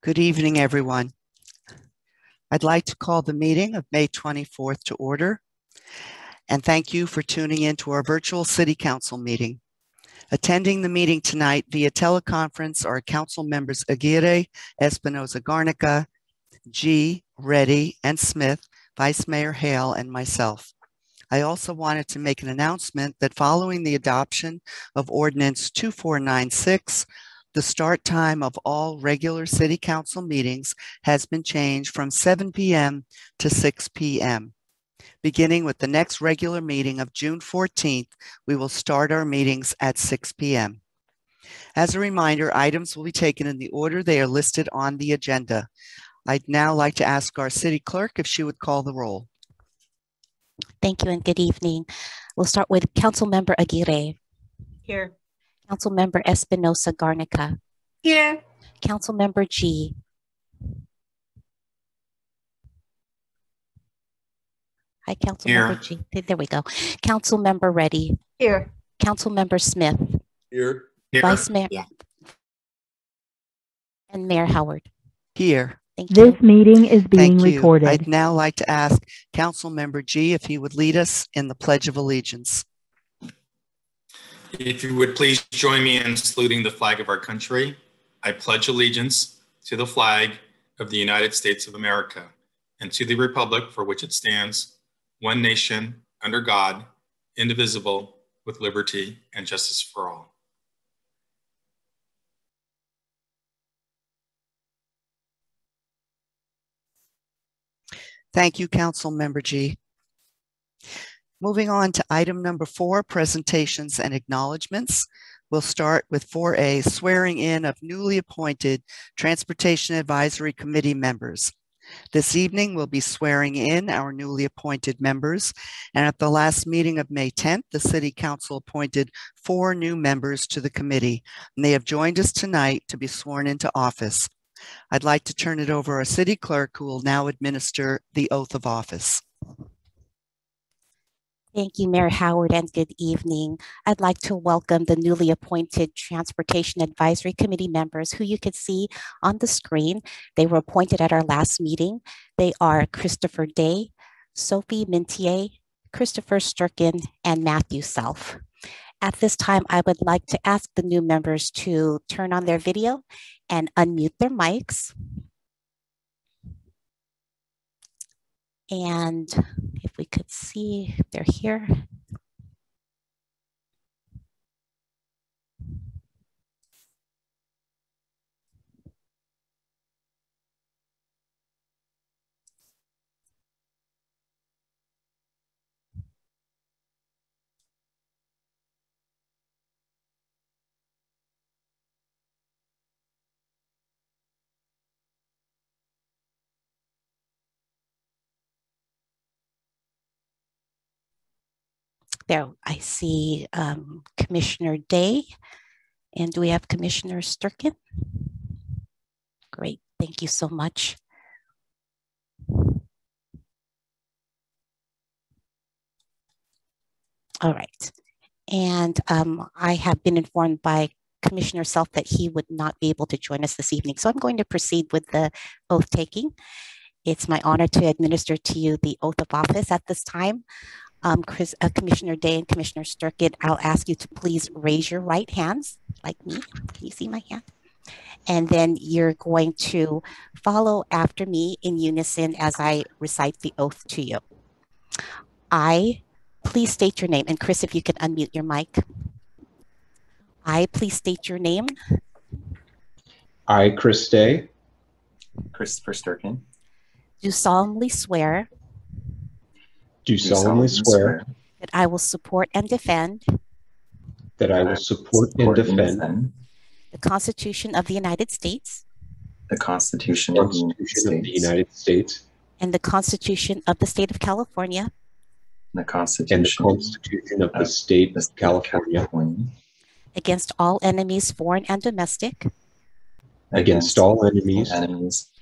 Good evening, everyone. I'd like to call the meeting of May 24th to order, and thank you for tuning in to our virtual City Council meeting. Attending the meeting tonight via teleconference are Council members Aguirre, Espinoza Garnica, G, Reddy, and Smith, Vice Mayor Hale, and myself. I also wanted to make an announcement that following the adoption of Ordinance 2496, the start time of all regular City Council meetings has been changed from 7 p.m. to 6 p.m. Beginning with the next regular meeting of June 14th, we will start our meetings at 6 p.m. As a reminder, items will be taken in the order they are listed on the agenda. I'd now like to ask our city clerk if she would call the roll. Thank you and good evening. We'll start with Councilmember Aguirre. Here. Councilmember Espinoza Garnica. Here. Councilmember G. Hi, Councilmember G. There we go. Councilmember Reddy. Here. Councilmember Smith. Here. Vice Mayor. Yeah. And Mayor Howard. Here. Thank you. This meeting is being recorded. I'd now like to ask Councilmember G if he would lead us in the Pledge of Allegiance. If you would please join me in saluting the flag of our country. I pledge allegiance to the flag of the United States of America and to the republic for which it stands, one nation, under God, indivisible, with liberty and justice for all. Thank you, Councilmember G. Moving on to item number 4, presentations and acknowledgements. We'll start with 4A, swearing in of newly appointed Transportation Advisory Committee members. This evening, we'll be swearing in our newly appointed members, and at the last meeting of May 10th, the City Council appointed 4 new members to the committee, and they have joined us tonight to be sworn into office. I'd like to turn it over to our City Clerk, who will now administer the oath of office. Thank you, Mayor Howard, and good evening. I'd like to welcome the newly appointed Transportation Advisory Committee members who you can see on the screen. They were appointed at our last meeting. They are Christopher Day, Sophie Mintier, Christopher Sturkin, and Matthew Self. At this time, I would like to ask the new members to turn on their video and unmute their mics. And if we could see if they're here. There, I see Commissioner Day. And do we have Commissioner Sturkin? Great, thank you so much. All right, and I have been informed by Commissioner Self that he would not be able to join us this evening. So I'm going to proceed with the oath taking. It's my honor to administer to you the oath of office at this time. Commissioner Day and Commissioner Sturkin, I'll ask you to please raise your right hands like me. Can you see my hand? And then you're going to follow after me in unison as I recite the oath to you. I, please state your name. And Chris, if you can unmute your mic. I, please state your name. I, Chris Day. Christopher Sturkin. Do solemnly swear. Do solemnly swear that I will support and defend that I will support and defend the Constitution of the United States, the Constitution of the United States, and the Constitution of the State of California, and the Constitution of the State of California, against all enemies, foreign and domestic, against all enemies,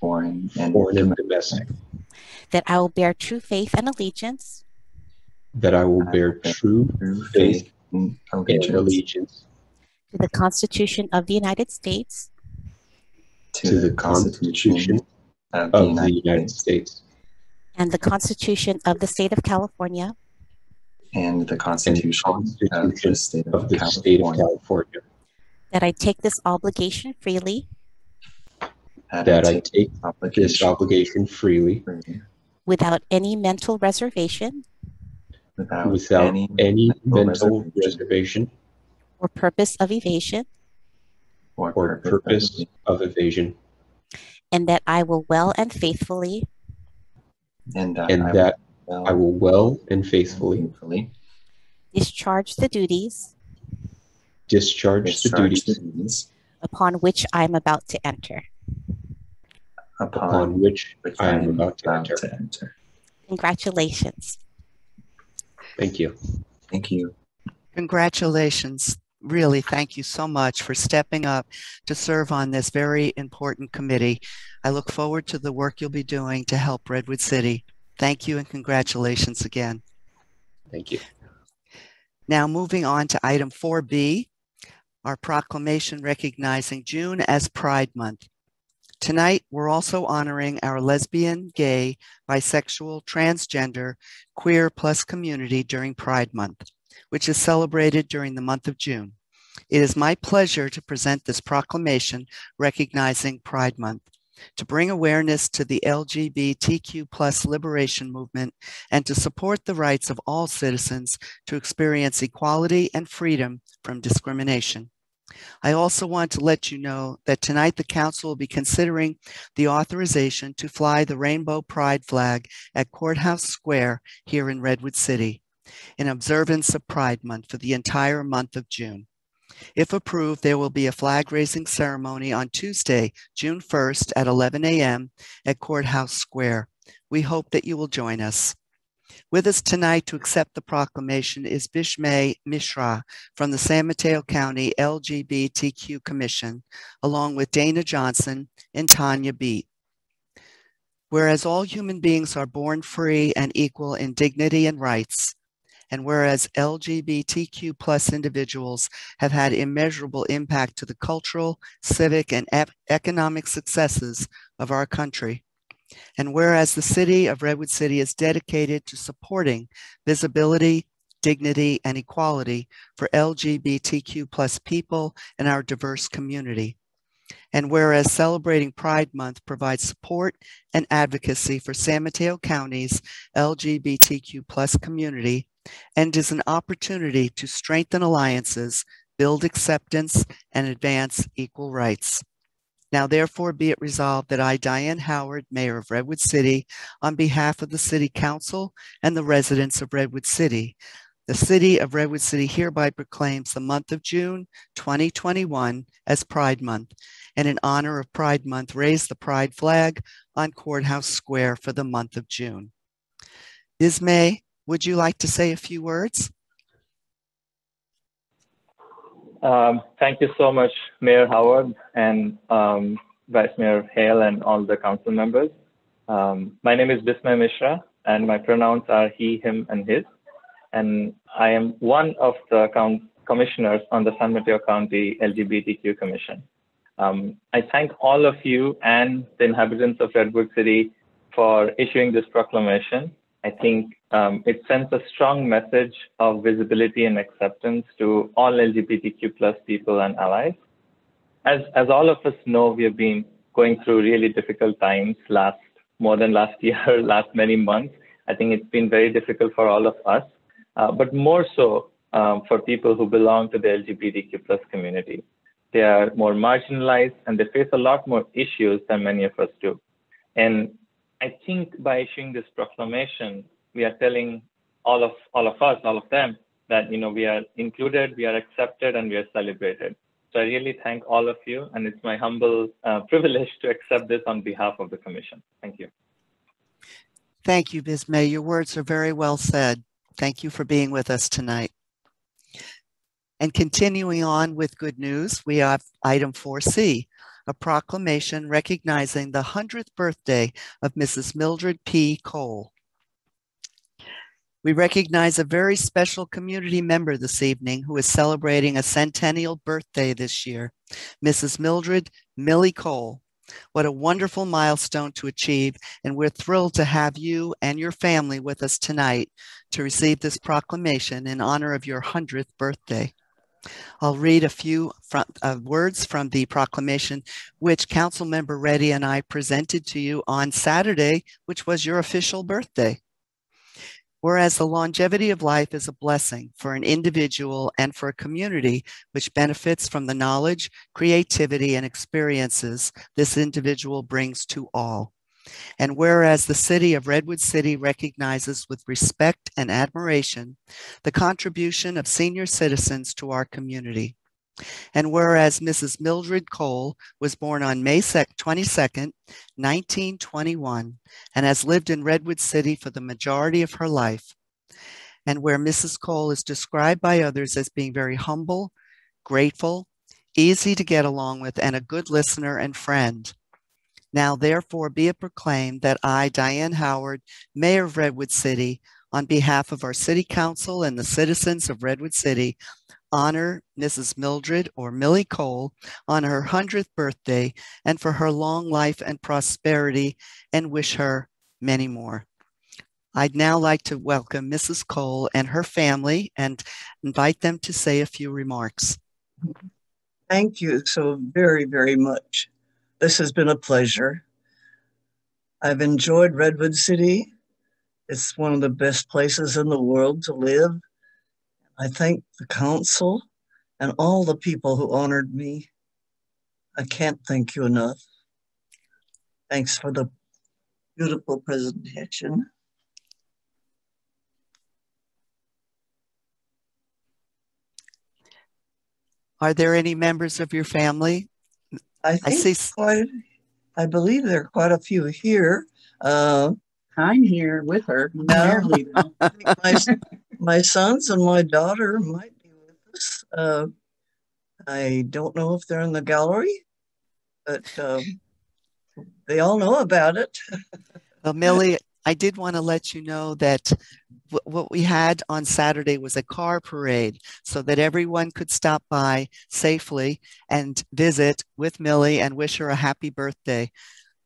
foreign and domestic, that I will bear true faith and allegiance, that I will bear true faith and allegiance to the Constitution of the United States, to the Constitution of the United States and the Constitution of the State of California, and the Constitution of the State of California, that I take this obligation freely that I take this obligation freely without any mental reservation without any mental reservation or purpose of evasion, or purpose of evasion, and that I will well and faithfully and that I will well and faithfully discharge the duties discharge the duties upon which I am about to enter. upon which I am about to enter. Congratulations. Thank you. Thank you. Congratulations. Really, thank you so much for stepping up to serve on this very important committee. I look forward to the work you'll be doing to help Redwood City. Thank you and congratulations again. Thank you. Now moving on to item 4B, our proclamation recognizing June as Pride Month. Tonight, we're also honoring our lesbian, gay, bisexual, transgender, queer plus community during Pride Month, which is celebrated during the month of June. It is my pleasure to present this proclamation recognizing Pride Month, to bring awareness to the LGBTQ plus liberation movement and to support the rights of all citizens to experience equality and freedom from discrimination. I also want to let you know that tonight the council will be considering the authorization to fly the Rainbow Pride flag at Courthouse Square here in Redwood City in observance of Pride Month for the entire month of June. If approved, there will be a flag raising ceremony on Tuesday, June 1st at 11 a.m. at Courthouse Square. We hope that you will join us. With us tonight to accept the proclamation is Bishmay Mishra from the San Mateo County LGBTQ Commission, along with Dana Johnson and Tanya Beat. Whereas all human beings are born free and equal in dignity and rights, and whereas LGBTQ plus individuals have had immeasurable impact to the cultural, civic, and economic successes of our country, and whereas the city of Redwood City is dedicated to supporting visibility, dignity, and equality for LGBTQ plus people in our diverse community, and whereas celebrating Pride Month provides support and advocacy for San Mateo County's LGBTQ plus community and is an opportunity to strengthen alliances, build acceptance, and advance equal rights. Now, therefore, be it resolved that I, Diane Howard, Mayor of Redwood City, on behalf of the City Council and the residents of Redwood City, the City of Redwood City hereby proclaims the month of June 2021 as Pride Month, and in honor of Pride Month, raise the Pride flag on Courthouse Square for the month of June. Ismay, would you like to say a few words? Thank you so much, Mayor Howard and Vice Mayor Hale and all the council members. My name is Bismay Mishra and my pronouns are he, him, and his. And I am one of the commissioners on the San Mateo County LGBTQ Commission. I thank all of you and the inhabitants of Redwood City for issuing this proclamation. I think it sends a strong message of visibility and acceptance to all LGBTQ plus people and allies. As all of us know, we have been going through really difficult times more than last year, last many months. I think it's been very difficult for all of us, but more so for people who belong to the LGBTQ plus community. They are more marginalized and they face a lot more issues than many of us do. And I think by issuing this proclamation, we are telling all of them that, we are included, we are accepted, and we are celebrated. So I really thank all of you, and it's my humble privilege to accept this on behalf of the commission. Thank you. Thank you, Bismay. Your words are very well said. Thank you for being with us tonight. And continuing on with good news, we have item 4C, a proclamation recognizing the 100th birthday of Mrs. Mildred P. Cole. We recognize a very special community member this evening who is celebrating a centennial birthday this year, Mrs. Mildred Millie Cole. What a wonderful milestone to achieve, and we're thrilled to have you and your family with us tonight to receive this proclamation in honor of your 100th birthday. I'll read a few words from the proclamation, which Councilmember Reddy and I presented to you on Saturday, which was your official birthday. Whereas the longevity of life is a blessing for an individual and for a community which benefits from the knowledge, creativity, and experiences this individual brings to all. And whereas the city of Redwood City recognizes with respect and admiration the contribution of senior citizens to our community. And whereas Mrs. Mildred Cole was born on May 22nd, 1921, and has lived in Redwood City for the majority of her life. And where Mrs. Cole is described by others as being very humble, grateful, easy to get along with, and a good listener and friend. Now, therefore, be it proclaimed that I, Diane Howard, Mayor of Redwood City, on behalf of our City Council and the citizens of Redwood City, honor Mrs. Mildred or Millie Cole on her 100th birthday and for her long life and prosperity, and wish her many more. I'd now like to welcome Mrs. Cole and her family and invite them to say a few remarks. Thank you so very, very much. This has been a pleasure. I've enjoyed Redwood City. It's one of the best places in the world to live. I thank the council and all the people who honored me. I can't thank you enough. Thanks for the beautiful presentation. Are there any members of your family? I believe there are quite a few here. I'm here with her. No, my sons and my daughter might be with us. I don't know if they're in the gallery, but they all know about it. Well, Millie, I did want to let you know that what we had on Saturday was a car parade so that everyone could stop by safely and visit with Millie and wish her a happy birthday.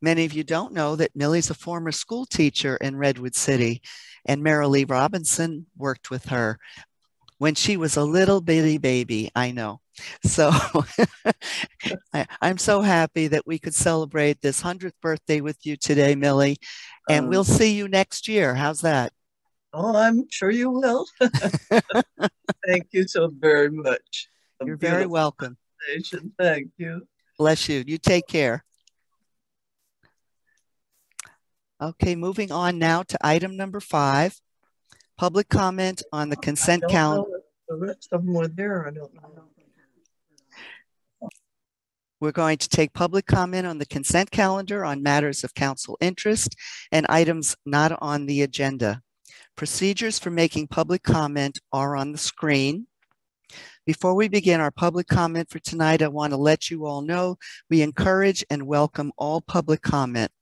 Many of you don't know that Millie's a former school teacher in Redwood City, and Marilee Robinson worked with her when she was a little bitty baby, I know. So I'm so happy that we could celebrate this 100th birthday with you today, Millie, and we'll see you next year. How's that? Oh, I'm sure you will. Thank you so very much. You're very welcome. Thank you. Bless you. You take care. Okay, moving on now to item number 5, public comment on the consent calendar. The rest of them were there. I don't know. We're going to take public comment on the consent calendar on matters of council interest and items not on the agenda. Procedures for making public comment are on the screen. Before we begin our public comment for tonight, I want to let you all know we encourage and welcome all public comment,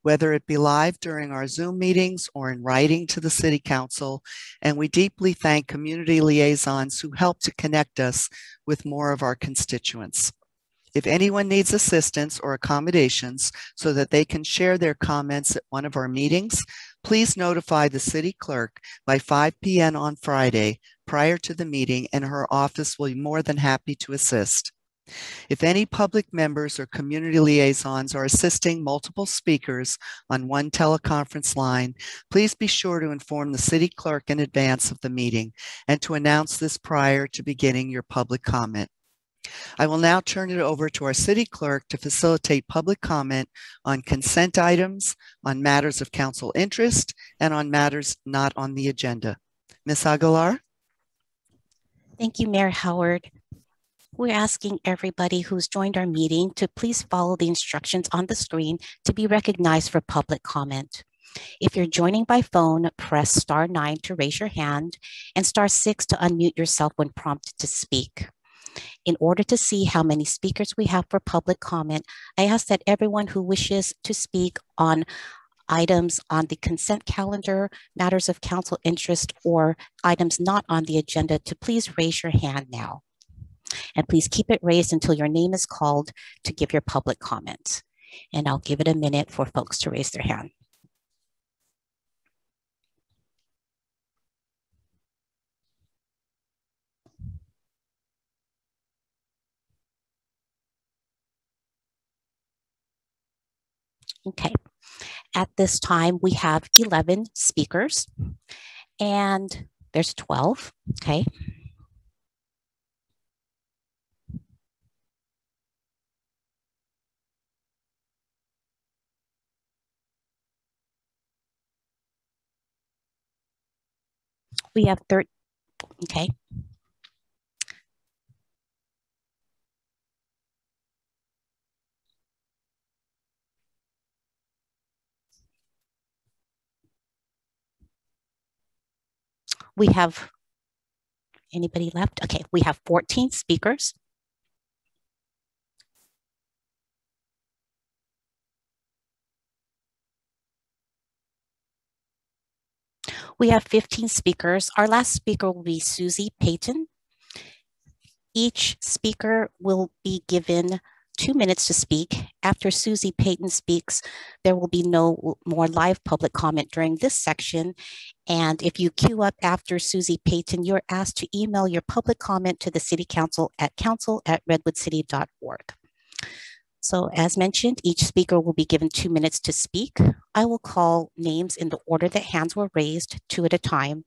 whether it be live during our Zoom meetings or in writing to the City Council, and we deeply thank community liaisons who help to connect us with more of our constituents. If anyone needs assistance or accommodations so that they can share their comments at one of our meetings, please notify the City Clerk by 5 p.m. on Friday prior to the meeting, and her office will be more than happy to assist. If any public members or community liaisons are assisting multiple speakers on one teleconference line, please be sure to inform the City Clerk in advance of the meeting and to announce this prior to beginning your public comment. I will now turn it over to our City Clerk to facilitate public comment on consent items, on matters of council interest, and on matters not on the agenda. Ms. Aguilar? Thank you, Mayor Howard. We're asking everybody who's joined our meeting to please follow the instructions on the screen to be recognized for public comment. If you're joining by phone, press star 9 to raise your hand and star 6 to unmute yourself when prompted to speak. In order to see how many speakers we have for public comment, I ask that everyone who wishes to speak on items on the consent calendar, matters of council interest, or items not on the agenda to please raise your hand now. And please keep it raised until your name is called to give your public comment. And I'll give it a minute for folks to raise their hand. Okay, at this time, we have 11 speakers and there's 12, okay. We have 13, okay. We have, anybody left? Okay, we have 14 speakers. We have 15 speakers. Our last speaker will be Susie Payton. Each speaker will be given 2 minutes to speak. After Susie Payton speaks, there will be no more live public comment during this section. And if you queue up after Susie Payton, you're asked to email your public comment to the City Council at council@redwoodcity.org. So as mentioned, each speaker will be given 2 minutes to speak. I will call names in the order that hands were raised, 2 at a time.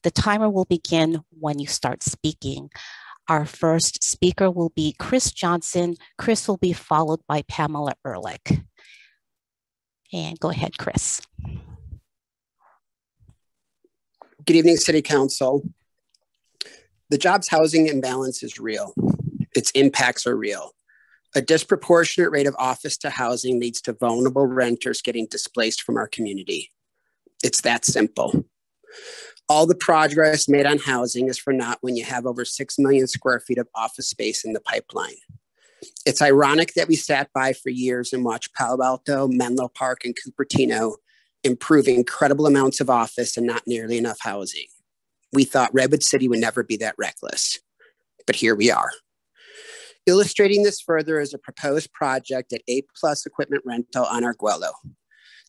The timer will begin when you start speaking. Our first speaker will be Chris Johnson. Chris will be followed by Pamela Ehrlich. And go ahead, Chris. Good evening, City Council. The jobs housing imbalance is real. Its impacts are real. A disproportionate rate of office to housing leads to vulnerable renters getting displaced from our community. It's that simple. All the progress made on housing is for naught when you have over 6 million square feet of office space in the pipeline. It's ironic that we sat by for years and watched Palo Alto, Menlo Park, and Cupertino improve incredible amounts of office and not nearly enough housing. We thought Redwood City would never be that reckless, but here we are. Illustrating this further is a proposed project at A+ Equipment Rental on Arguello.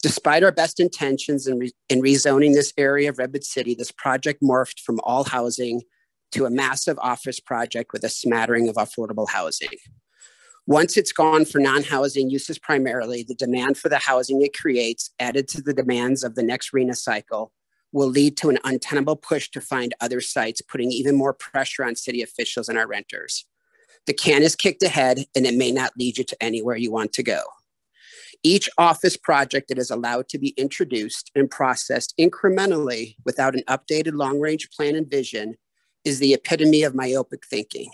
Despite our best intentions in rezoning this area of Redwood City, this project morphed from all housing to a massive office project with a smattering of affordable housing. Once it's gone for non-housing uses primarily, the demand for the housing it creates, added to the demands of the next RHNA cycle, will lead to an untenable push to find other sites, putting even more pressure on city officials and our renters. The can is kicked ahead, and it may not lead you to anywhere you want to go. Each office project that is allowed to be introduced and processed incrementally without an updated long-range plan and vision is the epitome of myopic thinking.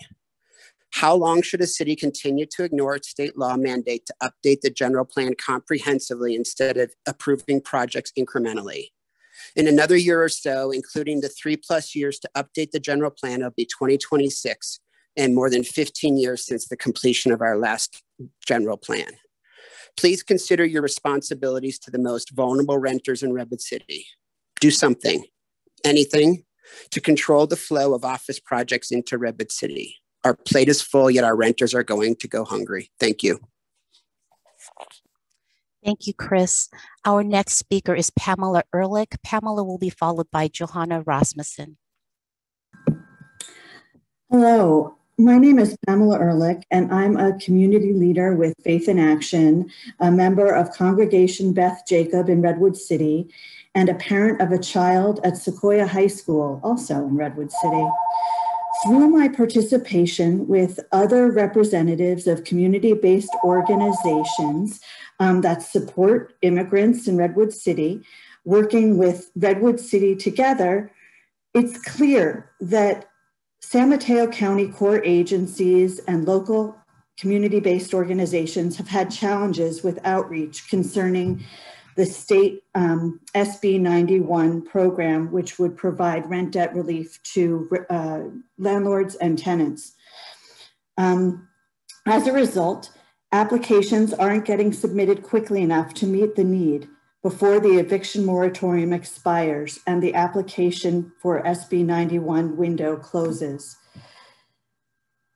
How long should a city continue to ignore its state law mandate to update the general plan comprehensively instead of approving projects incrementally? In another year or so, including the 3+ years to update the general plan, it'll be 2026, and more than 15 years since the completion of our last general plan. Please consider your responsibilities to the most vulnerable renters in Redwood City. Do something, anything, to control the flow of office projects into Redwood City. Our plate is full, yet our renters are going to go hungry. Thank you. Thank you, Chris. Our next speaker is Pamela Ehrlich. Pamela will be followed by Johanna Rasmussen. Hello. My name is Pamela Ehrlich, and I'm a community leader with Faith in Action, a member of Congregation Beth Jacob in Redwood City, and a parent of a child at Sequoia High School, also in Redwood City. Through my participation with other representatives of community-based organizations that support immigrants in Redwood City, working with Redwood City together, it's clear that San Mateo County core agencies and local community-based organizations have had challenges with outreach concerning the state SB 91 program, which would provide rent debt relief to landlords and tenants. As a result, applications aren't getting submitted quickly enough to meet the need before the eviction moratorium expires and the application for SB 91 window closes.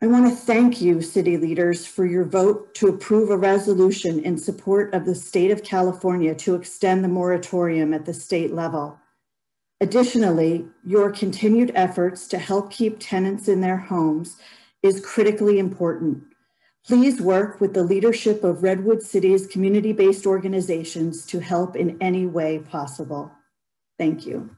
I want to thank you, city leaders, for your vote to approve a resolution in support of the state of California to extend the moratorium at the state level. Additionally, your continued efforts to help keep tenants in their homes is critically important. Please work with the leadership of Redwood City's community-based organizations to help in any way possible. Thank you.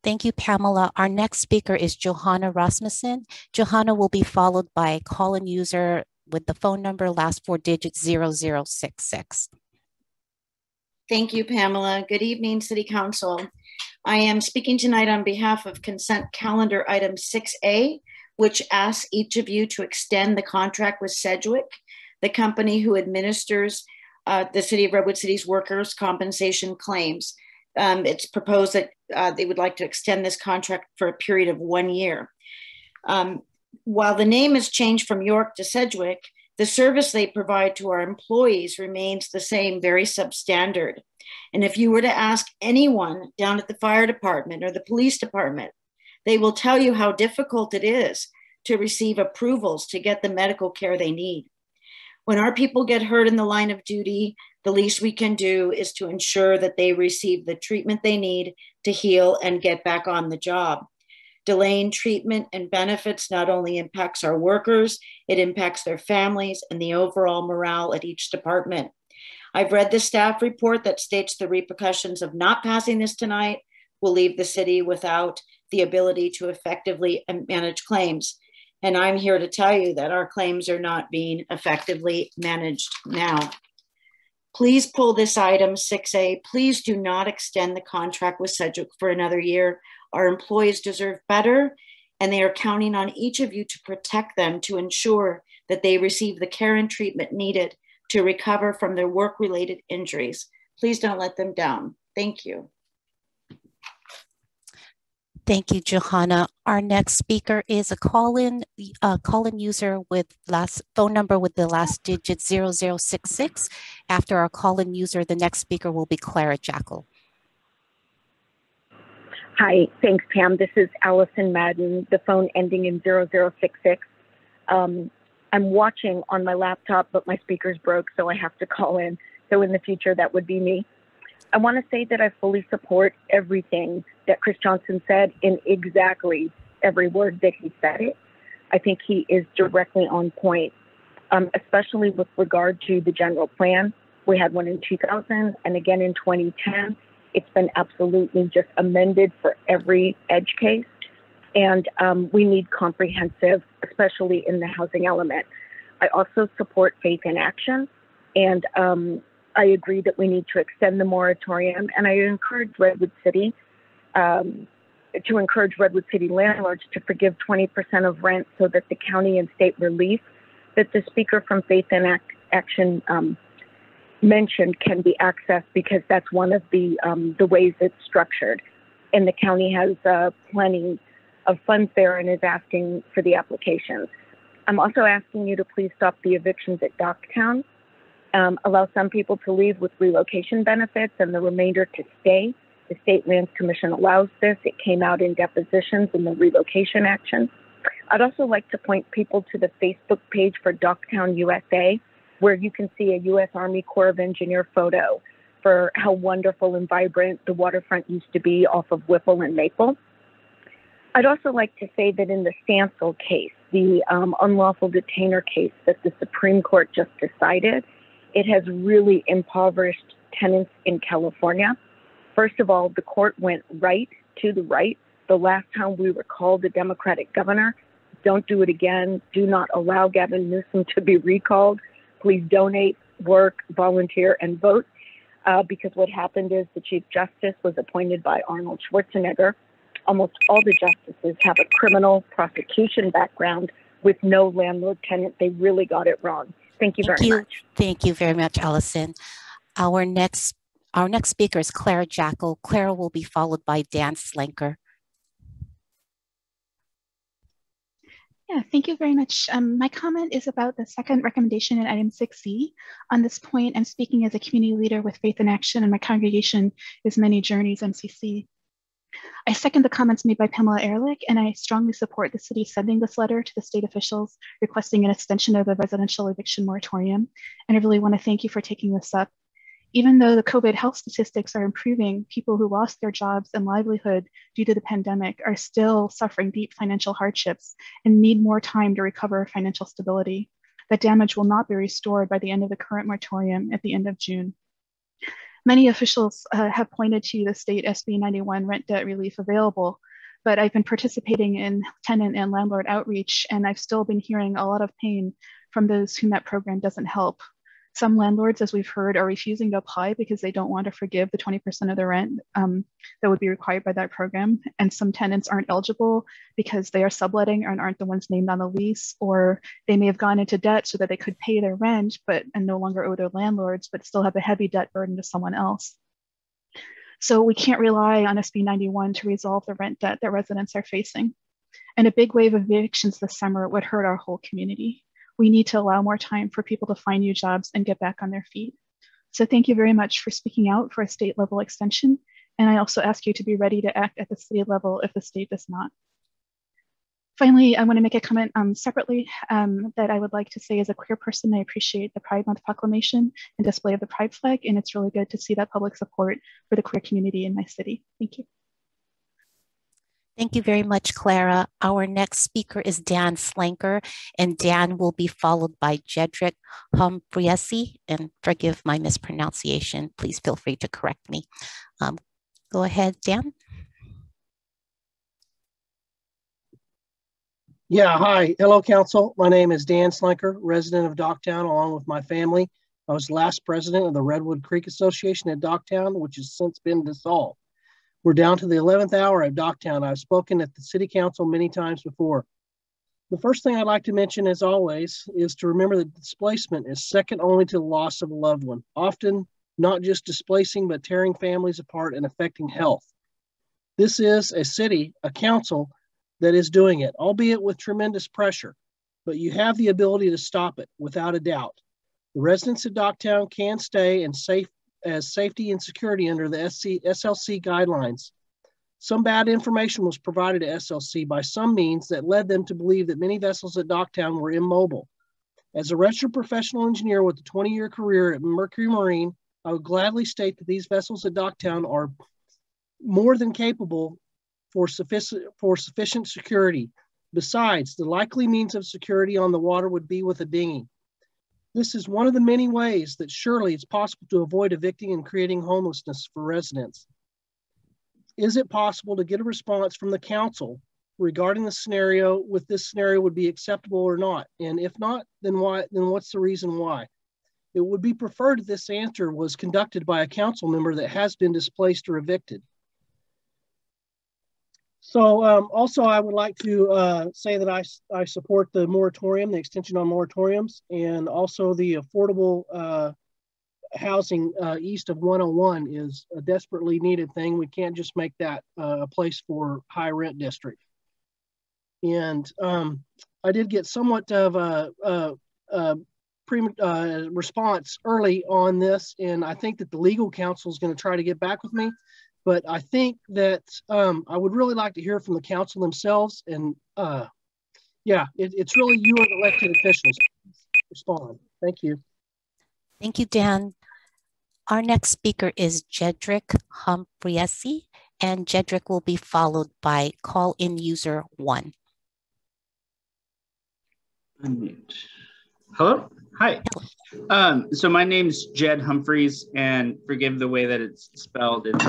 Thank you, Pamela. Our next speaker is Johanna Rasmussen. Johanna will be followed by a call-in user with the phone number last 4 digits 0066. Thank you, Pamela. Good evening, City Council. I am speaking tonight on behalf of consent calendar item 6A, which asks each of you to extend the contract with Sedgwick, the company who administers the City of Redwood City's workers' compensation claims. It's proposed that they would like to extend this contract for a period of 1 year. While the name has changed from York to Sedgwick, the service they provide to our employees remains the same, very substandard. And if you were to ask anyone down at the fire department or the police department, they will tell you how difficult it is to receive approvals to get the medical care they need. When our people get hurt in the line of duty, the least we can do is to ensure that they receive the treatment they need to heal and get back on the job. Delaying treatment and benefits not only impacts our workers, it impacts their families and the overall morale at each department. I've read the staff report that states the repercussions of not passing this tonight will leave the city without the ability to effectively manage claims. And I'm here to tell you that our claims are not being effectively managed now. Please pull this item 6A. Please do not extend the contract with Sedgwick for another year. Our employees deserve better, and they are counting on each of you to protect them to ensure that they receive the care and treatment needed to recover from their work-related injuries. Please don't let them down. Thank you. Thank you, Johanna. Our next speaker is a call-in user with phone number with the last digit 0066. After our call-in user, the next speaker will be Clara Jackal. Hi, thanks, Pam. This is Allison Madden, the phone ending in 0066. I'm watching on my laptop, but my speaker's broke, so I have to call in. So in the future, that would be me. I want to say that I fully support everything that Chris Johnson said in exactly every word that he said it. I think he is directly on point, especially with regard to the general plan. We had one in 2000 and again in 2010. It's been absolutely just amended for every edge case. And we need comprehensive, especially in the housing element. I also support faith in action. And I agree that we need to extend the moratorium. And I encourage Redwood City landlords to forgive 20% of rent so that the county and state relief that the speaker from Faith in Action mentioned can be accessed, because that's one of the ways it's structured. And the county has plenty of funds there and is asking for the applications. I'm also asking you to please stop the evictions at Docktown, allow some people to leave with relocation benefits and the remainder to stay. The State Lands Commission allows this. It came out in depositions in the relocation action. I'd also like to point people to the Facebook page for Docktown USA, where you can see a U.S. Army Corps of Engineer photo for how wonderful and vibrant the waterfront used to be off of Whipple and Maple. I'd also like to say that in the Stansel case, the unlawful detainer case that the Supreme Court just decided, it has really impoverished tenants in California. First of all, the court went right to the right. The last time we recalled the Democratic governor, don't do it again. Do not allow Gavin Newsom to be recalled. Please donate, work, volunteer, and vote. Because what happened is the Chief Justice was appointed by Arnold Schwarzenegger. Almost all the justices have a criminal prosecution background with no landlord-tenant. They really got it wrong. Thank you very much. Thank you very much, Allison. Our next speaker is Clara Jackal. Clara will be followed by Dan Slanker. Yeah, thank you very much. My comment is about the second recommendation in item 6C. On this point, I'm speaking as a community leader with Faith in Action, and my congregation is Many Journeys MCC. I second the comments made by Pamela Ehrlich, and I strongly support the city sending this letter to the state officials requesting an extension of the residential eviction moratorium. And I really want to thank you for taking this up. Even though the COVID health statistics are improving, people who lost their jobs and livelihood due to the pandemic are still suffering deep financial hardships and need more time to recover financial stability. That damage will not be restored by the end of the current moratorium at the end of June. Many officials have pointed to the state SB 91 rent debt relief available, but I've been participating in tenant and landlord outreach, and I've still been hearing a lot of pain from those whom that program doesn't help. Some landlords, as we've heard, are refusing to apply because they don't want to forgive the 20% of the rent that would be required by that program. And some tenants aren't eligible because they are subletting and aren't the ones named on the lease, or they may have gone into debt so that they could pay their rent and no longer owe their landlords, but still have a heavy debt burden to someone else. So we can't rely on SB 91 to resolve the rent debt that residents are facing. And a big wave of evictions this summer would hurt our whole community. We need to allow more time for people to find new jobs and get back on their feet. So thank you very much for speaking out for a state level extension. And I also ask you to be ready to act at the city level if the state does not. Finally, I want to make a comment separately that I would like to say as a queer person, I appreciate the Pride Month proclamation and display of the Pride flag. And it's really good to see that public support for the queer community in my city. Thank you. Thank you very much, Clara. Our next speaker is Dan Slanker, and Dan will be followed by Jedrick Humphriesi. And forgive my mispronunciation. Please feel free to correct me. Go ahead, Dan. Yeah, hi. Hello, Council. My name is Dan Slanker, resident of Docktown, along with my family. I was last president of the Redwood Creek Association at Docktown, which has since been dissolved. We're down to the 11th hour at Docktown. I've spoken at the City Council many times before. The first thing I'd like to mention, as always, is to remember that displacement is second only to the loss of a loved one, often not just displacing, but tearing families apart and affecting health. This is a city, a council, that is doing it, albeit with tremendous pressure, but you have the ability to stop it without a doubt. The residents of Docktown can stay and as safety and security under the SLC guidelines. Some bad information was provided to SLC by some means that led them to believe that many vessels at Docktown were immobile. As a registered professional engineer with a 20-year career at Mercury Marine, I would gladly state that these vessels at Docktown are more than capable for sufficient security. Besides, the likely means of security on the water would be with a dinghy. This is one of the many ways that surely it's possible to avoid evicting and creating homelessness for residents. Is it possible to get a response from the council regarding the scenario, if this scenario would be acceptable or not? And if not, then why? Then what's the reason why? It would be preferred if this answer was conducted by a council member that has been displaced or evicted. So also I would like to say that I support the moratorium, the extension on moratoriums, and also the affordable housing east of 101 is a desperately needed thing. We can't just make that a place for high rent district. And I did get somewhat of a response early on this, and I think that the legal counsel is going to try to get back with me. But I think that I would really like to hear from the council themselves. And yeah, it's really you and elected officials. Respond. Thank you. Thank you, Dan. Our next speaker is Jedrick Humphriesi, and Jedrick will be followed by call-in user 1. Unmute. Hello? Hi. So my name's Jed Humphreys, and forgive the way that it's spelled. It's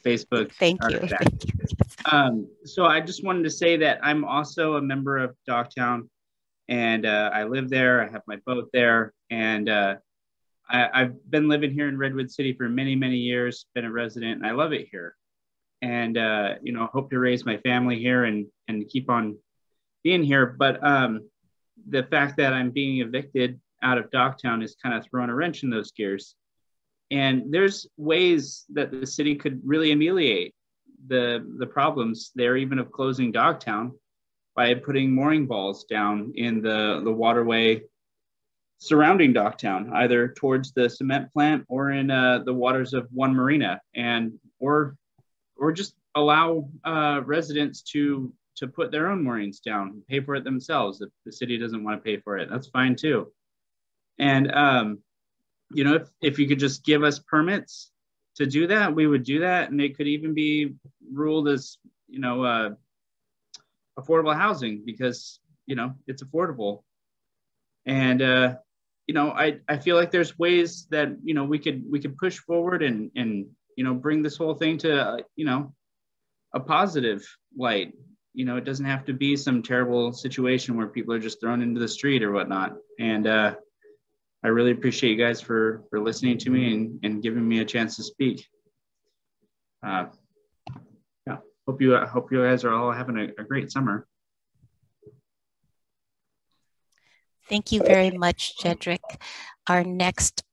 Facebook. Thank you. So I just wanted to say that I'm also a member of Docktown, and I live there. I have my boat there, and I've been living here in Redwood City for many, many years. Been a resident, and I love it here. And you know, hope to raise my family here and keep on being here. But the fact that I'm being evicted out of Docktown is kind of throwing a wrench in those gears. And there's ways that the city could really ameliorate the problems there, even of closing Docktown, by putting mooring balls down in the waterway surrounding Docktown, either towards the cement plant or in the waters of one marina, and or just allow residents to put their own moorings down, pay for it themselves. If the city doesn't want to pay for it, that's fine too. And you know, if you could just give us permits to do that, we would do that, and it could even be ruled as, you know, affordable housing, because, you know, it's affordable. And you know, I feel like there's ways that, you know, we could push forward and you know, bring this whole thing to you know, a positive light. You know, it doesn't have to be some terrible situation where people are just thrown into the street or whatnot. And I really appreciate you guys for listening to me and giving me a chance to speak. Yeah, hope you guys are all having a great summer. Thank you very much, Jedrick. Our next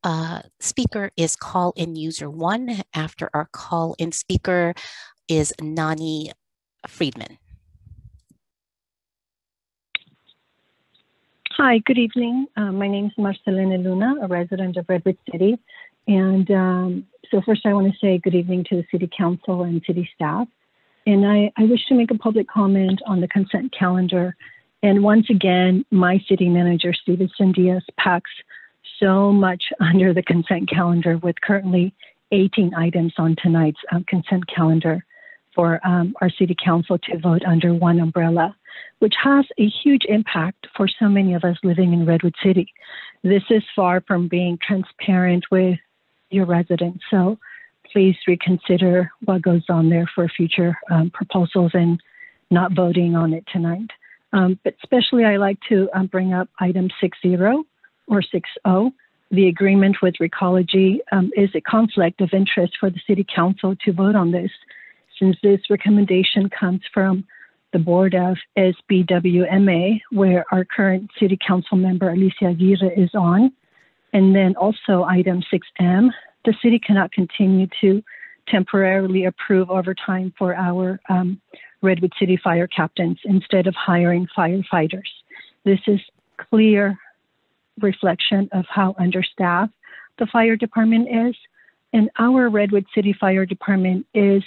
speaker is call-in user 1. After our call-in speaker is Nani Friedman. Hi, good evening. My name is Marcelina Luna, a resident of Redwood City. And so first I want to say good evening to the City Council and City staff. And I wish to make a public comment on the consent calendar. And once again, my city manager, Stevenson Diaz, packs so much under the consent calendar, with currently 18 items on tonight's consent calendar for our City Council to vote under one umbrella, which has a huge impact for so many of us living in Redwood City. This is far from being transparent with your residents. So please reconsider what goes on there for future proposals and not voting on it tonight. But especially I like to bring up item 60 or 60. The agreement with Recology is a conflict of interest for the City Council to vote on this, since this recommendation comes from the board of SBWMA, where our current City Council member Alicia Aguirre is on. And then also item 6M, the city cannot continue to temporarily approve overtime for our Redwood City fire captains instead of hiring firefighters. This is clear reflection of how understaffed the fire department is. And our Redwood City Fire Department is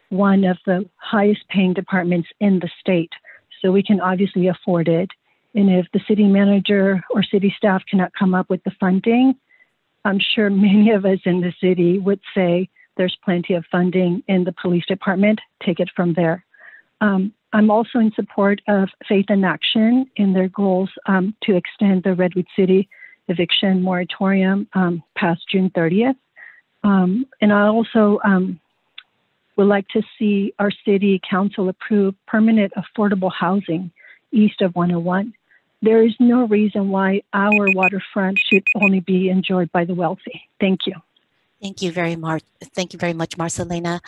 one of the highest paying departments in the state. So we can obviously afford it. And if the city manager or city staff cannot come up with the funding, I'm sure many of us in the city would say there's plenty of funding in the police department, take it from there. I'm also in support of Faith in Action in their goals to extend the Redwood City eviction moratorium past June 30th. And I also would like to see our city council approve permanent affordable housing east of 101. There is no reason why our waterfront should only be enjoyed by the wealthy. Thank you. Thank you very much. Thank you very much, Marcelina.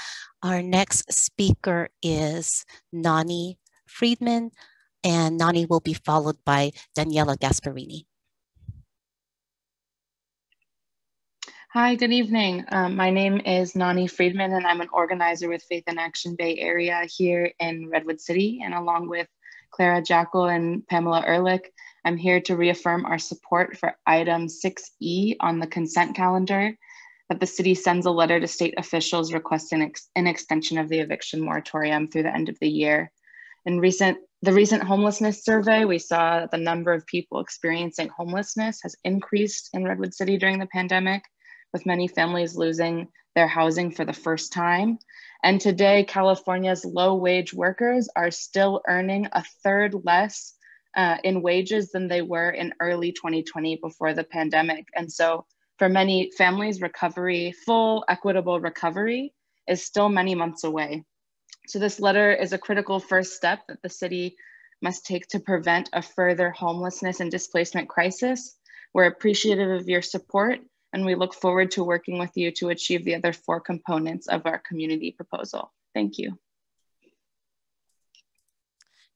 Our next speaker is Nani Friedman, and Nani will be followed by Daniela Gasparini. Hi, good evening. My name is Nani Friedman, and I'm an organizer with Faith in Action Bay Area here in Redwood City. And along with Clara Jackal and Pamela Ehrlich, I'm here to reaffirm our support for item 6E on the consent calendar, that the city sends a letter to state officials requesting an extension of the eviction moratorium through the end of the year. In the recent homelessness survey, we saw that the number of people experiencing homelessness has increased in Redwood City during the pandemic, with many families losing their housing for the first time. And today, California's low-wage workers are still earning a third less in wages than they were in early 2020 before the pandemic. And so for many families, full equitable recovery is still many months away. So this letter is a critical first step that the city must take to prevent a further homelessness and displacement crisis. We're appreciative of your support, and we look forward to working with you to achieve the other 4 components of our community proposal. Thank you.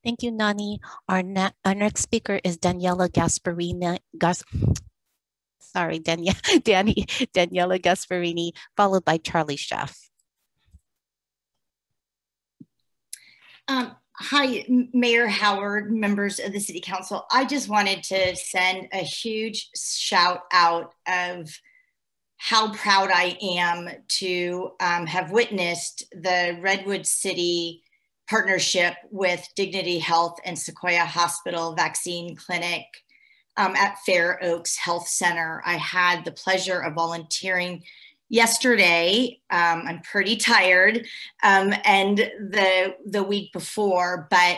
Thank you, Nani. Our next speaker is Daniela Gasparini. Daniela Gasparini, followed by Charlie Schaff. Hi, Mayor Howard, members of the City Council. I just wanted to send a huge shout out of how proud I am to have witnessed the Redwood City partnership with Dignity Health and Sequoia Hospital Vaccine Clinic at Fair Oaks Health Center. I had the pleasure of volunteering yesterday. I'm pretty tired, and the week before, but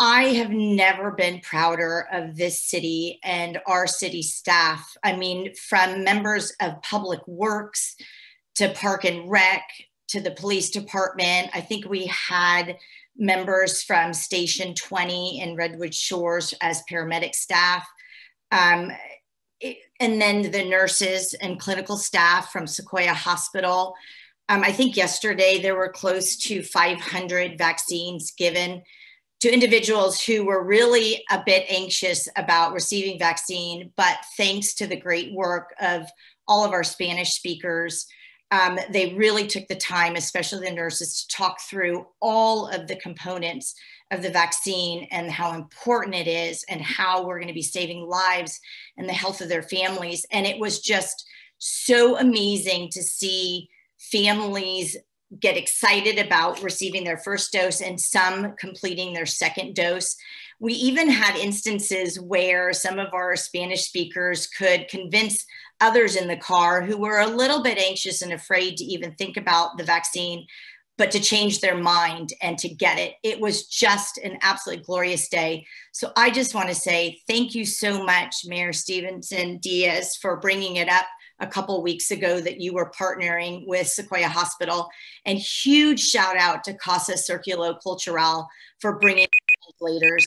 I have never been prouder of this city and our city staff. I mean, from members of Public Works to Park and Rec to the police department. I think we had members from Station 20 in Redwood Shores as paramedic staff. And then the nurses and clinical staff from Sequoia Hospital. I think yesterday there were close to 500 vaccines given to individuals who were really a bit anxious about receiving vaccine, but thanks to the great work of all of our Spanish speakers, they really took the time, especially the nurses, to talk through all of the components of the vaccine and how important it is and how we're going to be saving lives and the health of their families. And it was just so amazing to see families get excited about receiving their first dose and some completing their second dose. We even had instances where some of our Spanish speakers could convince others in the car who were a little bit anxious and afraid to even think about the vaccine, but to change their mind and to get it. It was just an absolutely glorious day. So I just want to say thank you so much, Mayor Stevenson Diaz, for bringing it up a couple weeks ago that you were partnering with Sequoia Hospital, and huge shout out to Casa Circulo Cultural for bringing translators.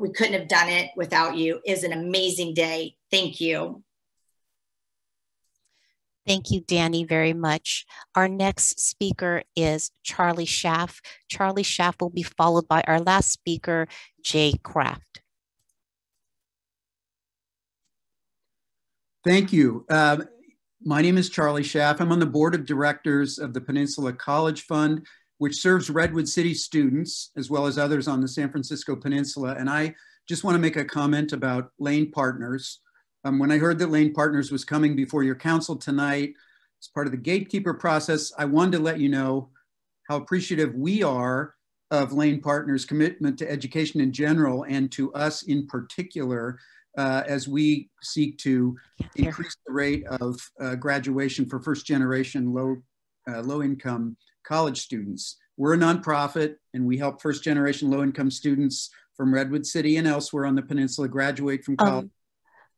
We couldn't have done it without you. It was an amazing day. Thank you. Thank you, Danny, very much. Our next speaker is Charlie Schaff. Charlie Schaff will be followed by our last speaker, Jay Kraft. Thank you. My name is Charlie Schaff. I'm on the board of directors of the Peninsula College Fund, which serves Redwood City students, as well as others on the San Francisco Peninsula. And I just want to make a comment about Lane Partners. When I heard that Lane Partners was coming before your council tonight as part of the gatekeeper process, I wanted to let you know how appreciative we are of Lane Partners' commitment to education in general and to us in particular, as we seek to increase the rate of graduation for first-generation low-income college students. We're a nonprofit, and we help first-generation low-income students from Redwood City and elsewhere on the peninsula graduate from college.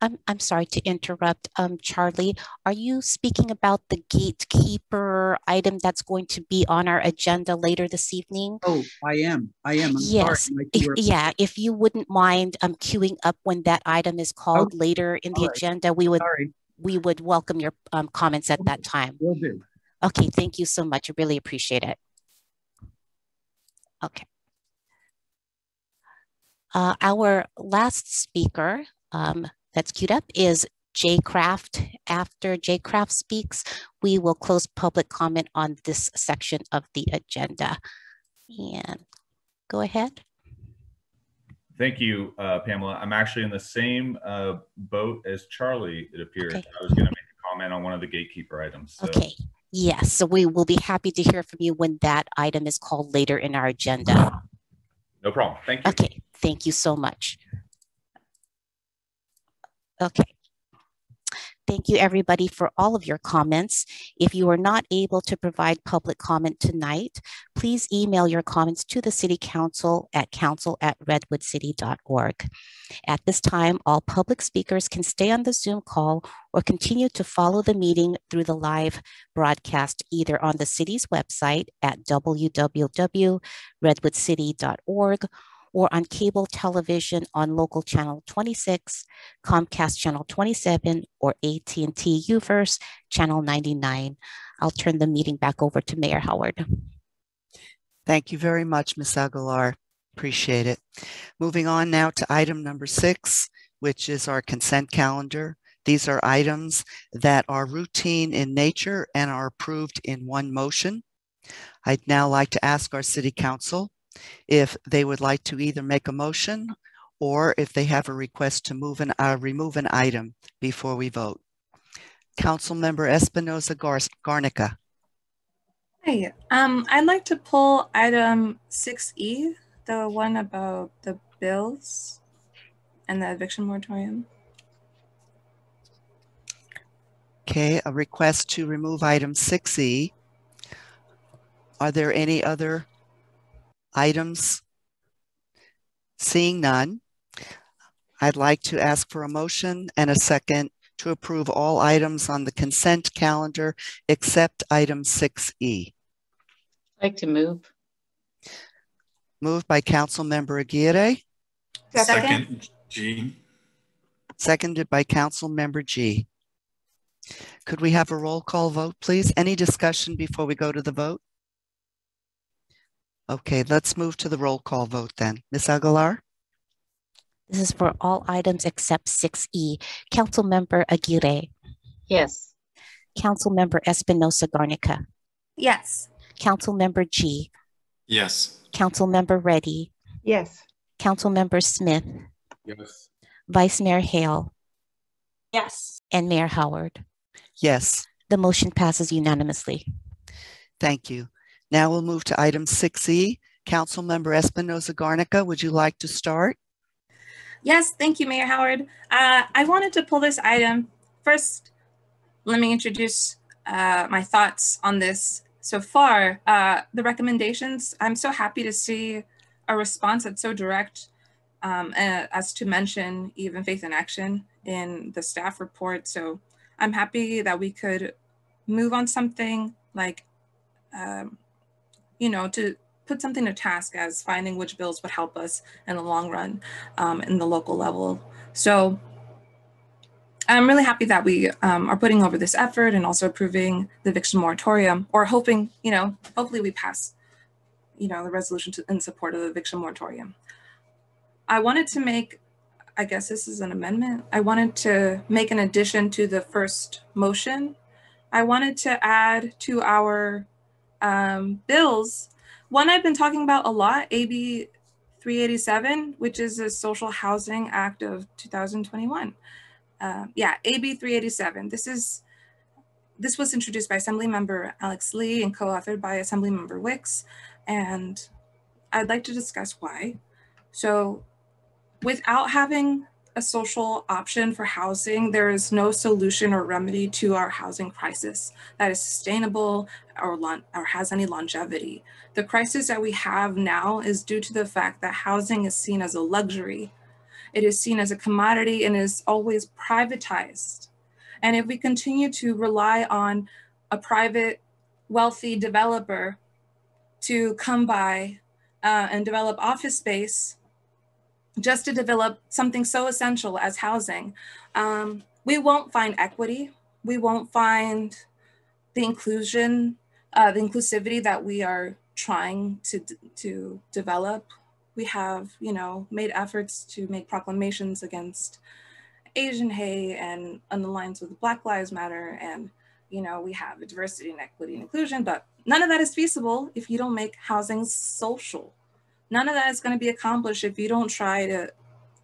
I'm sorry to interrupt, Charlie. Are you speaking about the gatekeeper item that's going to be on our agenda later this evening? Oh, I am. I'm yes. sorry. If you wouldn't mind queuing up when that item is called later in the agenda, we would welcome your comments at that time. Will do. Okay, thank you so much. I really appreciate it. Okay. Our last speaker that's queued up is Jay Kraft. After Jay Kraft speaks, we will close public comment on this section of the agenda. And go ahead. Thank you, Pamela. I'm actually in the same boat as Charlie, it appears. Okay. I was going to make a comment on one of the gatekeeper items. So. Okay. Yes, so we will be happy to hear from you when that item is called later in our agenda. No problem. Thank you. Okay. Thank you so much. Okay. Thank you, everybody, for all of your comments. If you are not able to provide public comment tonight, please email your comments to the City Council at council@redwoodcity.org. At this time, all public speakers can stay on the Zoom call or continue to follow the meeting through the live broadcast, either on the city's website at www.redwoodcity.org or on cable television on local channel 26, Comcast channel 27, or AT&T UVerse channel 99. I'll turn the meeting back over to Mayor Howard. Thank you very much, Ms. Aguilar. Appreciate it. Moving on now to item number 6, which is our consent calendar. These are items that are routine in nature and are approved in one motion. I'd now like to ask our City Council if they would like to either make a motion or if they have a request to remove an item before we vote. Councilmember Espinoza Garnica. Hi, I'd like to pull item 6E, the one about the bills and the eviction moratorium. Okay, a request to remove item 6E. Are there any other items? Seeing none, I'd like to ask for a motion and a second to approve all items on the consent calendar except item 6E. I'd like to move. Moved by Councilmember Aguirre. Second, G. Seconded by Councilmember G. Could we have a roll call vote, please? Any discussion before we go to the vote? Okay, let's move to the roll call vote then. Ms. Aguilar? This is for all items except 6E. Councilmember Aguirre. Yes. Councilmember Espinoza Garnica. Yes. Councilmember G. Yes. Councilmember Reddy. Yes. Councilmember Smith. Yes. Vice Mayor Hale. Yes. And Mayor Howard. Yes. The motion passes unanimously. Thank you. Now we'll move to item 6E. Councilmember Espinoza Garnica, would you like to start? Yes, thank you, Mayor Howard. I wanted to pull this item. First, let me introduce my thoughts on this so far. The recommendations, I'm so happy to see a response that's so direct as to mention even Faith in Action in the staff report. So I'm happy that we could move on something like, to put something to task as finding which bills would help us in the long run in the local level. So I'm really happy that we are putting over this effort and also approving the eviction moratorium, or hoping, hopefully we pass, the resolution in support of the eviction moratorium. I wanted to make, I guess this is an amendment. I wanted to make an addition to the first motion. I wanted to add to our bills, one I've been talking about a lot, AB 387, which is the Social Housing Act of 2021. AB 387. This was introduced by Assemblymember Alex Lee and co-authored by Assemblymember Wicks, and I'd like to discuss why. So, without having a social option for housing, there is no solution or remedy to our housing crisis that is sustainable or has any longevity. The crisis that we have now is due to the fact that housing is seen as a luxury. It is seen as a commodity and is always privatized. And if we continue to rely on a private, wealthy developer to come by and develop office space, just to develop something so essential as housing, we won't find equity. We won't find the inclusion, the inclusivity that we are trying to develop. We have, made efforts to make proclamations against Asian hate and on the lines with Black Lives Matter, and we have a diversity and equity and inclusion, but none of that is feasible if you don't make housing social. None of that is going to be accomplished if you don't try to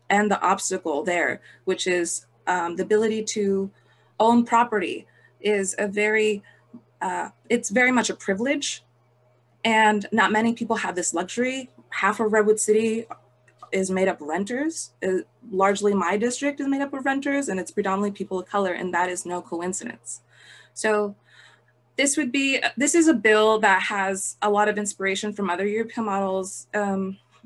end the obstacle there, which is the ability to own property is it's very much a privilege, and not many people have this luxury. Half of Redwood City is made up of renters. Largely my district is made up of renters, and it's predominantly people of color, and that is no coincidence. So this is a bill that has a lot of inspiration from other European models.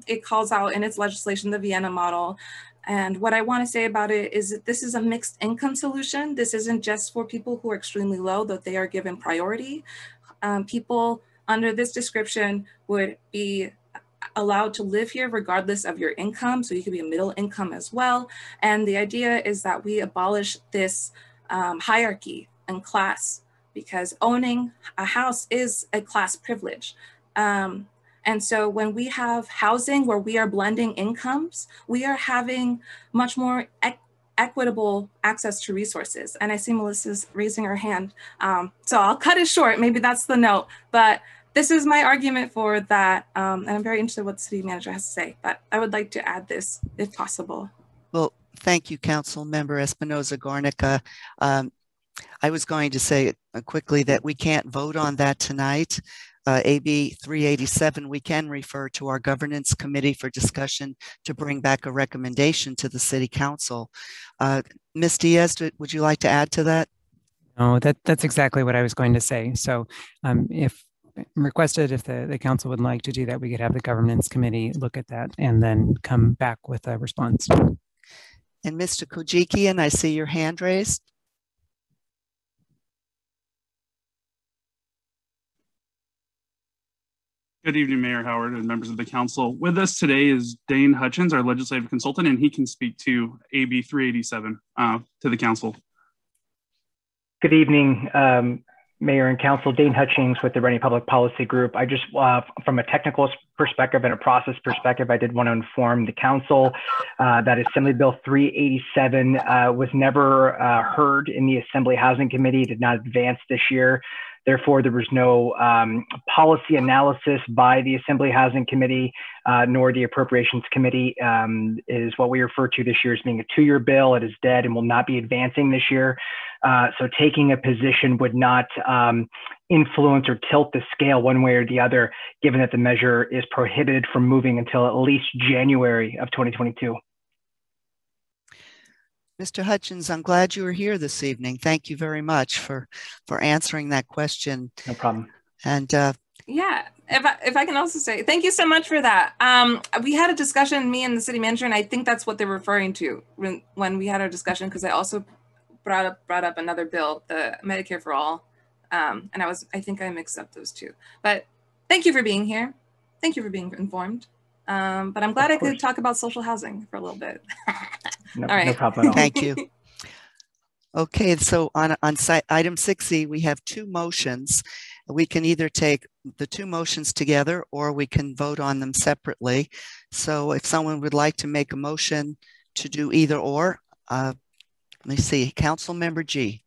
It calls out in its legislation the Vienna model. And what I want to say about it is that this is a mixed income solution. This isn't just for people who are extremely low, that they are given priority. People under this description would be allowed to live here regardless of your income. So you could be a middle income as well. And the idea is that we abolish this hierarchy and class, because owning a house is a class privilege. And so when we have housing where we are blending incomes, we are having much more equitable access to resources. And I see Melissa's raising her hand. So I'll cut it short, maybe that's the note, but this is my argument for that. And I'm very interested in what the city manager has to say, but I would like to add this if possible. Well, thank you, Councilmember Espinoza Garnica. I was going to say quickly that we can't vote on that tonight. AB 387, we can refer to our governance committee for discussion to bring back a recommendation to the city council. Ms. Diaz, would you like to add to that? No, that's exactly what I was going to say. So if requested, if the council would like to do that, we could have the governance committee look at that and then come back with a response. And Mr. Kojikian, I see your hand raised. Good evening, Mayor Howard and members of the council. With us today is Dane Hutchins, our legislative consultant, and he can speak to AB 387 to the council. Good evening, Mayor and Council. Dane Hutchins with the Reading Public Policy Group. I just, from a technical perspective and a process perspective, I did want to inform the Council that Assembly Bill 387 was never heard in the Assembly Housing Committee. It did not advance this year. Therefore, there was no policy analysis by the Assembly Housing Committee, nor the Appropriations Committee. It is what we refer to this year as being a two-year bill. It is dead and will not be advancing this year. So taking a position would not influence or tilt the scale one way or the other, given that the measure is prohibited from moving until at least January of 2022. Mr. Hutchins, I'm glad you were here this evening. Thank you very much for answering that question. No problem. And yeah, if I can also say, thank you so much for that. We had a discussion, me and the city manager, and I think that's what they're referring to when we had our discussion, because I also brought up another bill, the Medicare for All. And I think I mixed up those two. But thank you for being here. Thank you for being informed. But I'm glad I could talk about social housing for a little bit. No, all right. No problem at all. Thank you. Okay, so on item 6E, we have two motions. We can either take the two motions together or we can vote on them separately. So if someone would like to make a motion to do either or, let me see, Councilmember G.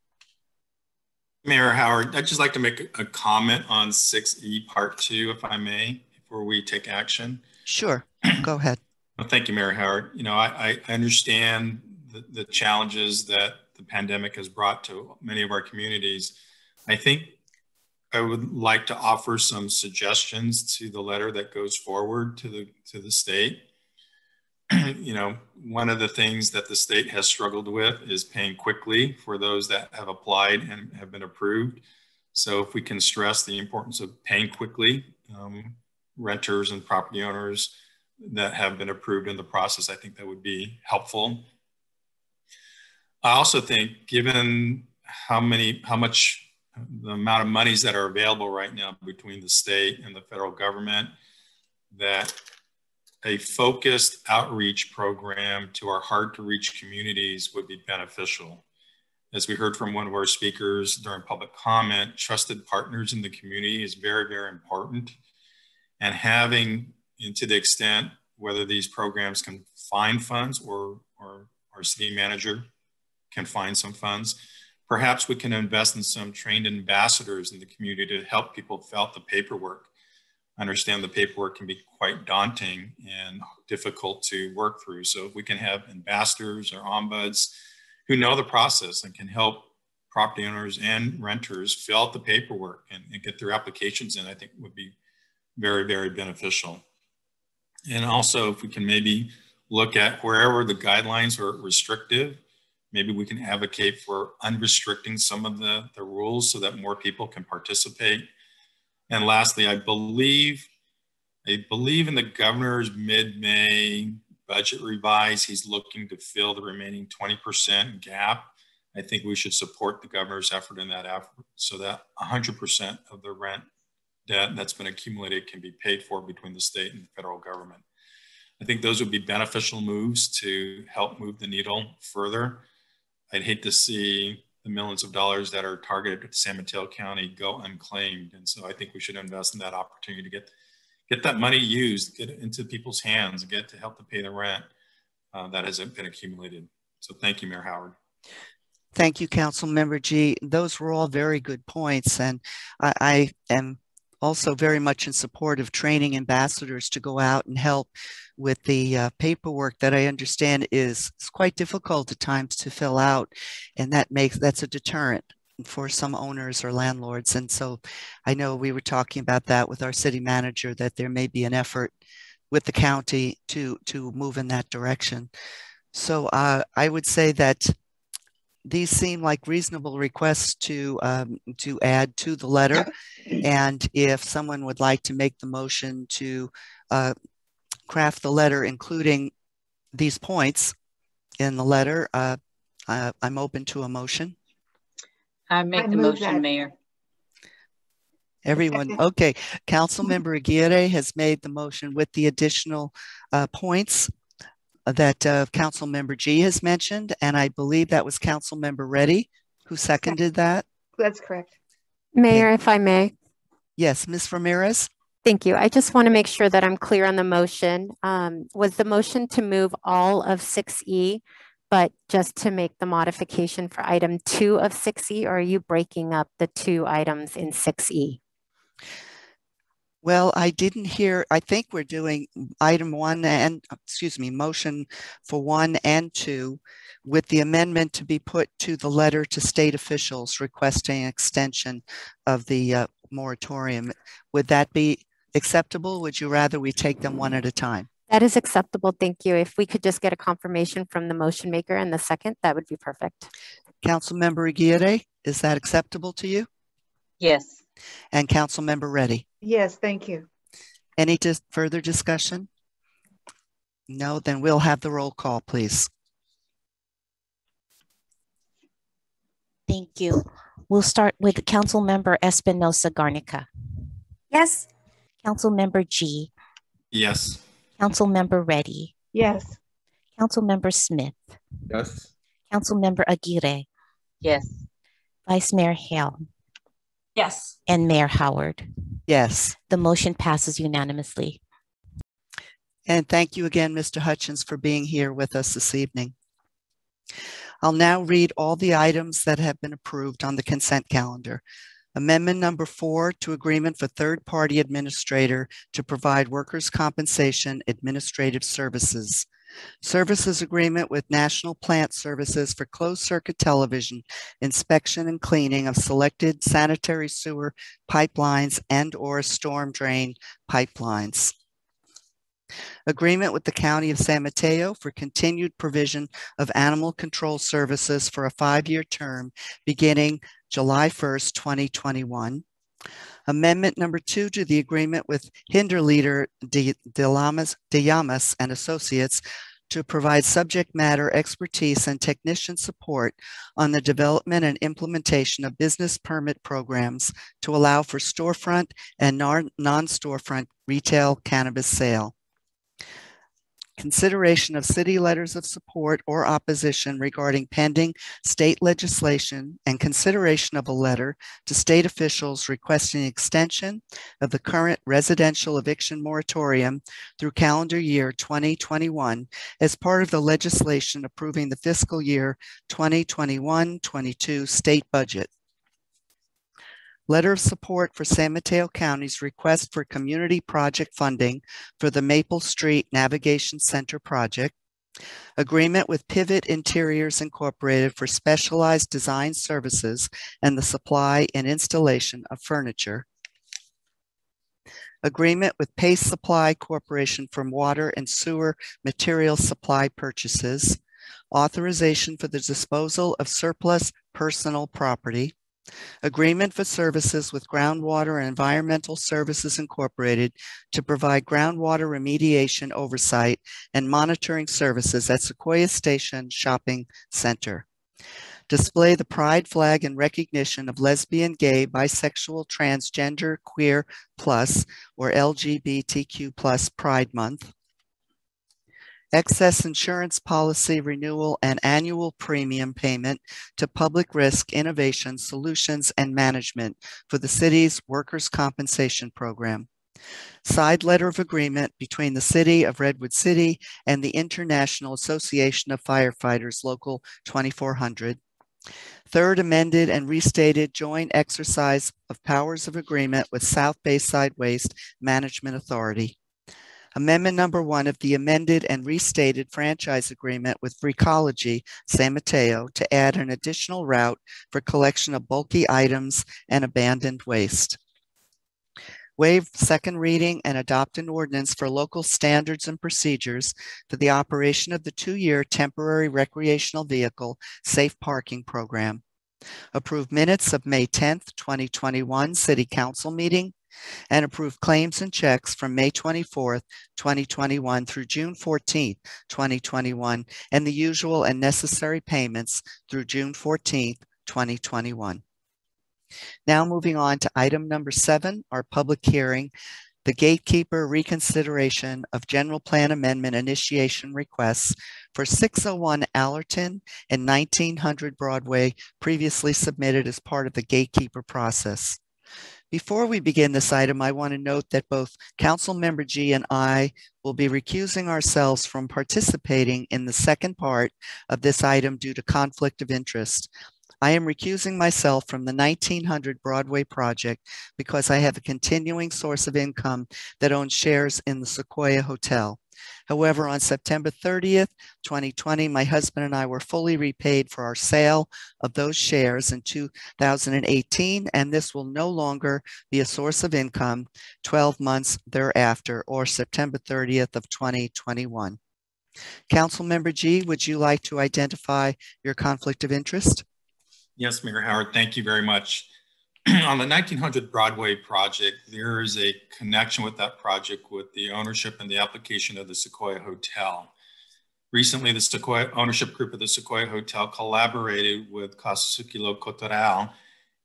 Mayor Howard, I'd just like to make a comment on 6E Part 2, if I may, before we take action. Sure, go ahead. Well, thank you, Mayor Howard. You know, I understand the challenges that the pandemic has brought to many of our communities. I think I would like to offer some suggestions to the letter that goes forward to the state. You know, one of the things that the state has struggled with is paying quickly for those that have applied and have been approved. So if we can stress the importance of paying quickly, renters and property owners that have been approved in the process, I think that would be helpful. I also think, given how much the amount of monies that are available right now between the state and the federal government, that a focused outreach program to our hard to reach communities would be beneficial. As we heard from one of our speakers during public comment, trusted partners in the community is very, very important. And having, and to the extent whether these programs can find funds or our city manager can find some funds, perhaps we can invest in some trained ambassadors in the community to help people fill out the paperwork. I understand the paperwork can be quite daunting and difficult to work through. So if we can have ambassadors or ombuds who know the process and can help property owners and renters fill out the paperwork and get their applications in, I think would be very, very beneficial. And also, if we can maybe look at wherever the guidelines are restrictive, maybe we can advocate for unrestricting some of the rules so that more people can participate. And lastly, I believe in the governor's mid-May budget revise. He's looking to fill the remaining 20% gap. I think we should support the governor's effort in that effort so that 100% of the rent debt that's been accumulated can be paid for between the state and the federal government. I think those would be beneficial moves to help move the needle further. I'd hate to see the millions of dollars that are targeted at San Mateo County go unclaimed. And so I think we should invest in that opportunity to get that money used, get it into people's hands, and get to help to pay the rent that has been accumulated. So thank you, Mayor Howard. Thank you, Councilmember G. Those were all very good points. And I am also very much in support of training ambassadors to go out and help with the paperwork that I understand is quite difficult at times to fill out. And that's a deterrent for some owners or landlords. And so I know we were talking about that with our city manager, that there may be an effort with the county to move in that direction. So I would say that these seem like reasonable requests to add to the letter. And if someone would like to make the motion to craft the letter, including these points in the letter, I'm open to a motion. I make the motion, Mayor. Everyone, okay. Councilmember Aguirre has made the motion with the additional points that Councilmember G has mentioned, and I believe that was Councilmember Reddy who seconded that. That's correct. Mayor, if I may. Yes, Ms. Ramirez. Thank you. I just want to make sure that I'm clear on the motion. Was the motion to move all of 6E, but just to make the modification for item 2 of 6E, or are you breaking up the 2 items in 6E? Well, I didn't hear, I think we're doing item 1 and, motion for 1 and 2 with the amendment to be put to the letter to state officials requesting extension of the moratorium. Would that be acceptable? Would you rather we take them one at a time? That is acceptable. Thank you. If we could just get a confirmation from the motion maker and the second, that would be perfect. Councilmember Aguirre, is that acceptable to you? Yes. And Councilmember Reddy? Yes, thank you. Any further discussion? No, then we'll have the roll call, please. Thank you. We'll start with Councilmember Espinoza Garnica. Yes. Councilmember G. Yes. Councilmember Reddy. Yes. Councilmember Smith. Yes. Councilmember Aguirre. Yes. Vice Mayor Hale. Yes. And Mayor Howard. Yes. The motion passes unanimously. And thank you again, Mr. Hutchins, for being here with us this evening. I'll now read all the items that have been approved on the consent calendar. Amendment number 4 to agreement for third-party administrator to provide workers' compensation administrative services. Services agreement with National Plant Services for closed-circuit television inspection and cleaning of selected sanitary sewer pipelines and/or storm drain pipelines. Agreement with the County of San Mateo for continued provision of animal control services for a 5-year term beginning July 1st, 2021. Amendment number 2 to the agreement with Hinderleader de Llamas and Associates to provide subject matter expertise and technician support on the development and implementation of business permit programs to allow for storefront and non-storefront retail cannabis sale. Consideration of city letters of support or opposition regarding pending state legislation and consideration of a letter to state officials requesting extension of the current residential eviction moratorium through calendar year 2021 as part of the legislation approving the fiscal year 2021-22 state budget. Letter of support for San Mateo County's request for community project funding for the Maple Street Navigation Center project. Agreement with Pivot Interiors Incorporated for specialized design services and the supply and installation of furniture. Agreement with Pace Supply Corporation for water and sewer material supply purchases. Authorization for the disposal of surplus personal property. Agreement for services with Groundwater and Environmental Services Incorporated to provide groundwater remediation oversight and monitoring services at Sequoia Station Shopping Center. Display the pride flag in recognition of lesbian, gay, bisexual, transgender, queer plus, or LGBTQ plus Pride Month. Excess insurance policy renewal and annual premium payment to Public Risk Innovation Solutions and Management for the city's workers' compensation program. Side letter of agreement between the City of Redwood City and the International Association of Firefighters Local 2400. Third amended and restated joint exercise of powers of agreement with South Bayside Waste Management Authority. Amendment number 1 of the amended and restated franchise agreement with Recology San Mateo to add an additional route for collection of bulky items and abandoned waste. Waive second reading and adopt an ordinance for local standards and procedures for the operation of the 2-year temporary recreational vehicle safe parking program. Approve minutes of May 10th, 2021 City Council meeting, and approve claims and checks from May 24th, 2021 through June 14th, 2021, and the usual and necessary payments through June 14th, 2021. Now moving on to item number 7, our public hearing, the gatekeeper reconsideration of general plan amendment initiation requests for 601 Allerton and 1900 Broadway, previously submitted as part of the gatekeeper process. Before we begin this item, I want to note that both Councilmember G and I will be recusing ourselves from participating in the second part of this item due to conflict of interest. I am recusing myself from the 1900 Broadway project because I have a continuing source of income that owns shares in the Sequoia Hotel. However, on September 30th, 2020, my husband and I were fully repaid for our sale of those shares in 2018, and this will no longer be a source of income 12 months thereafter, or September 30th of 2021. Councilmember G, would you like to identify your conflict of interest? Yes, Mayor Howard, thank you very much. On the 1900 Broadway project, there is a connection with that project with the ownership and the application of the Sequoia Hotel. Recently, the Sequoia ownership group of the Sequoia Hotel collaborated with Casa Suquilo Cotoral,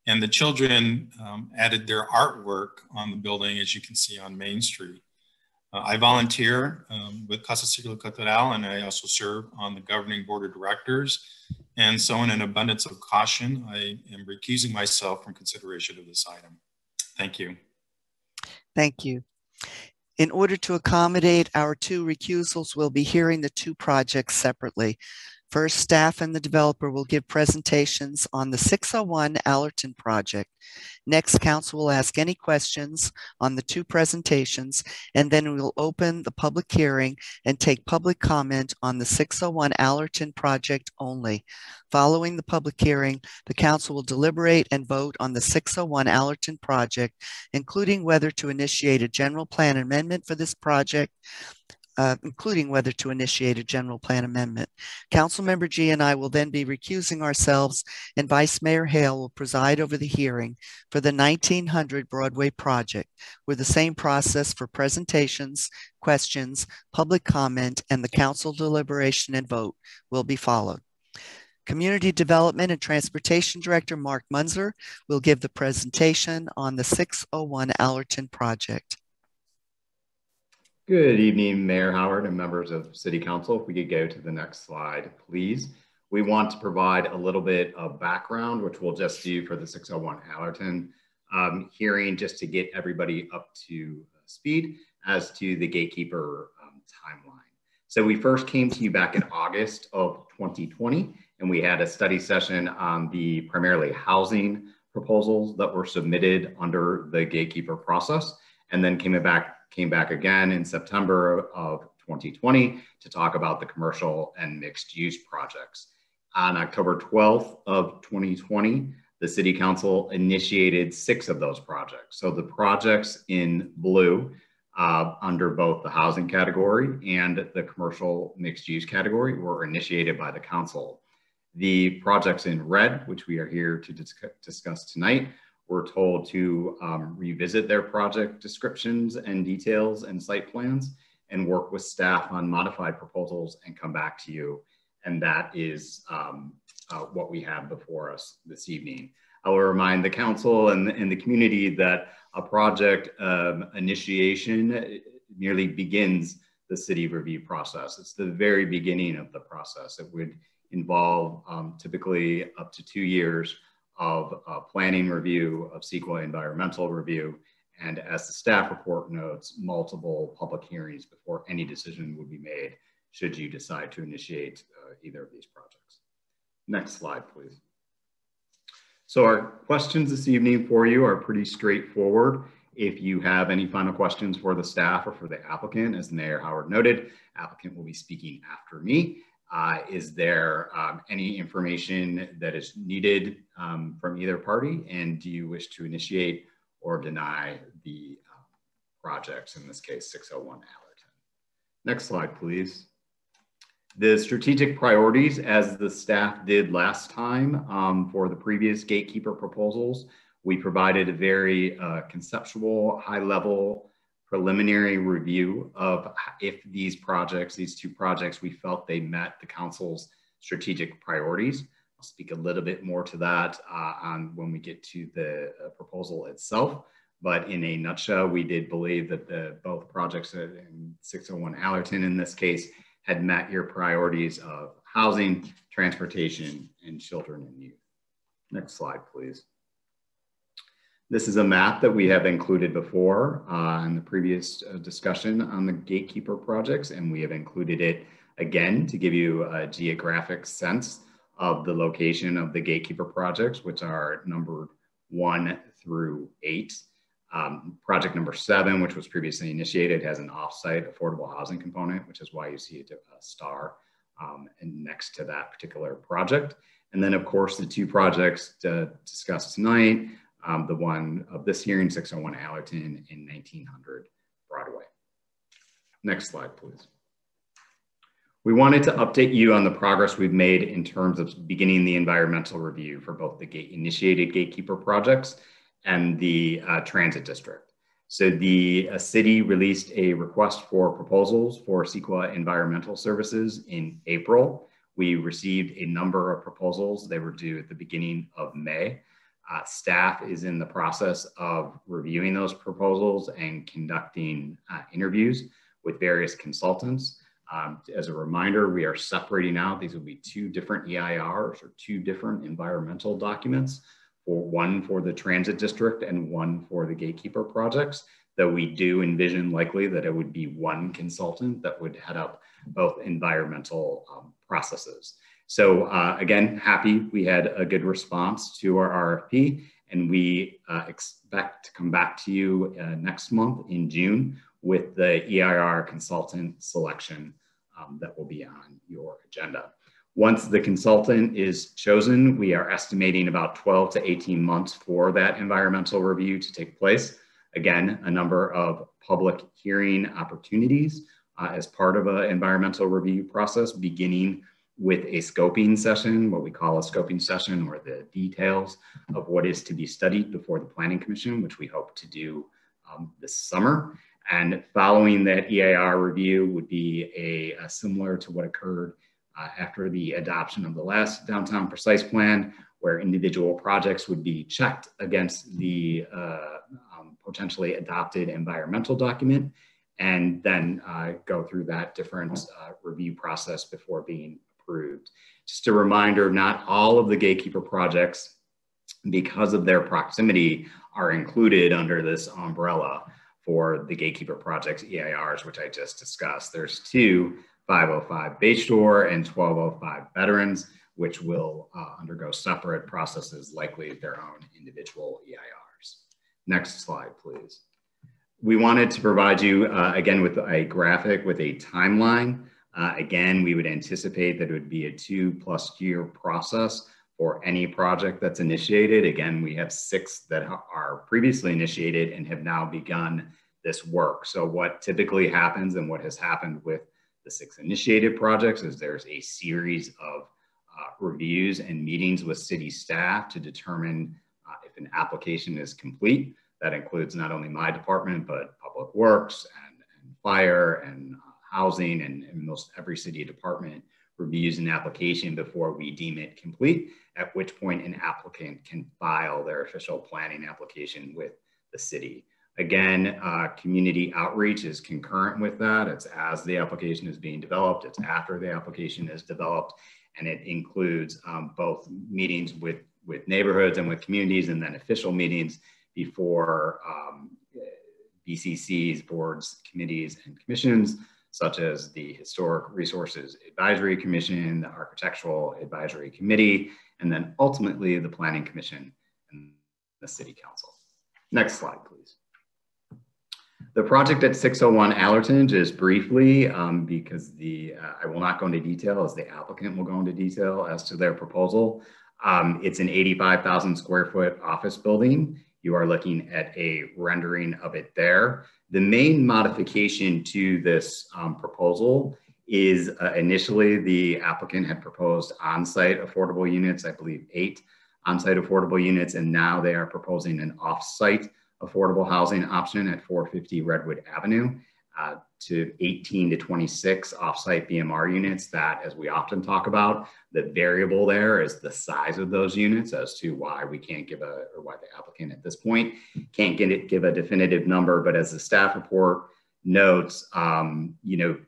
and the children added their artwork on the building, as you can see on Main Street. I volunteer with Casa Suquilo Cotoral, and I also serve on the governing board of directors. And so in an abundance of caution, I am recusing myself from consideration of this item. Thank you. Thank you. In order to accommodate our 2 recusals, we'll be hearing the 2 projects separately. First, staff and the developer will give presentations on the 601 Allerton project. Next, council will ask any questions on the 2 presentations, and then we'll open the public hearing and take public comment on the 601 Allerton project only. Following the public hearing, the council will deliberate and vote on the 601 Allerton project, including whether to initiate a general plan amendment for this project, Councilmember G and I will then be recusing ourselves, and Vice Mayor Hale will preside over the hearing for the 1900 Broadway project, where the same process for presentations, questions, public comment, and the council deliberation and vote will be followed. Community Development and Transportation Director Mark Munzer will give the presentation on the 601 Allerton project. Good evening, Mayor Howard and members of City Council. If we could go to the next slide, please. We want to provide a little bit of background, which we'll just do for the 601 Allerton hearing, just to get everybody up to speed as to the gatekeeper timeline. So we first came to you back in August of 2020, and we had a study session on the primarily housing proposals that were submitted under the gatekeeper process, and then came back again in September of 2020 to talk about the commercial and mixed use projects. On October 12th of 2020, the City Council initiated 6 of those projects. So the projects in blue under both the housing category and the commercial mixed use category were initiated by the council. The projects in red, which we are here to discuss tonight, were told to revisit their project descriptions and details and site plans and work with staff on modified proposals and come back to you. And that is what we have before us this evening. I will remind the council and the community that a project initiation merely begins the city review process. It's the very beginning of the process. It would involve typically up to 2 years of planning review, of CEQA environmental review, and as the staff report notes, multiple public hearings before any decision would be made should you decide to initiate either of these projects. Next slide, please. So our questions this evening for you are pretty straightforward. If you have any final questions for the staff or for the applicant, as Mayor Howard noted, applicant will be speaking after me. Is there any information that is needed from either party? And do you wish to initiate or deny the projects, in this case 601 Allerton? Next slide, please. The strategic priorities, as the staff did last time for the previous gatekeeper proposals, we provided a very conceptual, high-level preliminary review of if these projects, these two projects, we felt they met the council's strategic priorities. I'll speak a little bit more to that on when we get to the proposal itself. But in a nutshell, we did believe that both projects in 601 Allerton, in this case, had met your priorities of housing, transportation, and children and youth. Next slide, please. This is a map that we have included before in the previous discussion on the gatekeeper projects, and we have included it again to give you a geographic sense of the location of the gatekeeper projects, which are numbered 1 through 8. Project number 7, which was previously initiated, has an off-site affordable housing component, which is why you see a star next to that particular project. And then, of course, the two projects discussed tonight, the one of this hearing, 601 Allerton and 1900 Broadway. Next slide, please. We wanted to update you on the progress we've made in terms of beginning the environmental review for both the initiated gatekeeper projects and the transit district. So the city released a request for proposals for CEQA environmental services in April. We received a number of proposals. They were due at the beginning of May. Staff is in the process of reviewing those proposals and conducting interviews with various consultants. As a reminder, we are separating out, these will be 2 different EIRs or 2 different environmental documents, one for the transit district and one for the gatekeeper projects, that we do envision likely that it would be one consultant that would head up both environmental processes. So again, happy we had a good response to our RFP, and we expect to come back to you next month in June with the EIR consultant selection that will be on your agenda. Once the consultant is chosen, we are estimating about 12 to 18 months for that environmental review to take place. Again, a number of public hearing opportunities as part of an environmental review process, beginning with a scoping session, what we call a scoping session, or the details of what is to be studied before the Planning Commission, which we hope to do this summer. And following that EIR review would be a similar to what occurred after the adoption of the last downtown precise plan, where individual projects would be checked against the potentially adopted environmental document, and then go through that different review process before being approved. Just a reminder, not all of the gatekeeper projects, because of their proximity, are included under this umbrella for the gatekeeper projects EIRs, which I just discussed. There's 2, 505 Bay Shore and 1205 Veterans, which will undergo separate processes, likely their own individual EIRs. Next slide, please. We wanted to provide you, again, with a graphic with a timeline. Again, we would anticipate that it would be a 2+ year process for any project that's initiated. Again, we have 6 that are previously initiated and have now begun this work. So what typically happens, and what has happened with the 6 initiated projects, is there's a series of reviews and meetings with city staff to determine if an application is complete. That includes not only my department, but Public Works and Fire and Housing, and most every city department reviews an application before we deem it complete, at which point an applicant can file their official planning application with the city. Again, community outreach is concurrent with that. It's as the application is being developed, it's after the application is developed, and it includes both meetings with neighborhoods and with communities, and then official meetings before BCCs, boards, committees, and commissions, such as the Historic Resources Advisory Commission, the Architectural Advisory Committee, and then ultimately the Planning Commission and the City Council. Next slide, please. The project at 601 Allerton, just briefly, because I will not go into detail as the applicant will go into detail as to their proposal. It's an 85,000 square foot office building. You are looking at a rendering of it there. The main modification to this proposal is initially the applicant had proposed on-site affordable units, I believe 8 on-site affordable units, and now they are proposing an off-site affordable housing option at 450 Redwood Avenue to 18 to 26 off-site BMR units. That, as we often talk about, the variable there is the size of those units as to why we can't give why the applicant at this point can't give a definitive number. But as the staff report notes, you know,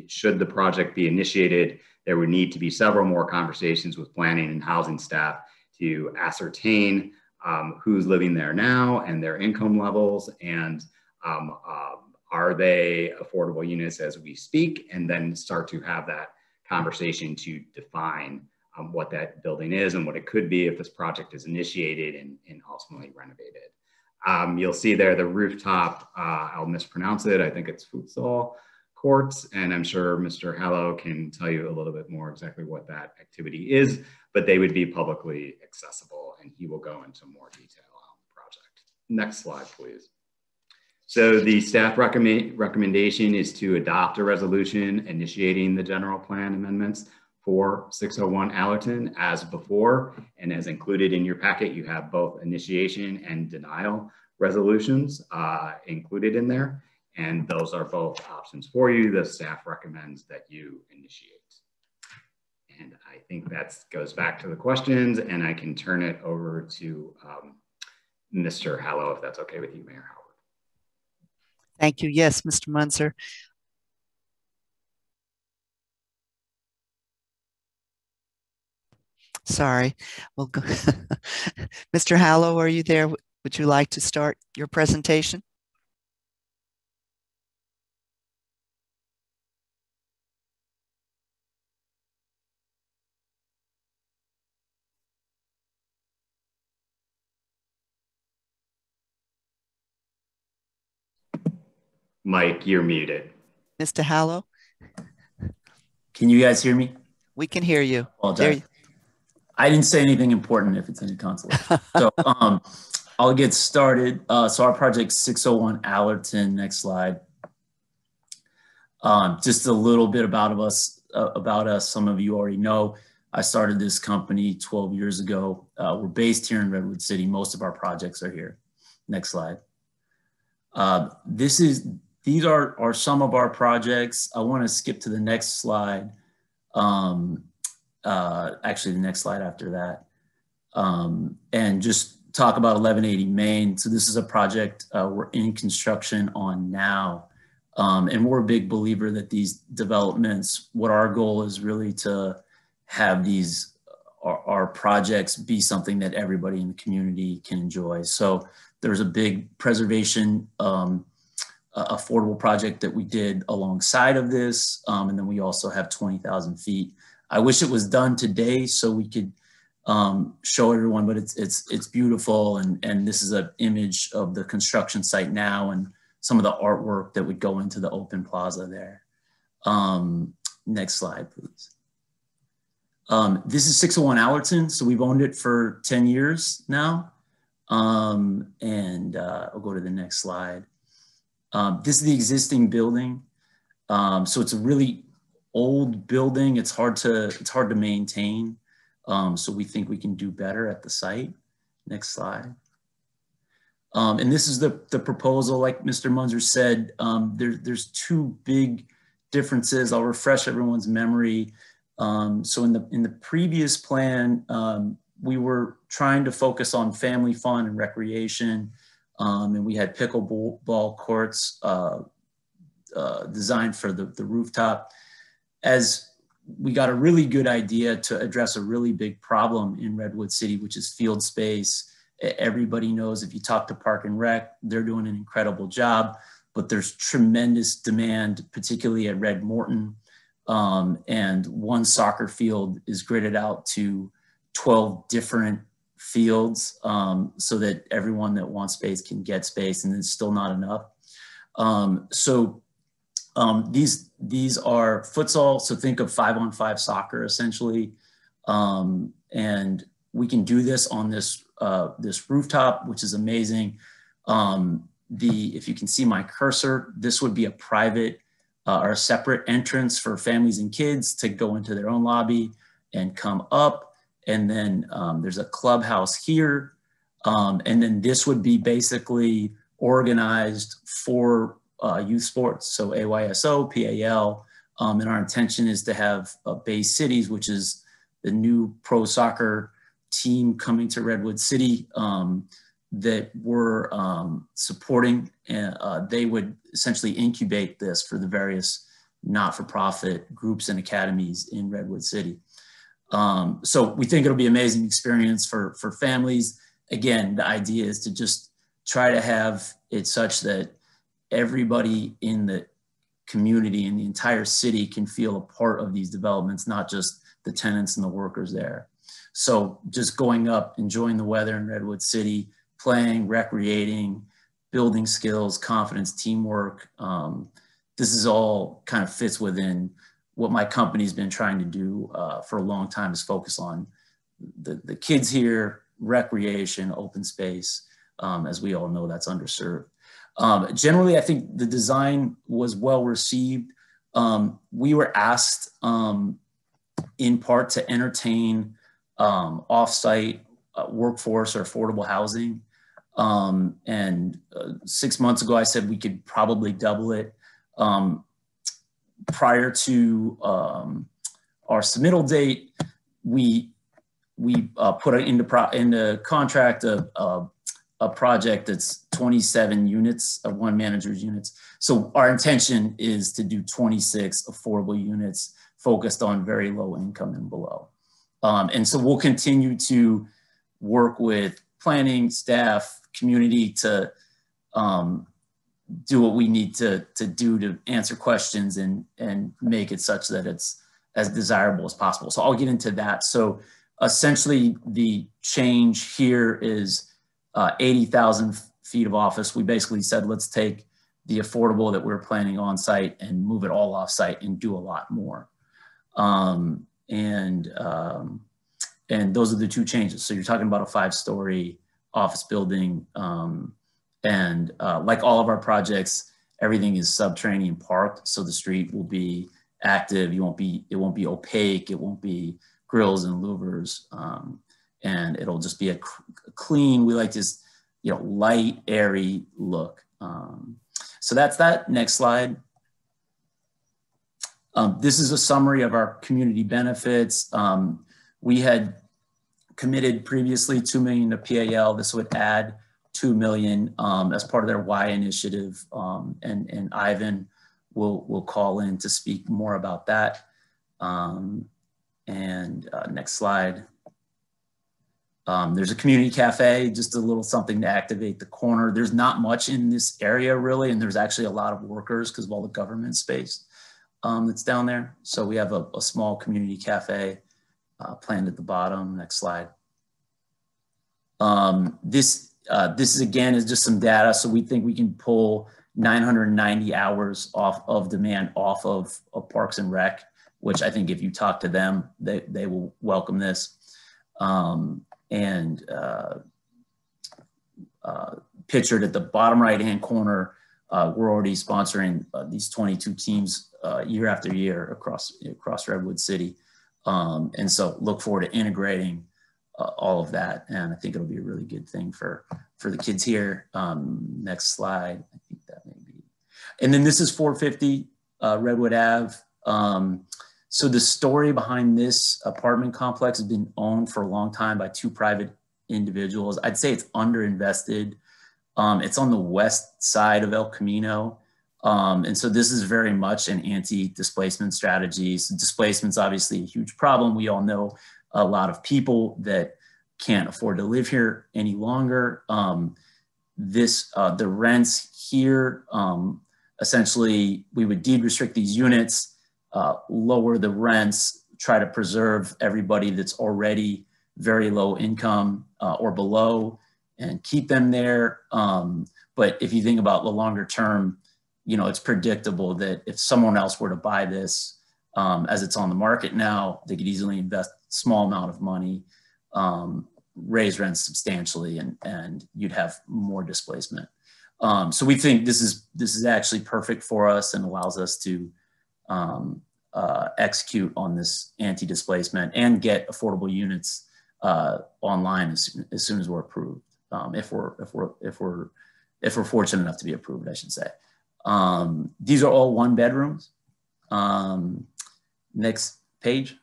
should the project be initiated, there would need to be several more conversations with planning and housing staff to ascertain who's living there now and their income levels, and are they affordable units as we speak, and then start to have that conversation to define what that building is and what it could be if this project is initiated and ultimately renovated. You'll see there the rooftop, I'll mispronounce it, I think it's futsal courts, and I'm sure Mr. Hallow can tell you a little bit more exactly what that activity is, but they would be publicly accessible, and he will go into more detail on the project. Next slide, please. So the staff recommendation is to adopt a resolution initiating the general plan amendments for 601 Allerton as before, and as included in your packet, you have both initiation and denial resolutions included in there. And those are both options for you. The staff recommends that you initiate. And I think that goes back to the questions, and I can turn it over to Mr. Hallow, if that's okay with you, Mayor Howard. Thank you. Yes, Mr. Munzer. Sorry. We'll go. Mr. Hallow, are you there? Would you like to start your presentation? Mike, you're muted. Mr. Hallow? Can you guys hear me? We can hear you. I didn't say anything important if it's any consolation. So I'll get started. So our project 601 Allerton, next slide. Just a little bit about us. Some of you already know. I started this company 12 years ago. We're based here in Redwood City. Most of our projects are here. Next slide. These are some of our projects. I want to skip to the next slide. Actually, the next slide after that. And just talk about 1180 Main. So this is a project we're in construction on now. And we're a big believer that these developments, what our goal is really to have these, our projects be something that everybody in the community can enjoy. So there's a big preservation affordable project that we did alongside of this. And then we also have 20,000 feet. I wish it was done today so we could show everyone, but it's beautiful. And this is an image of the construction site now and some of the artwork that would go into the open plaza there. Next slide, please. This is 601 Allerton. So we've owned it for 10 years now. I'll go to the next slide. This is the existing building. So it's a really old building. It's hard to maintain. So we think we can do better at the site. Next slide. And this is the proposal, like Mr. Munzer said, there's two big differences. I'll refresh everyone's memory. So in the previous plan, we were trying to focus on family fun and recreation. And we had pickleball courts designed for the rooftop. As we got a really good idea to address a really big problem in Redwood City, which is field space. Everybody knows if you talk to Park and Rec, they're doing an incredible job, but there's tremendous demand, particularly at Red Morton. And one soccer field is gridded out to 12 different fields so that everyone that wants space can get space, and it's still not enough. These are futsal, so think of 5-on-5 soccer essentially. And we can do this on this rooftop, which is amazing. If you can see my cursor, this would be a private or a separate entrance for families and kids to go into their own lobby and come up. And then there's a clubhouse here. And then this would be basically organized for youth sports. So AYSO, PAL, and our intention is to have Bay Cities, which is the new pro soccer team coming to Redwood City that we're supporting. And they would essentially incubate this for the various not-for-profit groups and academies in Redwood City. So we think it'll be an amazing experience for families. Again, the idea is to just try to have it such that everybody in the community in the entire city can feel a part of these developments, not just the tenants and the workers there. So just going up, enjoying the weather in Redwood City, playing, recreating, building skills, confidence, teamwork. This is all kind of fits within what my company's been trying to do for a long time, is focus on the kids here, recreation, open space. As we all know, that's underserved. Generally, I think the design was well received. We were asked in part to entertain off-site workforce or affordable housing. And 6 months ago, I said we could probably double it. Prior to our submittal date, we put into contract a project that's 27 units of one manager's units. So our intention is to do 26 affordable units focused on very low income and below. And so we'll continue to work with planning, staff, community to do what we need to do to answer questions and make it such that it's as desirable as possible. So I'll get into that. So essentially the change here is 80,000 feet of office. We basically said, let's take the affordable that we're planning on site and move it all off site and do a lot more. And those are the two changes. So you're talking about a 5-story office building. And like all of our projects, everything is subterranean parked. So the street will be active. It won't be opaque. It won't be grills and louvers. And it'll just be a clean, we like this, light, airy look. So that's that. Next slide. This is a summary of our community benefits. We had committed previously $2 million to PAL. This would add $2 million as part of their Y initiative. And Ivan will call in to speak more about that. Next slide. There's a community cafe, just a little something to activate the corner. There's not much in this area really, and there's actually a lot of workers because of all the government space that's down there. So we have a small community cafe planned at the bottom. Next slide. This is again is just some data. So we think we can pull 990 hours off of demand off of Parks and Rec, which I think if you talk to them, they will welcome this. Pictured at the bottom right-hand corner, we're already sponsoring these 22 teams year after year across Redwood City. And so look forward to integrating all of that. And I think it'll be a really good thing for the kids here. Next slide. I think that may be. And then this is 450 Redwood Ave. So the story behind this apartment complex has been owned for a long time by 2 private individuals. I'd say it's underinvested. It's on the west side of El Camino. And so this is very much an anti-displacement strategy. So displacement's obviously a huge problem. We all know a lot of people that can't afford to live here any longer. The rents here, essentially we would deed restrict these units, lower the rents, try to preserve everybody that's already very low income or below and keep them there. But if you think about the longer term, you know, it's predictable that if someone else were to buy this, as it's on the market now, they could easily invest a small amount of money, raise rents substantially, and you'd have more displacement. So we think this is actually perfect for us and allows us to execute on this anti-displacement and get affordable units online as soon as we're approved. If we're fortunate enough to be approved, I should say. These are all 1-bedrooms. Next page.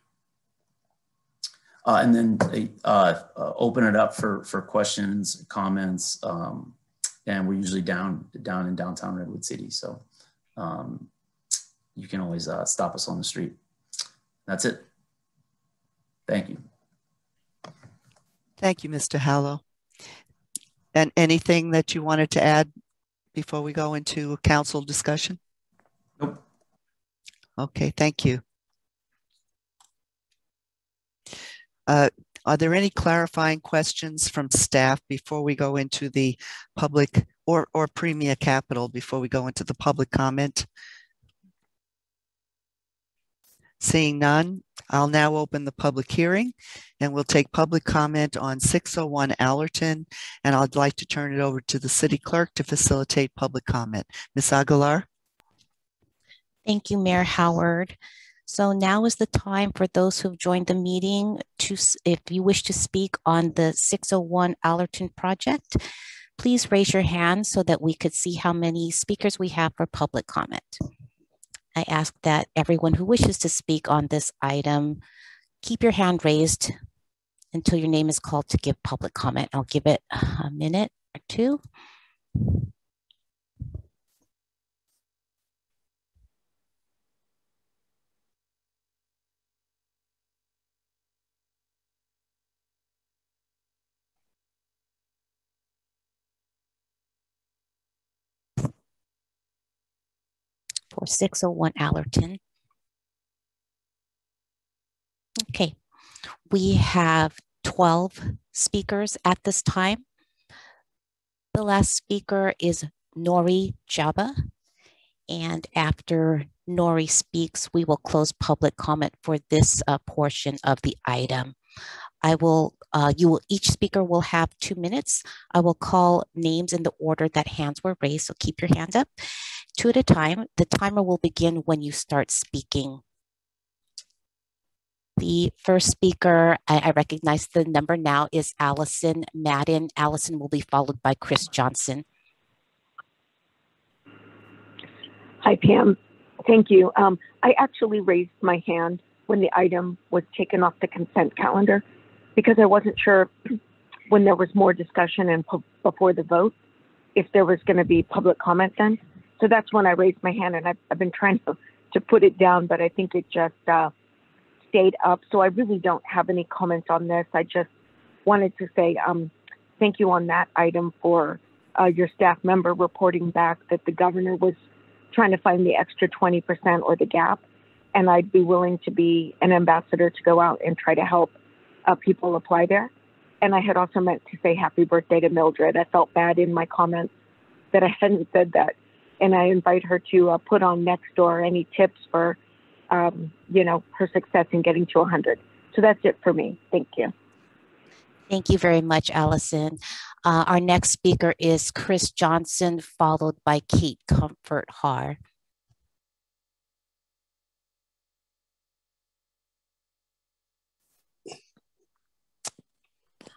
And then open it up for questions, comments, and we're usually down in downtown Redwood City. So you can always stop us on the street. That's it. Thank you. Thank you, Mr. Hallow. And anything that you wanted to add before we go into council discussion? Nope. Okay, thank you. Are there any clarifying questions from staff before we go into the public or Premier Capital before we go into the public comment? Seeing none, I'll now open the public hearing and we'll take public comment on 601 Allerton, and I'd like to turn it over to the city clerk to facilitate public comment. Ms. Aguilar. Thank you, Mayor Howard. So now is the time for those who've joined the meeting to, if you wish to speak on the 601 Allerton project, please raise your hand so that we could see how many speakers we have for public comment. I ask that everyone who wishes to speak on this item, keep your hand raised until your name is called to give public comment. I'll give it a minute or two. For 601 Allerton. Okay, we have 12 speakers at this time. The last speaker is Nori Jaba. And after Nori speaks, we will close public comment for this portion of the item. Each speaker will have 2 minutes. I will call names in the order that hands were raised, so keep your hand up. 2 at a time. The timer will begin when you start speaking. The first speaker, I recognize the number now, is Allison Madden. Allison will be followed by Chris Johnson. Hi, Pam. Thank you. I actually raised my hand when the item was taken off the consent calendar because I wasn't sure when there was more discussion and before the vote, if there was going to be public comment then. So that's when I raised my hand, and I've been trying to put it down, but I think it just stayed up. So I really don't have any comments on this. I just wanted to say thank you on that item for your staff member reporting back that the governor was trying to find the extra 20% or the gap. And I'd be willing to be an ambassador to go out and try to help people apply there. And I had also meant to say happy birthday to Mildred. I felt bad in my comments that I hadn't said that. And I invite her to put on Nextdoor any tips for, her success in getting to 100. So that's it for me. Thank you. Thank you very much, Allison. Our next speaker is Chris Johnson, followed by Kate Comfort Har.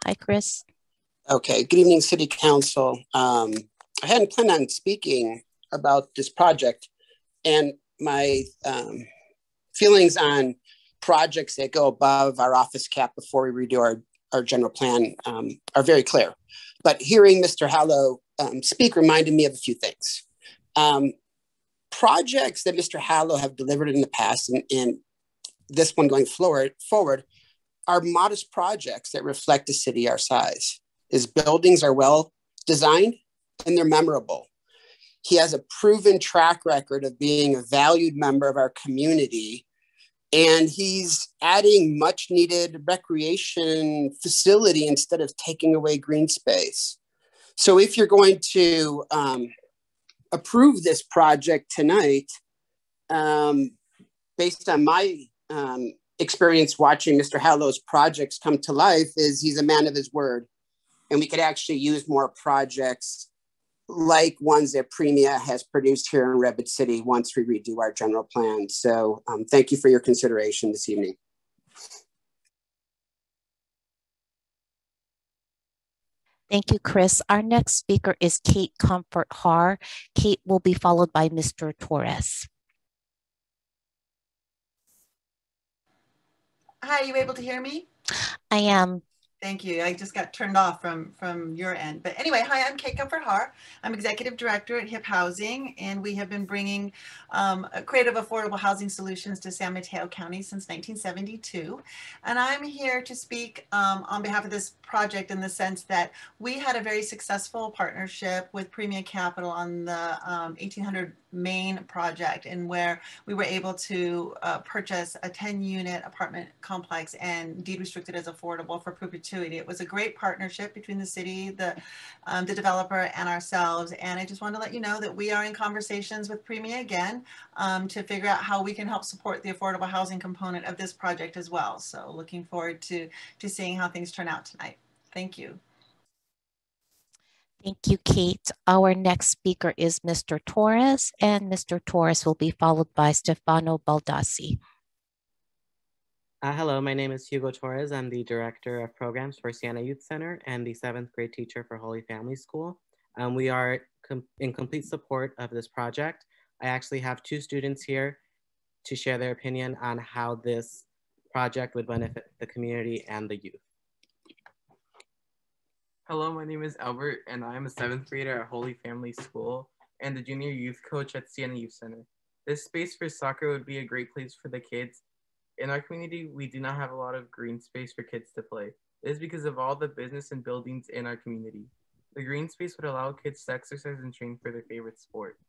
Hi, Chris. Okay, good evening, City Council. I hadn't planned on speaking about this project, and my feelings on projects that go above our office cap before we redo our general plan are very clear. But hearing Mr. Hallow speak reminded me of a few things. Projects that Mr. Hallow have delivered in the past, and this one going forward are modest projects that reflect a city our size. His buildings are well designed and they're memorable. He has a proven track record of being a valued member of our community, and he's adding much needed recreation facility instead of taking away green space. So if you're going to approve this project tonight, based on my experience watching Mr. Hallow's projects come to life, is he's a man of his word. And we could actually use more projects like ones that Premia has produced here in Redwood City once we redo our general plan. So thank you for your consideration this evening. Thank you, Chris. Our next speaker is Kate Comfort Har. Kate will be followed by Mr. Torres. Hi, are you able to hear me? I am. Thank you. I just got turned off from your end. But anyway, hi, I'm Kate Comfort Har. I'm Executive Director at HIP Housing, and we have been bringing creative affordable housing solutions to San Mateo County since 1972. And I'm here to speak on behalf of this project in the sense that we had a very successful partnership with Premia Capital on the 1800 Main project, and where we were able to purchase a 10-unit apartment complex and deed restricted as affordable for perpetuity. It was a great partnership between the city, the developer, and ourselves. And I just want to let you know that we are in conversations with Premia again to figure out how we can help support the affordable housing component of this project as well. So looking forward to seeing how things turn out tonight. Thank you. Thank you, Kate. Our next speaker is Mr. Torres, and Mr. Torres will be followed by Stefano Baldassi. Hello, my name is Hugo Torres. I'm the Director of Programs for Siena Youth Center and the 7th grade teacher for Holy Family School. We are in complete support of this project. I actually have 2 students here to share their opinion on how this project would benefit the community and the youth. Hello, my name is Albert, and I am a 7th grader at Holy Family School and the junior youth coach at Siena Youth Center. This space for soccer would be a great place for the kids. In our community, we do not have a lot of green space for kids to play. This is because of all the business and buildings in our community. The green space would allow kids to exercise and train for their favorite sport.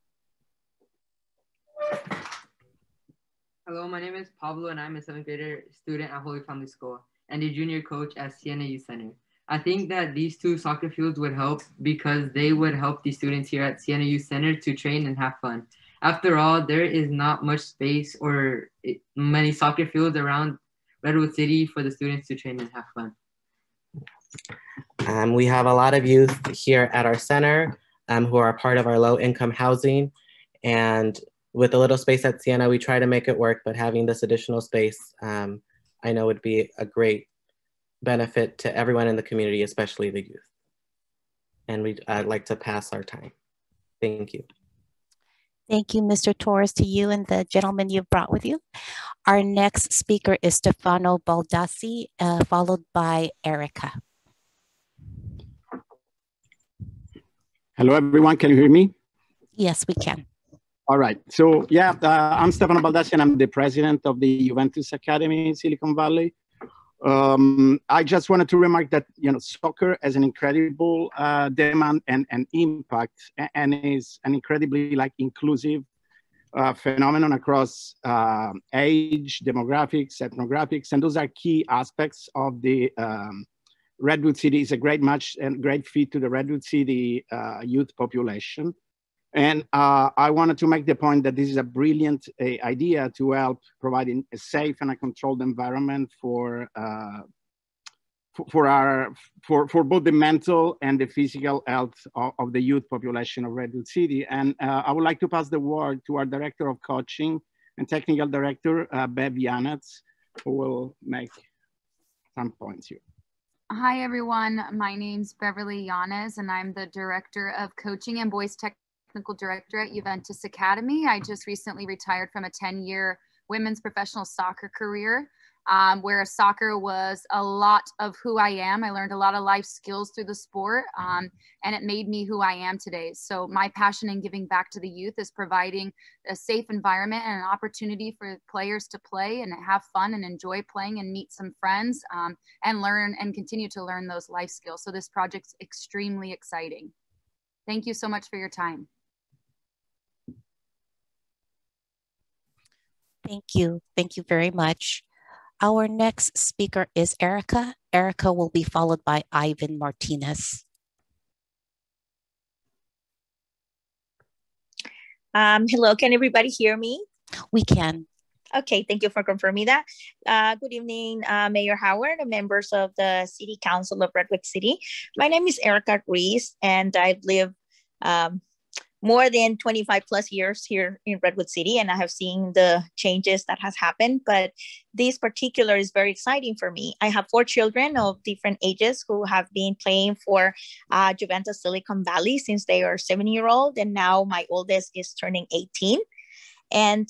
Hello, my name is Pablo, and I'm a 7th grader student at Holy Family School and a junior coach at Siena Youth Center. I think that these 2 soccer fields would help because they would help the students here at Siena Youth Center to train and have fun. After all, there is not much space or many soccer fields around Redwood City for the students to train and have fun. We have a lot of youth here at our center who are part of our low-income housing. And with a little space at Siena, we try to make it work, but having this additional space, I know would be a great benefit to everyone in the community, especially the youth. And I'd like to pass our time. Thank you. Thank you, Mr. Torres, to you and the gentleman you've brought with you. Our next speaker is Stefano Baldassi, followed by Erica. Hello, everyone. Can you hear me? Yes, we can. All right. So, yeah, I'm Stefano Baldassi, and I'm the president of the Juventus Academy in Silicon Valley. I just wanted to remark that, soccer has an incredible demand and impact, and is an incredibly inclusive phenomenon across age, demographics, ethnographics, and those are key aspects of the Redwood City. Is a great match and great fit to the Redwood City youth population. And I wanted to make the point that this is a brilliant idea to help providing a safe and a controlled environment for both the mental and the physical health of the youth population of Redwood City. And I would like to pass the word to our Director of Coaching and Technical Director, Bev Yanetz, who will make some points here. Hi, everyone. My name's Beverly Yanez, and I'm the Director of Coaching and Boys Technical Director at Juventus Academy. I just recently retired from a 10-year women's professional soccer career, where soccer was a lot of who I am. I learned a lot of life skills through the sport, and it made me who I am today. So my passion in giving back to the youth is providing a safe environment and an opportunity for players to play and have fun and enjoy playing and meet some friends, and learn and continue to learn those life skills. So this project's extremely exciting. Thank you so much for your time. Thank you. Thank you very much. Our next speaker is Erica. Erica will be followed by Ivan Martinez. Hello, can everybody hear me? We can. Okay, thank you for confirming that. Good evening, Mayor Howard and members of the City Council of Redwood City. My name is Erica Ruiz, and I've lived more than 25 plus years here in Redwood City, and I have seen the changes that has happened, but this particular is very exciting for me. I have 4 children of different ages who have been playing for Juventus Silicon Valley since they are 7-year-old, and now my oldest is turning 18. And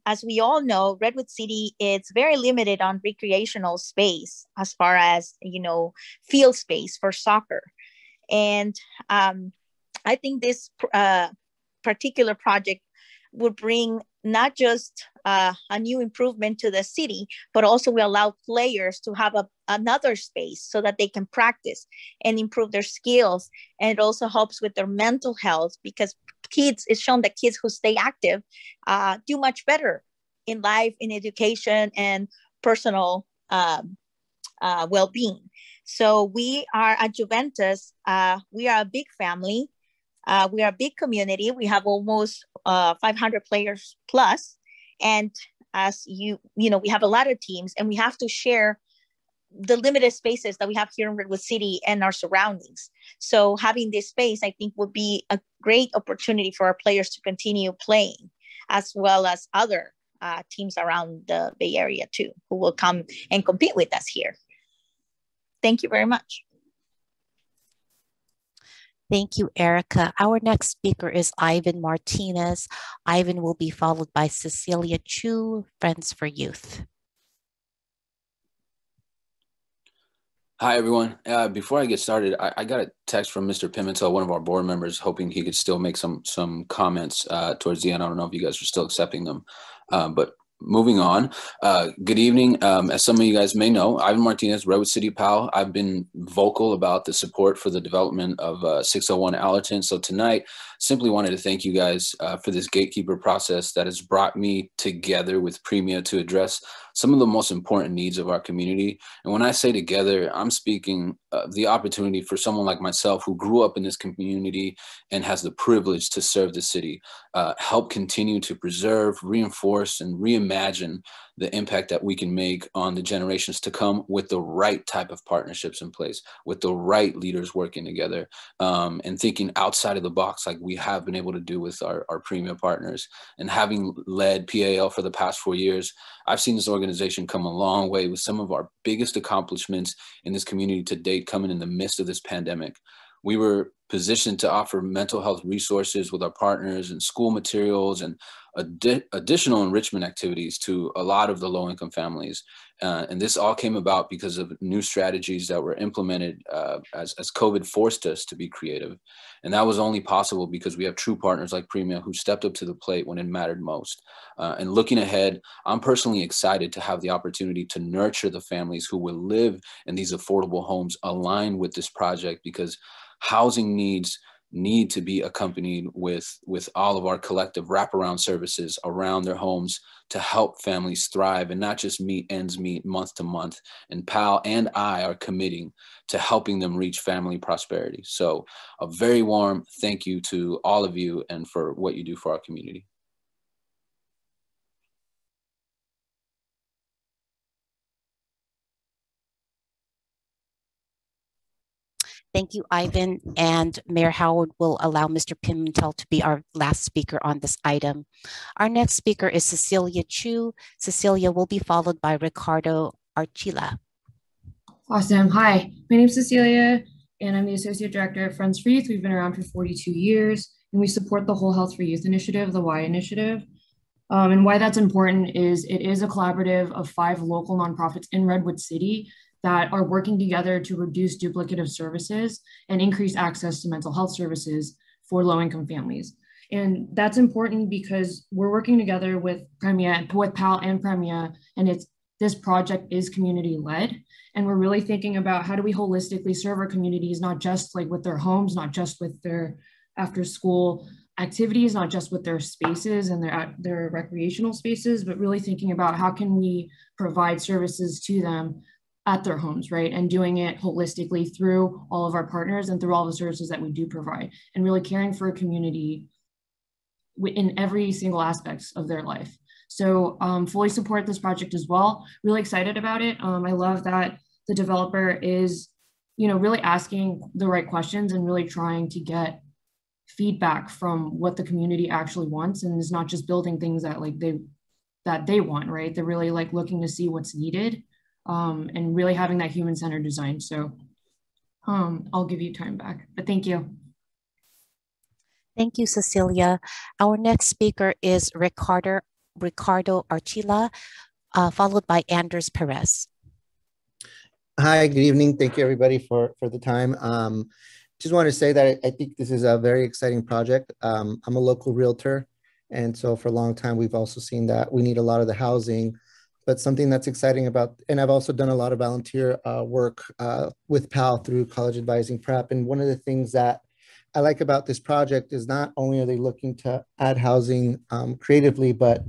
as we all know, Redwood City is very limited on recreational space as far as, field space for soccer. And I think this particular project would bring not just a new improvement to the city, but also will allow players to have another space so that they can practice and improve their skills. And it also helps with their mental health, because it's shown that kids who stay active do much better in life, in education, and personal well-being. So we are at Juventus. We are a big family. We are a big community. We have almost 500 players plus. And as we have a lot of teams, and we have to share the limited spaces that we have here in Redwood City and our surroundings. So having this space, I think, would be a great opportunity for our players to continue playing, as well as other teams around the Bay Area too, who will come and compete with us here. Thank you very much. Thank you, Erica. Our next speaker is Ivan Martinez. Ivan will be followed by Cecilia Chu, Friends for Youth. Hi, everyone. Before I get started, I got a text from Mr. Pimentel, one of our board members, hoping he could still make some comments towards the end. I don't know if you guys are still accepting them, but moving on. Good evening. As some of you guys may know, Ivan Martinez, Redwood City PAL. I've been vocal about the support for the development of 601 Allerton. So tonight, simply wanted to thank you guys for this gatekeeper process that has brought me together with Premia to address some of the most important needs of our community. And when I say together, I'm speaking the opportunity for someone like myself who grew up in this community and has the privilege to serve the city, help continue to preserve, reinforce, and reimagine the impact that we can make on the generations to come with the right type of partnerships in place, with the right leaders working together, and thinking outside of the box like we have been able to do with our Premia partners. And having led PAL for the past 4 years, I've seen this organization come a long way with some of our biggest accomplishments in this community to date coming in the midst of this pandemic. We were positioned to offer mental health resources with our partners and school materials and additional enrichment activities to a lot of the low-income families. And this all came about because of new strategies that were implemented as COVID forced us to be creative. And that was only possible because we have true partners like Premia who stepped up to the plate when it mattered most. And looking ahead, I'm personally excited to have the opportunity to nurture the families who will live in these affordable homes aligned with this project, because housing needs need to be accompanied with all of our collective wraparound services around their homes to help families thrive and not just meet ends meet month to month. And PAL and I are committing to helping them reach family prosperity. So a very warm thank you to all of you and for what you do for our community. Thank you, Ivan. And Mayor Howard will allow Mr. Pimentel to be our last speaker on this item. Our next speaker is Cecilia Chu. Cecilia will be followed by Ricardo Archila. Awesome. Hi, my name is Cecilia, and I'm the Associate Director at Friends for Youth. We've been around for 42 years, and we support the Whole Health for Youth initiative, the Y initiative. And why that's important is it is a collaborative of 5 local nonprofits in Redwood City that are working together to reduce duplicative services and increase access to mental health services for low-income families. And that's important because we're working together with Premia, with PAL and Premia, and this project is community-led. And we're really thinking about how do we holistically serve our communities, not just like with their homes, not just with their after-school activities, not just with their spaces and their recreational spaces, but really thinking about how can we provide services to them at their homes, right? And doing it holistically through all of our partners and through all the services that we do provide, and really caring for a community in every single aspect of their life. So fully support this project as well. Really excited about it. I love that the developer is, really asking the right questions and really trying to get feedback from what the community actually wants, and is not just building things that they want, right? They're really looking to see what's needed, and really having that human-centered design. So I'll give you time back, but thank you. Thank you, Cecilia. Our next speaker is Ricardo Archila, followed by Anders Perez. Hi, good evening. Thank you everybody for the time. Just want to say that I think this is a very exciting project. I'm a local realtor, and so for a long time, we've also seen that we need a lot of the housing, but something that's exciting about, and I've also done a lot of volunteer work with PAL through college advising prep. And one of the things that I like about this project is not only are they looking to add housing creatively, but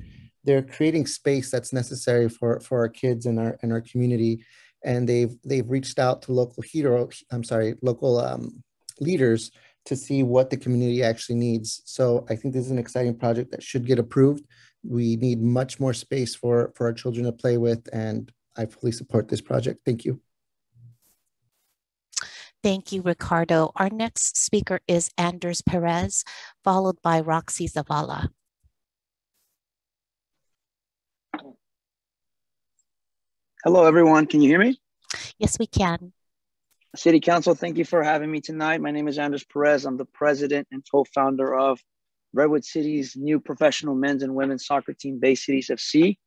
they're creating space that's necessary for our kids and our community. And they've reached out to local leaders to see what the community actually needs. So I think this is an exciting project that should get approved. We need much more space for our children to play with, and I fully support this project. Thank you. Thank you, Ricardo. Our next speaker is Anders Perez, followed by Roxy Zavala. Hello, everyone. Can you hear me? Yes, we can. City Council, thank you for having me tonight. My name is Anders Perez. I'm the president and co-founder of Redwood City's new professional men's and women's soccer team, Bay Cities FC.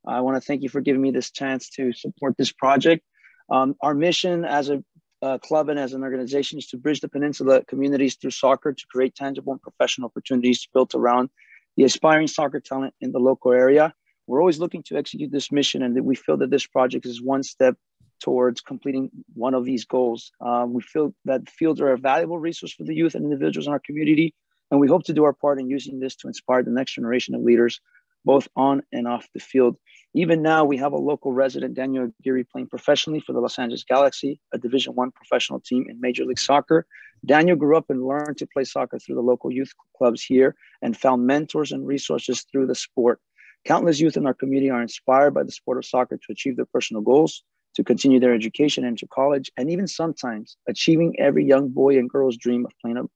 I want to thank you for giving me this chance to support this project. Our mission as a club and as an organization is to bridge the peninsula communities through soccer to create tangible and professional opportunities built around the aspiring soccer talent in the local area. We're always looking to execute this mission, and we feel that this project is one step towards completing one of these goals. We feel that fields are a valuable resource for the youth and individuals in our community, and we hope to do our part in using this to inspire the next generation of leaders, both on and off the field. Even now, we have a local resident, Daniel Aguirre, playing professionally for the Los Angeles Galaxy, a Division I professional team in Major League Soccer. Daniel grew up and learned to play soccer through the local youth clubs here and found mentors and resources through the sport. Countless youth in our community are inspired by the sport of soccer to achieve their personal goals, to continue their education into college, and even sometimes achieving every young boy and girl's dream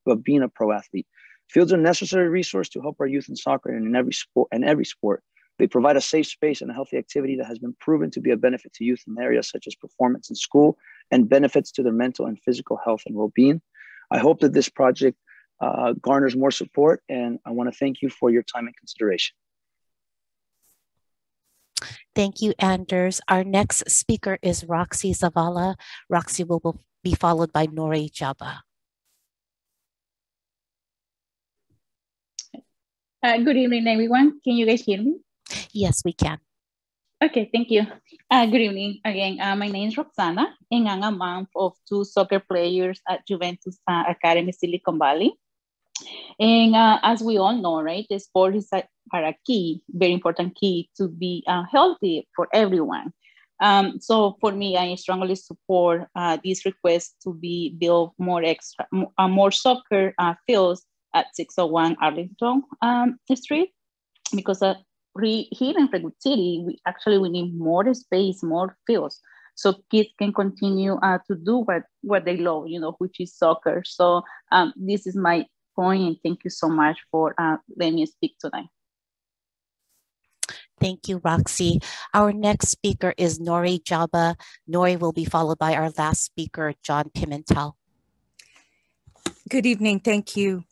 of being a pro athlete. Fields are a necessary resource to help our youth in soccer and in every sport. They provide a safe space and a healthy activity that has been proven to be a benefit to youth in areas such as performance in school and benefits to their mental and physical health and well-being. I hope that this project garners more support, and I want to thank you for your time and consideration. Thank you, Anders. Our next speaker is Roxy Zavala. Roxy will be followed by Nori Jaba. Good evening, everyone. Can you guys hear me? Yes, we can. Okay, thank you. Good evening again. My name is Roxana, and I'm a mom of two soccer players at Juventus Academy, Silicon Valley. And as we all know, right, the sport is a key, very important key to be healthy for everyone. So for me, I strongly support this request to be build more soccer fields at 601 Arlington Street, because here in Redwood City, we need more space, more fields, so kids can continue to do what they love, which is soccer. So this is my point, and thank you so much for letting me speak tonight. Thank you, Roxy. Our next speaker is Nori Jaba. Nori will be followed by our last speaker, John Pimentel. Good evening, thank you.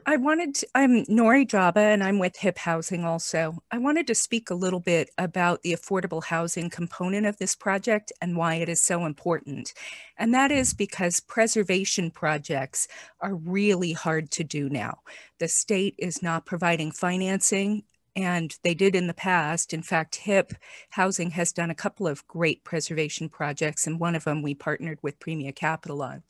I'm Nori Jaba, and I'm with HIP Housing also. I wanted to speak a little bit about the affordable housing component of this project and why it is so important. And that is because preservation projects are really hard to do now. The state is not providing financing, and they did in the past. In fact, HIP Housing has done a couple of great preservation projects, and one of them we partnered with Premia Capital on.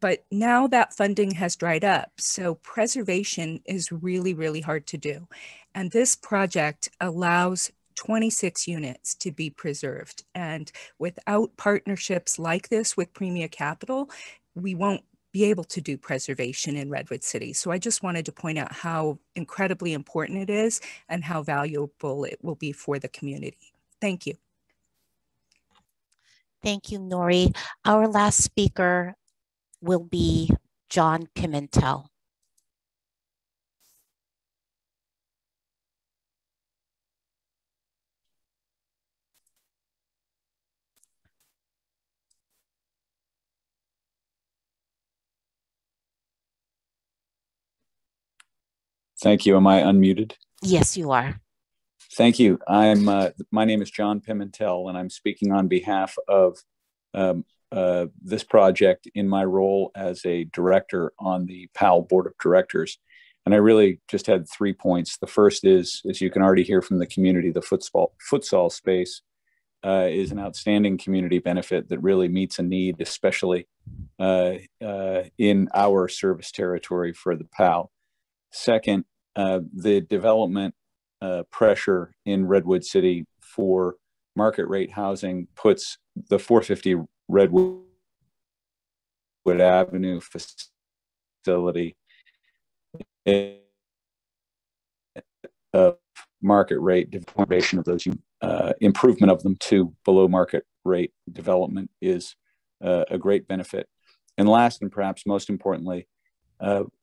But now that funding has dried up, so preservation is really, really hard to do. And this project allows 26 units to be preserved. And without partnerships like this with Premia Capital, we won't be able to do preservation in Redwood City. So I just wanted to point out how incredibly important it is and how valuable it will be for the community. Thank you. Thank you, Nori. Our last speaker will be John Pimentel. Thank you. Am I unmuted? Yes, you are. Thank you. My name is John Pimentel, and I'm speaking on behalf of this project in my role as a director on the PAL Board of Directors. And I really just had 3 points. The first is, as you can already hear from the community, the futsal space is an outstanding community benefit that really meets a need, especially in our service territory for the PAL. Second, the development pressure in Redwood City for market rate housing puts the 450 Redwood Avenue facility market rate determination of those improvement of them to below market rate development is a great benefit. And last, and perhaps most importantly,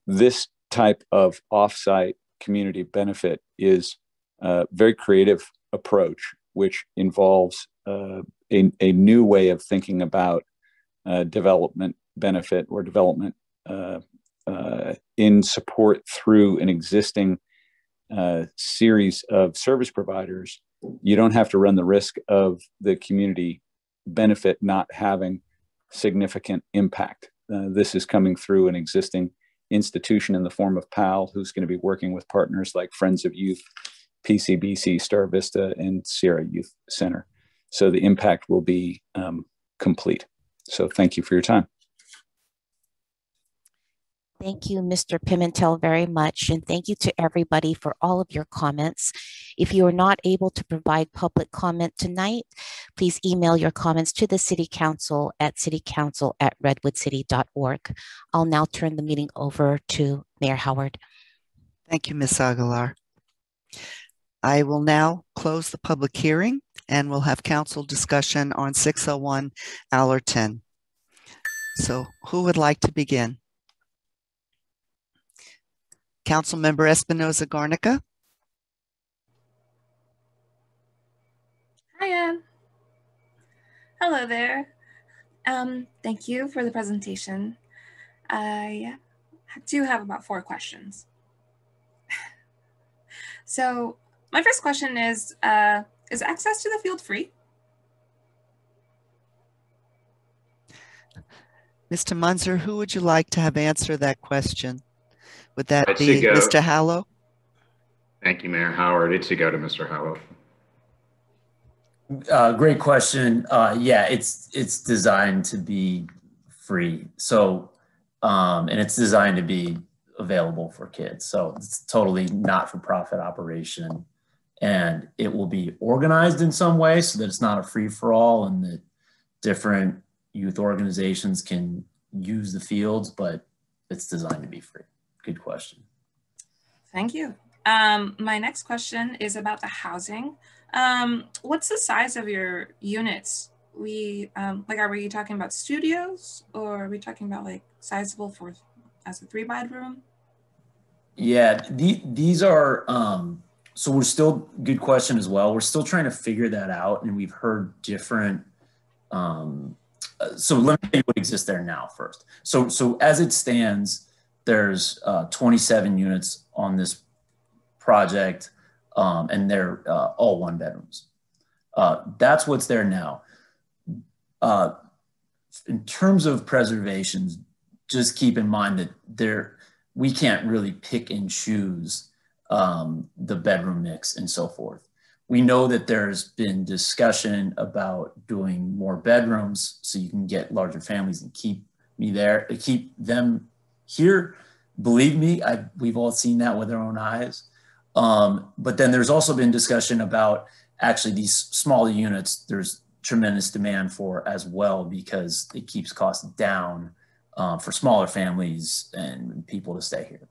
this type of offsite community benefit is a very creative approach, which involves a new way of thinking about development benefit or development in support through an existing series of service providers. You don't have to run the risk of the community benefit not having significant impact. This is coming through an existing institution in the form of PAL, who's going to be working with partners like Friends of Youth, PCBC, Star Vista, and Sierra Youth Center. So the impact will be complete. So thank you for your time. Thank you, Mr. Pimentel, very much. And thank you to everybody for all of your comments. If you are not able to provide public comment tonight, please email your comments to the City Council at citycouncil@redwoodcity.org. I'll now turn the meeting over to Mayor Howard. Thank you, Ms. Aguilar. I will now close the public hearing and we'll have council discussion on 601 Allerton. So who would like to begin? Councilmember Espinoza Garnica. Hiya. Hello there. Thank you for the presentation. I do have about 4 questions. So my first question is access to the field free? Mr. Munzer, who would you like to have answer that question? Would that It's be Mr. Hallow? Thank you, Mayor Howard. It's to go to Mr. Hallow. Great question. Yeah, it's designed to be free. So, and it's designed to be available for kids. So it's totally not-for-profit operation. And it will be organized in some way so that it's not a free-for-all and that different youth organizations can use the fields, but it's designed to be free. Good question. Thank you. My next question is about the housing. What's the size of your units? Are we talking about studios, or are we talking about like sizable for as a 3-bedroom? Yeah, these are, so we're still, good question as well. We're still trying to figure that out, and we've heard different, so let me tell you what exists there now first. So as it stands, there's 27 units on this project, and they're all 1-bedrooms. That's what's there now. In terms of preservations, just keep in mind that we can't really pick and choose the bedroom mix and so forth. We know that there's been discussion about doing more bedrooms so you can get larger families and keep them here. Believe me, we've all seen that with our own eyes. But then there's also been discussion about actually these smaller units, there's tremendous demand for as well because it keeps costs down for smaller families and people to stay here.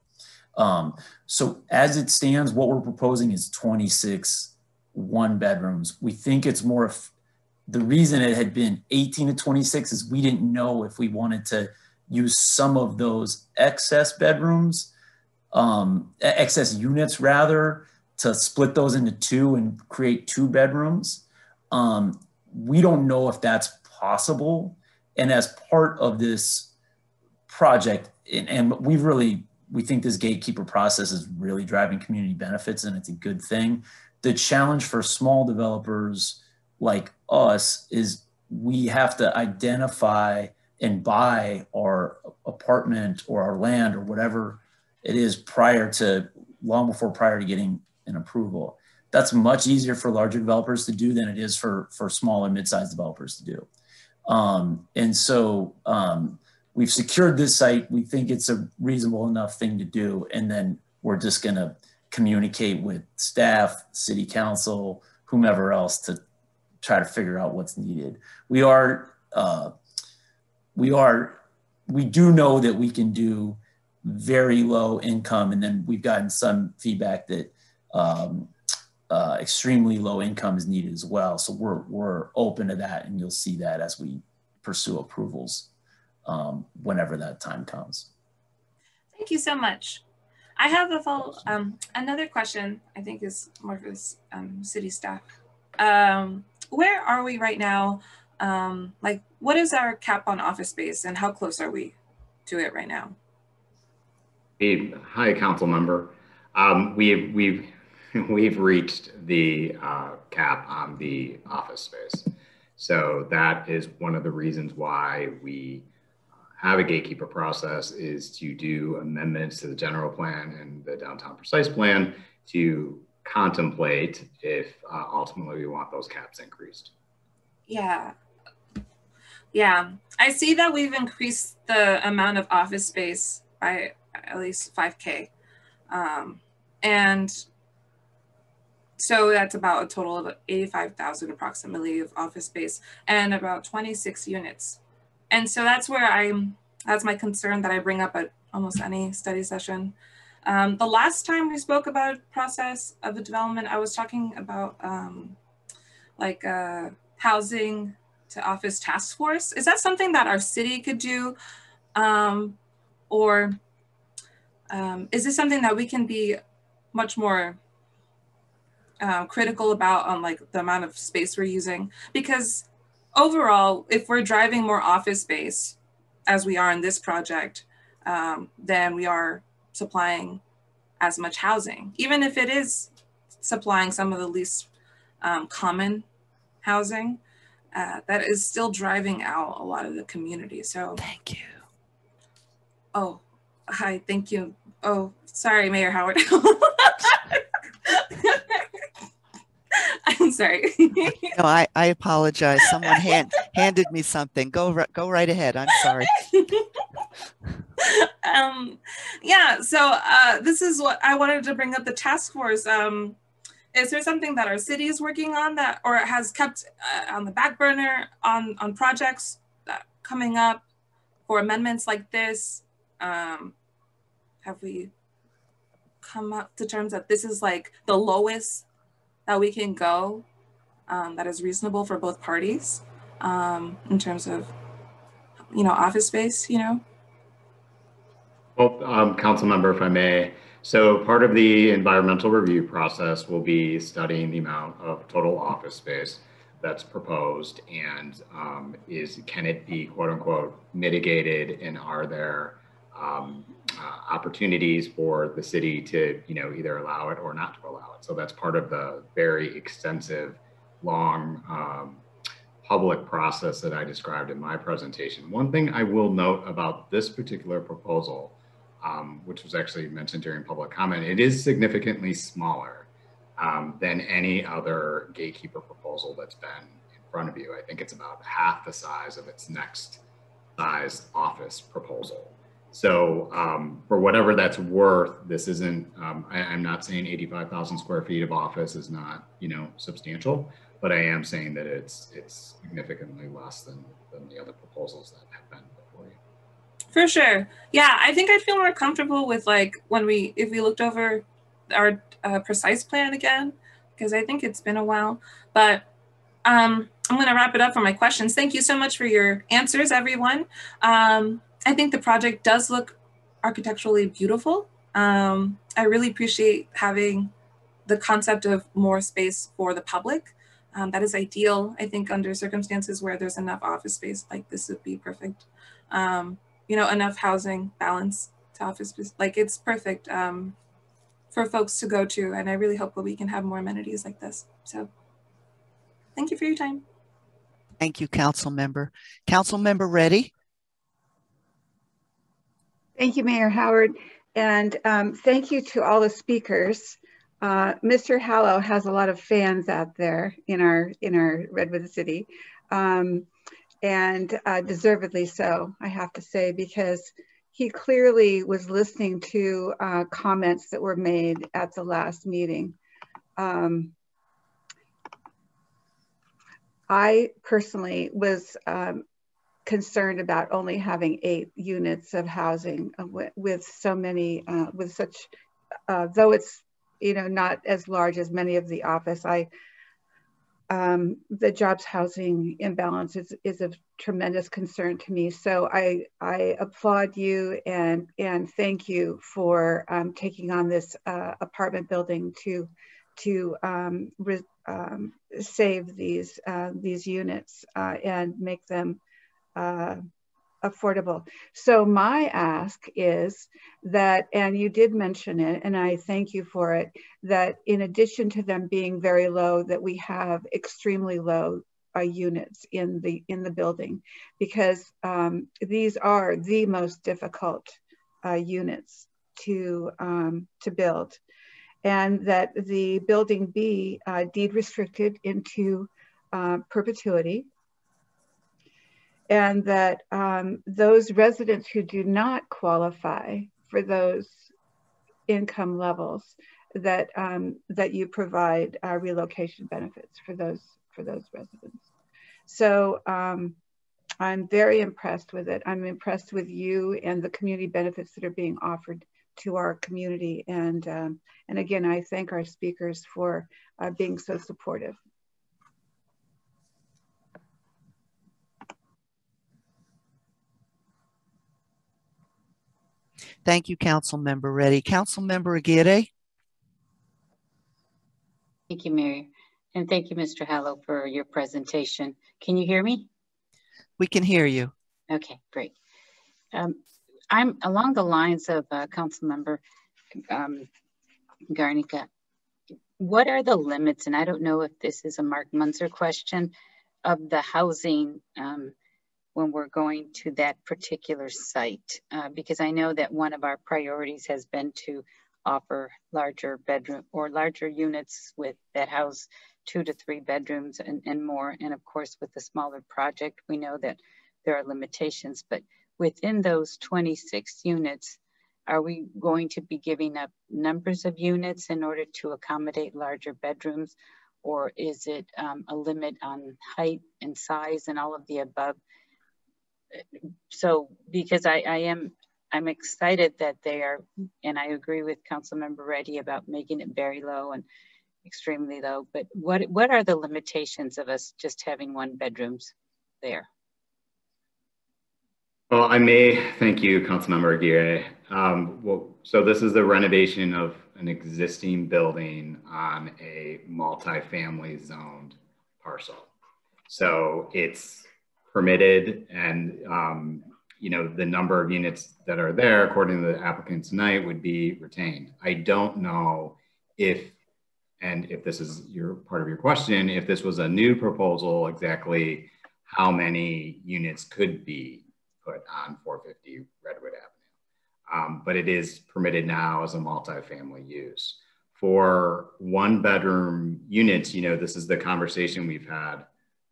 So as it stands, what we're proposing is 26 one-bedrooms. We think it's more, the reason it had been 18 to 26 is we didn't know if we wanted to use some of those excess bedrooms, excess units rather, to split those into two and create 2 bedrooms. We don't know if that's possible. And as part of this project, and we think this gatekeeper process is really driving community benefits, and it's a good thing. The challenge for small developers like us is we have to identify and buy our apartment or our land or whatever it is long before prior to getting an approval. That's much easier for larger developers to do than it is for small and mid-sized developers to do. And so we've secured this site. We think it's a reasonable enough thing to do. And then we're just gonna communicate with staff, city council, whomever else to try to figure out what's needed. We do know that we can do very low income, and then we've gotten some feedback that extremely low income is needed as well. So we're open to that, and you'll see that as we pursue approvals whenever that time comes. Thank you so much. I have another question, I think is more for this city staff. Where are we right now? Like, what is our cap on office space, and how close are we to it right now? Hey, hi, council member. We've reached the cap on the office space. So that is one of the reasons why we have a gatekeeper process, is to do amendments to the general plan and the downtown precise plan to contemplate if ultimately we want those caps increased. Yeah. Yeah, I see that we've increased the amount of office space by at least 5K. And so that's about a total of 85,000 approximately of office space and about 26 units. And so that's where that's my concern that I bring up at almost any study session. The last time we spoke about a process of a development, I was talking about housing to office task force. Is that something that our city could do? Or is this something that we can be much more critical about on like the amount of space we're using? Because overall, if we're driving more office space, as we are in this project, then we are supplying as much housing, even if it is supplying some of the least common housing, that is still driving out a lot of the community. So thank you. Oh, hi, thank you. Oh, sorry, Mayor Howard. I'm sorry. No, I apologize. Someone handed me something. Go right ahead. I'm sorry. Yeah, so this is what I wanted to bring up, the task force. Is there something that our city is working on that, or has kept on the back burner on projects that coming up for amendments like this? Have we come up to terms that this is like the lowest that we can go that is reasonable for both parties in terms of, office space, Well, council member, if I may. So part of the environmental review process will be studying the amount of total office space that's proposed, and can it be quote unquote mitigated, and are there opportunities for the city to either allow it or not to allow it. So that's part of the very extensive, long public process that I described in my presentation. One thing I will note about this particular proposal, which was actually mentioned during public comment, it is significantly smaller than any other gatekeeper proposal that's been in front of you. I think it's about half the size of its next size office proposal. So for whatever that's worth, this isn't, I'm not saying 85,000 square feet of office is not, substantial, but I am saying that it's significantly less than the other proposals that have been before you. For sure. Yeah, I think I'd feel more comfortable with like if we looked over our precise plan again, because I think it's been a while. But I'm going to wrap it up for my questions. Thank you so much for your answers, everyone. I think the project does look architecturally beautiful. I really appreciate having the concept of more space for the public. That is ideal, I think, under circumstances where there's enough office space, like this would be perfect. You know, enough housing balance to office space, like it's perfect for folks to go to. And I really hope that we can have more amenities like this. So thank you for your time. Thank you, Council Member. Council Member Reddy. Thank you, Mayor Howard. And thank you to all the speakers. Mr. Hallow has a lot of fans out there in our Redwood City. And deservedly so, I have to say, because he clearly was listening to comments that were made at the last meeting. I personally was concerned about only having 8 units of housing with so many, with such, though it's, you know, not as large as many of the office, the jobs housing imbalance is of tremendous concern to me. So I applaud you and thank you for taking on this apartment building to save these units and make them affordable. So my ask is that, and you did mention it, and I thank you for it, that in addition to them being very low, that we have extremely low units in the building, because these are the most difficult units to build, and that the building be deed restricted into perpetuity. And that those residents who do not qualify for those income levels, that that you provide relocation benefits for those residents. So I'm very impressed with it. I'm impressed with you and the community benefits that are being offered to our community. And again, I thank our speakers for being so supportive. Thank you, Council Member Reddy. Council Member Aguirre. Thank you, Mary. And thank you, Mr. Hallow, for your presentation. Can you hear me? We can hear you. Okay, great. I'm along the lines of Council Member Garnica. What are the limits, and I don't know if this is a Mark Munzer question, of the housing when we're going to that particular site? Because I know that one of our priorities has been to offer larger bedroom or larger units that house 2 to 3 bedrooms and more. And of course, with the smaller project, we know that there are limitations, but within those 26 units, are we going to be giving up numbers of units in order to accommodate larger bedrooms? Or is it a limit on height and size and all of the above? So, because I'm excited that they are, and I agree with Councilmember Reddy about making it very low and extremely low, but what are the limitations of us just having 1 bedrooms there? Well, thank you, Councilmember Aguirre. So this is the renovation of an existing building on a multifamily zoned parcel. So it's permitted, and you know, the number of units that are there, according to the applicant tonight, would be retained. I don't know if this is part of your question, if this was a new proposal, exactly how many units could be put on 450 Redwood Avenue. But it is permitted now as a multifamily use. For 1 bedroom units, you know, this is the conversation we've had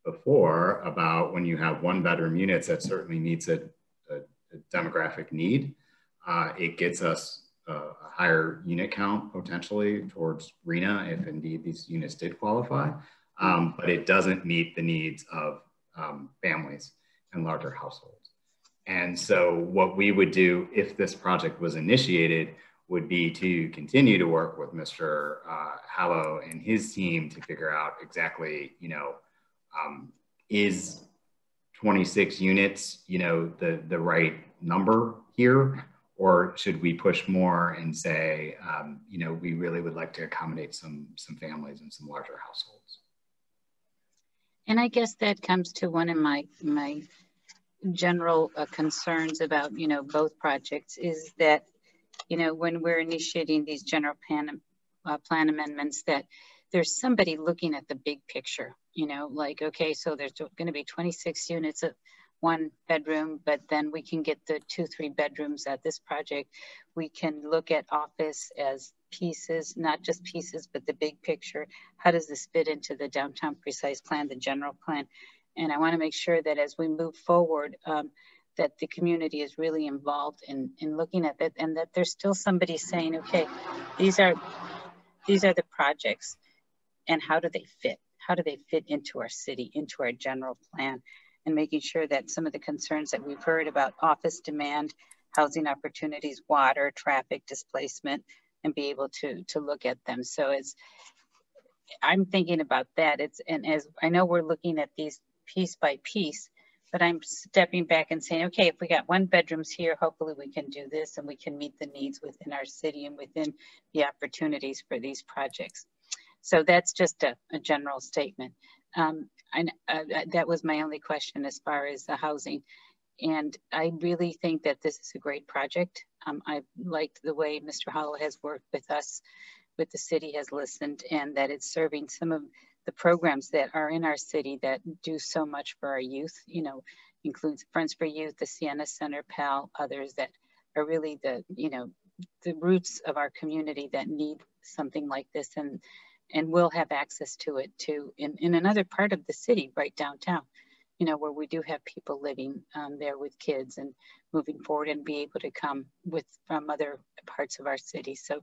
before about when you have 1 bedroom units, that certainly meets a demographic need. It gets us a higher unit count potentially towards RENA if indeed these units did qualify, but it doesn't meet the needs of families and larger households. And so what we would do if this project was initiated would be to continue to work with Mr. Hallow and his team to figure out exactly, is 26 units, the right number here, or should we push more and say, we really would like to accommodate some families and some larger households? And I guess that comes to one of my general concerns about, both projects is that, when we're initiating these general plan amendments, that there's somebody looking at the big picture, like, okay, so there's going to be 26 units of 1 bedroom, but then we can get the 2-3 bedrooms at this project. We can look at office as pieces, not just pieces, but the big picture. How does this fit into the downtown precise plan, the general plan? And I want to make sure that as we move forward, that the community is really involved in looking at that, and that there's still somebody saying, okay, these are the projects, and how do they fit? How do they fit into our city, into our general plan? And making sure that some of the concerns that we've heard about office demand, housing opportunities, water, traffic, displacement, and be able to look at them. So I'm thinking about that. And as I know we're looking at these piece by piece, but I'm stepping back and saying, okay, if we got 1 bedrooms here, hopefully we can do this and we can meet the needs within our city and within the opportunities for these projects. So that's just a general statement. That was my only question as far as the housing. And I really think that this is a great project. I liked the way Mr. Hollow has worked with us, with the city, has listened, and that it's serving some of the programs that are in our city that do so much for our youth, includes Friends for Youth, the Sienna Center, PAL, others that are really the roots of our community that need something like this and will have access to it too in another part of the city, right downtown, where we do have people living there with kids and moving forward and be able to come from other parts of our city. So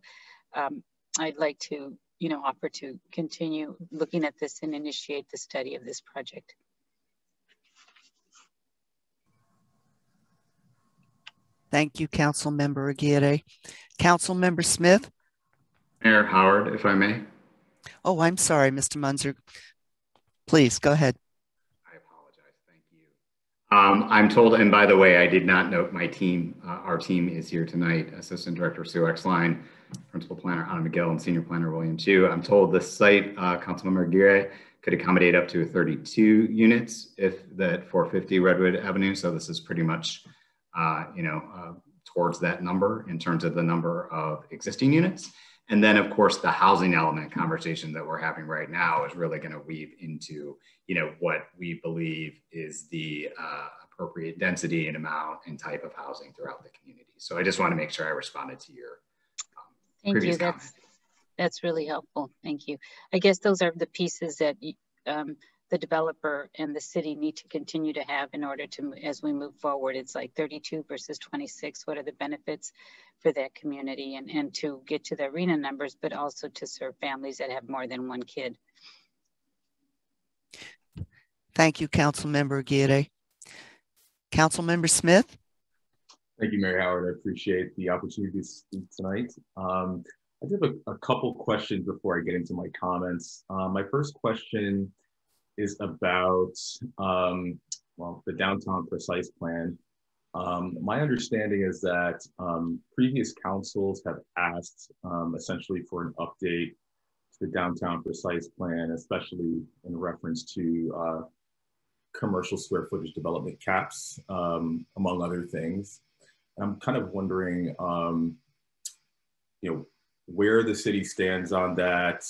I'd like to, offer to continue looking at this and initiate the study of this project. Thank you, Councilmember Aguirre. Councilmember Smith? Mayor Howard, if I may. Oh, I'm sorry, Mr. Munzer. Please, go ahead. I apologize, thank you. I'm told, and by the way, I did not note my team. Our team is here tonight. Assistant Director Sue Exline, Principal Planner Anna McGill, and Senior Planner William Chu. I'm told the site, Councilmember Aguirre, could accommodate up to 32 units if that 450 Redwood Avenue. So this is pretty much, towards that number in terms of the number of existing units. And then, of course, the housing element conversation that we're having right now is really going to weave into, what we believe is the appropriate density and amount and type of housing throughout the community. So I just want to make sure I responded to your previous comment. That's really helpful. Thank you. I guess those are the pieces that the developer and the city need to continue to have in order to, as we move forward. It's like 32 versus 26. What are the benefits for that community and to get to the arena numbers, but also to serve families that have more than 1 kid. Thank you, Councilmember Aguirre. Councilmember Smith? Thank you, Mayor Howard. I appreciate the opportunity to speak tonight. I have a couple questions before I get into my comments. My first question is about the downtown precise plan. My understanding is that previous councils have asked essentially for an update to the downtown precise plan, especially in reference to commercial square footage development caps, among other things. I'm kind of wondering, where the city stands on that.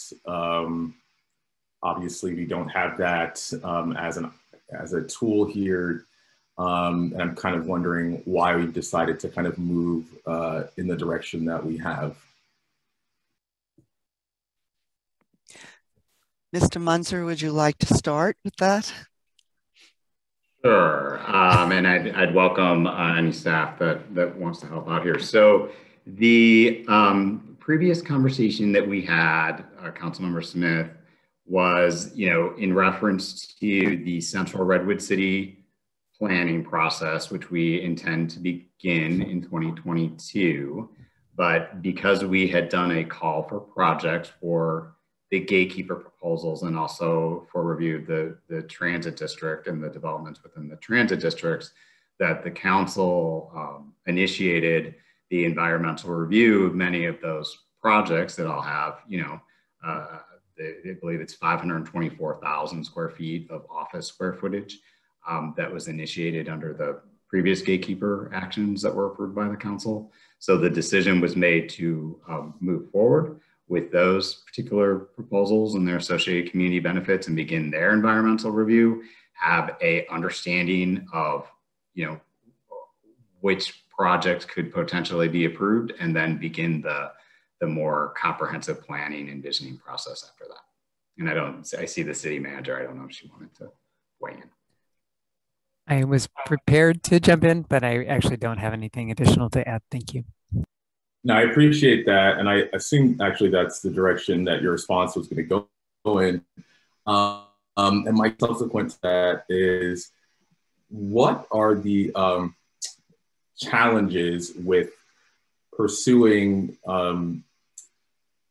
Obviously, we don't have that as a tool here. And I'm kind of wondering why we've decided to kind of move in the direction that we have. Mr. Munzer, would you like to start with that? Sure, and I'd welcome any staff that wants to help out here. So the previous conversation that we had, Councilmember Smith, was in reference to the central Redwood City planning process, which we intend to begin in 2022. But because we had done a call for projects for the gatekeeper proposals and also for review of the transit district and the developments within the transit districts, that the council initiated the environmental review of many of those projects that all have, you know, I believe it's 524,000 square feet of office square footage that was initiated under the previous gatekeeper actions that were approved by the council. So the decision was made to move forward with those particular proposals and their associated community benefits and begin their environmental review, have a understanding of, you know, which projects could potentially be approved, and then begin the more comprehensive planning and visioning process after that. And I see the city manager, I don't know if she wanted to weigh in. I was prepared to jump in, but I actually don't have anything additional to add. Thank you. No, I appreciate that. And I assume actually that's the direction that your response was going to go in. And my subsequent to that is, what are the challenges with pursuing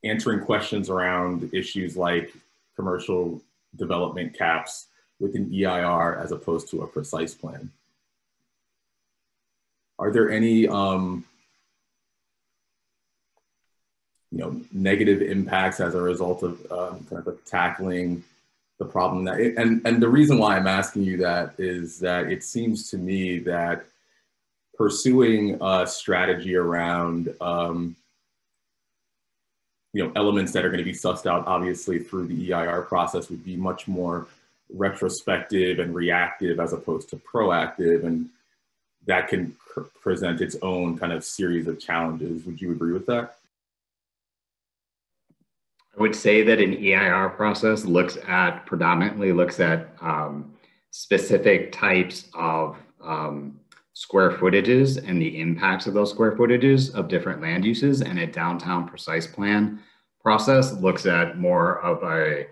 answering questions around issues like commercial development caps with an EIR as opposed to a precise plan? Are there any you know, negative impacts as a result of kind of tackling the problem that and the reason why I'm asking you that is that it seems to me that pursuing a strategy around you know, elements that are going to be sussed out obviously through the EIR process would be much more retrospective and reactive as opposed to proactive, and that can present its own kind of series of challenges. Would you agree with that? I would say that an EIR process predominantly looks at specific types of square footages and the impacts of those square footages of different land uses, and a downtown precise plan process looks at more of a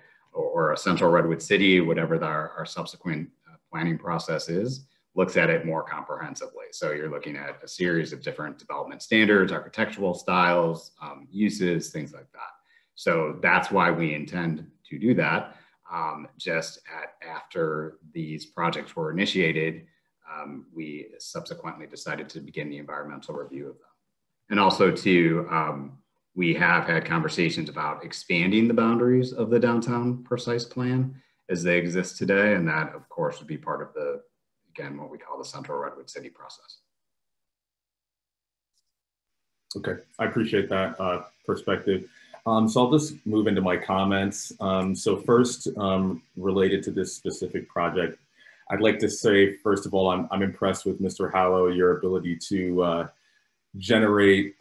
central Redwood City, whatever our subsequent planning process is, looks at it more comprehensively. So you're looking at a series of different development standards, architectural styles, uses, things like that. So that's why we intend to do that. After these projects were initiated, we subsequently decided to begin the environmental review of them. And also we have had conversations about expanding the boundaries of the downtown precise plan as they exist today. And that of course would be part of again, what we call the central Redwood City process. Okay, I appreciate that perspective. So I'll just move into my comments. So first, related to this specific project, I'd like to say, first of all, I'm impressed with Mr. Hallow, your ability to generate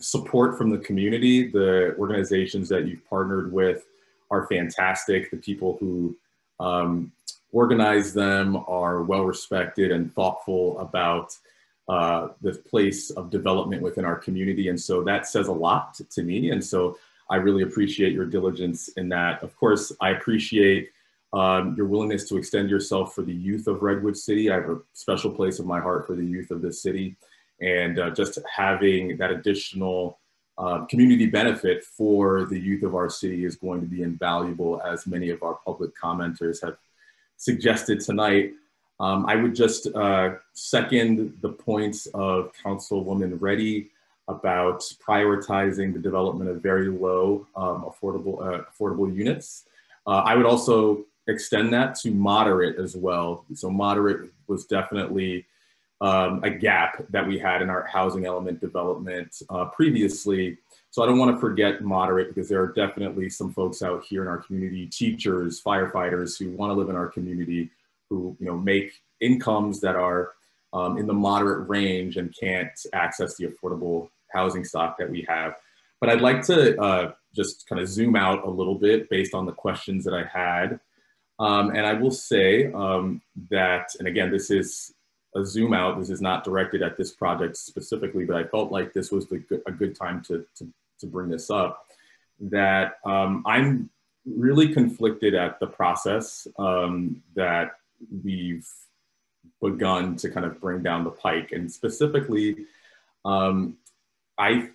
support from the community. The organizations that you've partnered with are fantastic. The people who organize them are well respected and thoughtful about the place of development within our community. And so that says a lot to me. And so I really appreciate your diligence in that. Of course, I appreciate your willingness to extend yourself for the youth of Redwood City. I have a special place in my heart for the youth of this city. And just having that additional community benefit for the youth of our city is going to be invaluable, as many of our public commenters have suggested tonight. I would just second the points of Councilwoman Reddy about prioritizing the development of very low affordable units. I would also extend that to moderate as well. So moderate was definitely a gap that we had in our housing element development previously. So I don't want to forget moderate, because there are definitely some folks out here in our community, teachers, firefighters, who want to live in our community, who make incomes that are in the moderate range and can't access the affordable housing stock that we have. But I'd like to just kind of zoom out a little bit based on the questions that I had. And I will say that, and again, this is a zoom out, this is not directed at this project specifically, but I felt like this was a good time to bring this up, that I'm really conflicted at the process that we've begun to kind of bring down the pike. And specifically, I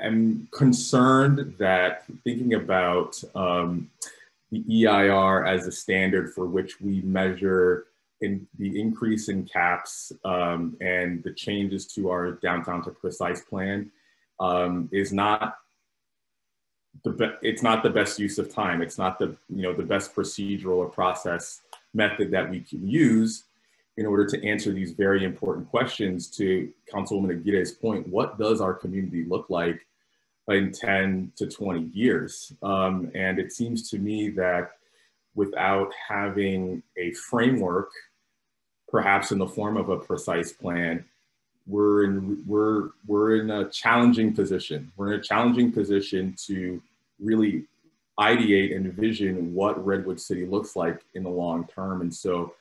am concerned that thinking about the EIR as a standard for which we measure in the increase in caps and the changes to our downtown to precise plan is not it's not the best use of time. It's not the the best procedural or process method that we can use in order to answer these very important questions. To Councilwoman Aguirre's point, what does our community look like in 10 to 20 years? And it seems to me that without having a framework, perhaps in the form of a precise plan, we're in a challenging position. We're in a challenging position to really ideate and envision what Redwood City looks like in the long term. And so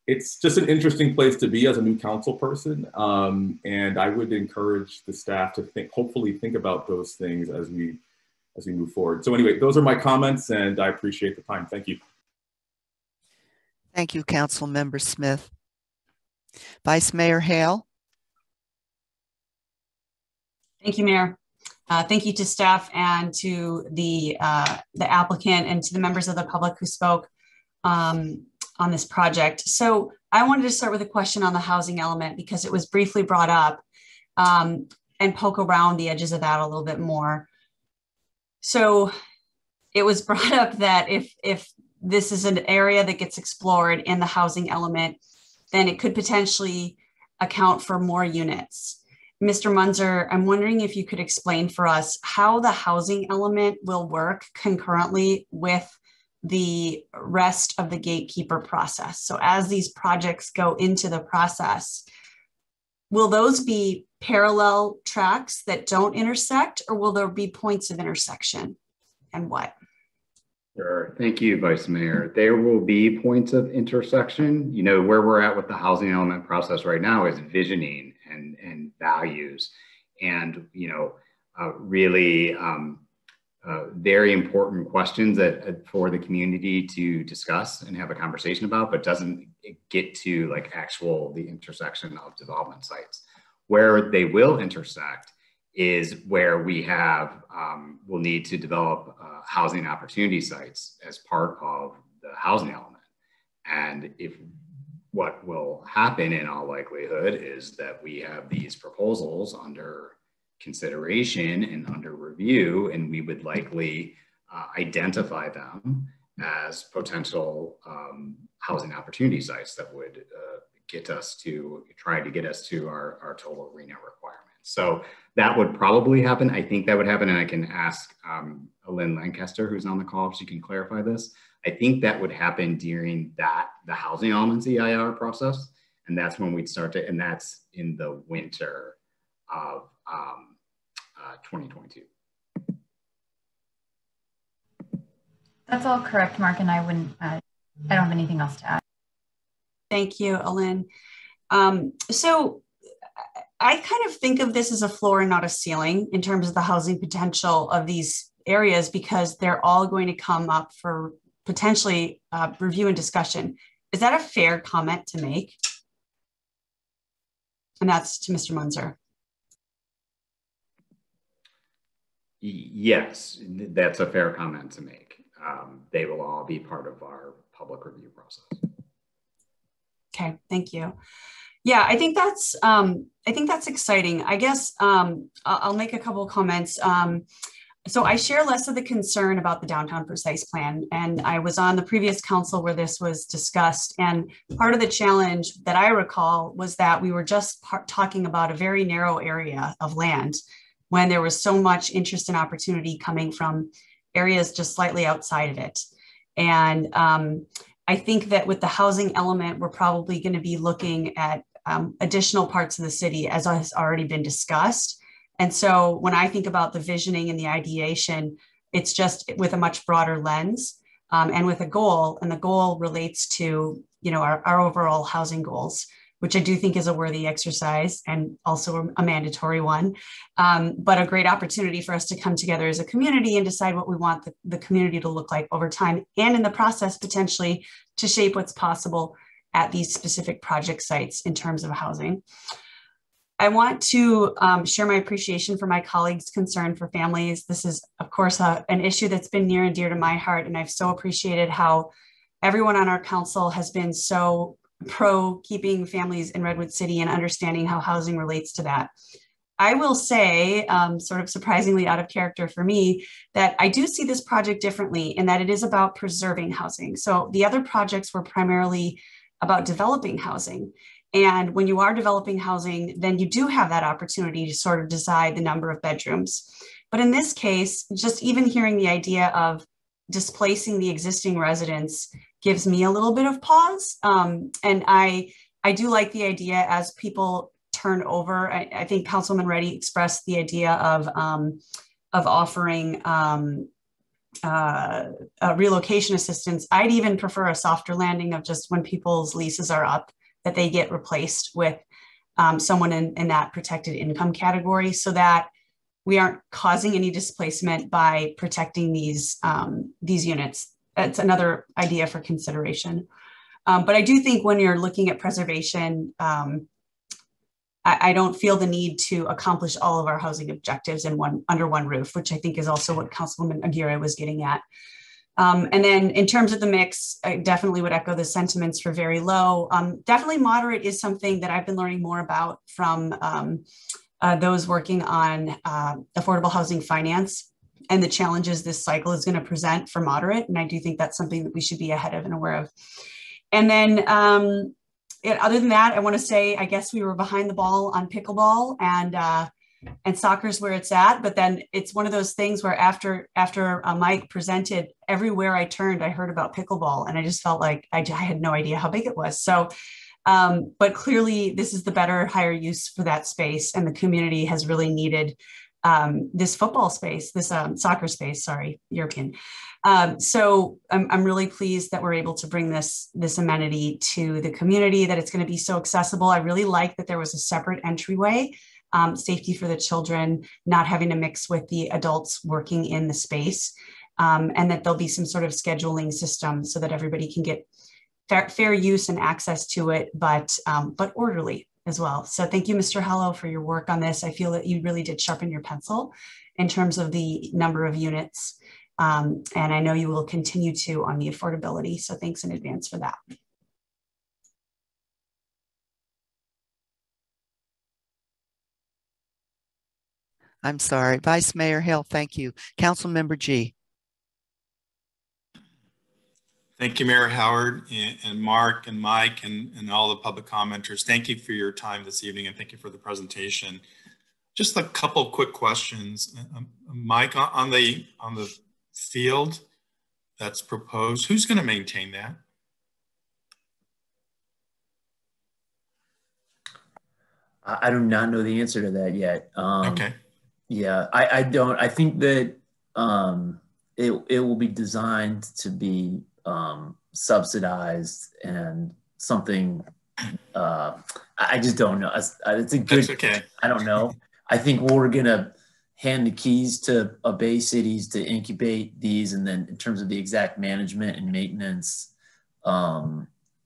it's just an interesting place to be as a new council person. And I would encourage the staff to hopefully think about those things as we move forward. So anyway, those are my comments, and I appreciate the time. Thank you. Thank you, Councilmember Smith. Vice Mayor Hale. Thank you, Mayor. Thank you to staff and to the applicant and to the members of the public who spoke on this project. So I wanted to start with a question on the housing element because it was briefly brought up, and poke around the edges of that a little bit more. So it was brought up that if this is an area that gets explored in the housing element, then it could potentially account for more units. Mr. Munzer, I'm wondering if you could explain for us how the housing element will work concurrently with the rest of the gatekeeper process. So as these projects go into the process, will those be parallel tracks that don't intersect, or will there be points of intersection, and what? Sure. Thank you, Vice Mayor. There will be points of intersection. Where we're at with the housing element process right now is visioning and values, and really very important questions that for the community to discuss and have a conversation about, but doesn't get to like the intersection of development sites. Where they will intersect is where we have, we'll need to develop housing opportunity sites as part of the housing element. And what will happen in all likelihood is that we have these proposals under consideration and under review, and we would likely identify them as potential housing opportunity sites that would try to get us to our total arena requirements. So that would probably happen. I think that would happen, and I can ask Lynn Lancaster, who's on the call, if she can clarify this. I think that would happen during the housing elements EIR process, and that's when we'd start to, and that's in the winter of 2022. That's all correct, Mark, and I don't have anything else to add. Thank you, Alin. So I kind of think of this as a floor and not a ceiling in terms of the housing potential of these areas, because they're all going to come up for potentially review and discussion. Is that a fair comment to make? And that's to Mr. Munzer. Yes, that's a fair comment to make. They will all be part of our public review process. Okay, thank you. Yeah, I think that's exciting. I guess I'll make a couple of comments. So I share less of the concern about the downtown precise plan, and I was on the previous council where this was discussed. And part of the challenge that I recall was that we were just talking about a very narrow area of land when there was so much interest and opportunity coming from areas just slightly outside of it. And I think that with the housing element, we're probably going to be looking at additional parts of the city, as has already been discussed. And so when I think about the visioning and the ideation, it's just with a much broader lens and with a goal, and the goal relates to, our overall housing goals, which I do think is a worthy exercise and also a mandatory one, but a great opportunity for us to come together as a community and decide what we want the community to look like over time, and in the process, potentially to shape what's possible at these specific project sites in terms of housing. I want to share my appreciation for my colleagues' concern for families. This is, of course, an issue that's been near and dear to my heart, and I've so appreciated how everyone on our council has been so pro keeping families in Redwood City and understanding how housing relates to that. I will say, sort of surprisingly out of character for me, that I do see this project differently in that it is about preserving housing. So the other projects were primarily about developing housing. And when you are developing housing, then you do have that opportunity to sort of decide the number of bedrooms. But in this case, just even hearing the idea of displacing the existing residents gives me a little bit of pause. And I do like the idea as people turn over. I think Councilman Reddy expressed the idea of offering relocation assistance. I'd even prefer a softer landing of just when people's leases are up, that they get replaced with someone in that protected income category, so that we aren't causing any displacement by protecting these units. That's another idea for consideration. But I do think when you're looking at preservation, I don't feel the need to accomplish all of our housing objectives under one roof, which I think is also what Councilwoman Aguirre was getting at. And then in terms of the mix, I definitely would echo the sentiments for very low. Definitely moderate is something that I've been learning more about from those working on affordable housing finance and the challenges this cycle is going to present for moderate. And I do think that's something that we should be ahead of and aware of. And then other than that, I want to say, I guess we were behind the ball on pickleball, and soccer's where it's at. But then it's one of those things where after Mike presented, everywhere I turned, I heard about pickleball, and I just felt like I had no idea how big it was. So, but clearly this is the better, higher use for that space, and the community has really needed this football space, this soccer space, sorry, European. So I'm really pleased that we're able to bring this amenity to the community, that it's going to be so accessible. I really like that there was a separate entryway, safety for the children, not having to mix with the adults working in the space, and that there'll be some sort of scheduling system so that everybody can get fair use and access to it, but orderly as well. So thank you, Mr. Hello, for your work on this. I feel that you really did sharpen your pencil in terms of the number of units. And I know you will continue to on the affordability. So thanks in advance for that. I'm sorry. Vice Mayor Hill, thank you. Councilmember G. Thank you, Mayor Howard and Mark and Mike and all the public commenters. Thank you for your time this evening, and thank you for the presentation. Just a couple quick questions. Mike, on the field that's proposed, who's going to maintain that? I do not know the answer to that yet. Okay. Yeah, I don't. I think that it will be designed to be subsidized and something. I just don't know. It's a good. That's okay. I don't know. I think we're gonna hand the keys to Bay cities to incubate these, and then in terms of the exact management and maintenance,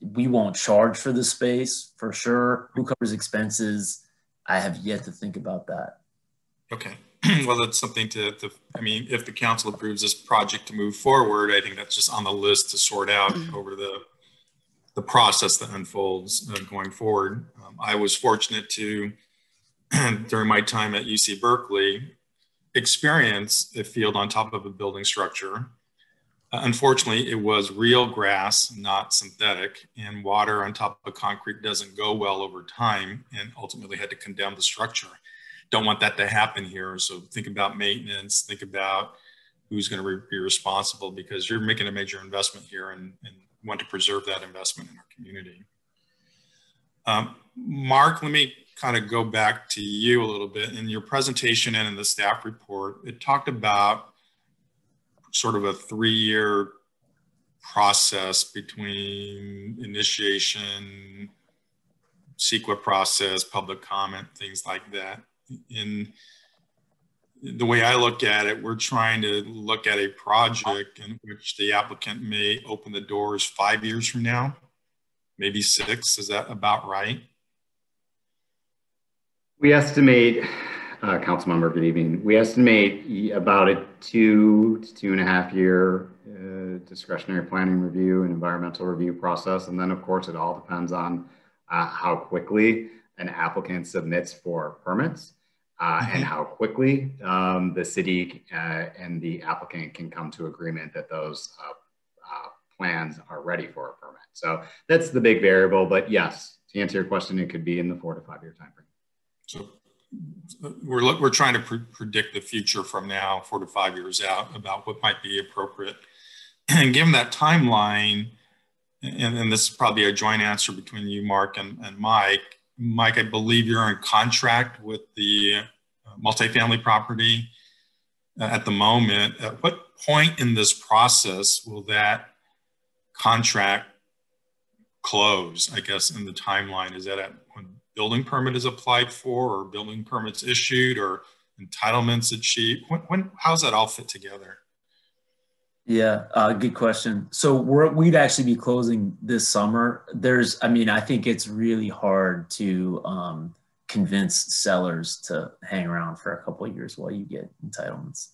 we won't charge for the space for sure. Who covers expenses? I have yet to think about that. Okay. Well, that's something I mean, if the council approves this project to move forward, I think that's just on the list to sort out over the process that unfolds going forward. I was fortunate to, during my time at UC Berkeley, experience a field on top of a building structure. Unfortunately, it was real grass, not synthetic, and water on top of concrete doesn't go well over time, and ultimately had to condemn the structure. Don't want that to happen here. So think about maintenance, think about who's going to be responsible, because you're making a major investment here and want to preserve that investment in our community. Mark, let me kind of go back to you a little bit. In your presentation and in the staff report, it talked about sort of a 3-year process between initiation, CEQA process, public comment, things like that. In the way I look at it, we're trying to look at a project in which the applicant may open the doors 5 years from now, maybe 6. Is that about right? We estimate, Councilmember, good evening. We estimate about a 2 to 2.5 year discretionary planning review and environmental review process. And then of course, it all depends on how quickly an applicant submits for permits and how quickly the city and the applicant can come to agreement that those plans are ready for a permit. So that's the big variable, but yes, to answer your question, it could be in the 4 to 5 year time frame. So we're trying to predict the future from now, 4 to 5 years out, about what might be appropriate. And given that timeline, and this is probably a joint answer between you, Mark, and Mike. Mike, I believe you're in contract with the multifamily property at the moment. At what point in this process will that contract close, I guess, in the timeline? Is that at when building permit is applied for, or building permits issued, or entitlements achieved? How's that all fit together? Yeah, good question. So we'd actually be closing this summer. I think it's really hard to convince sellers to hang around for a couple of years while you get entitlements,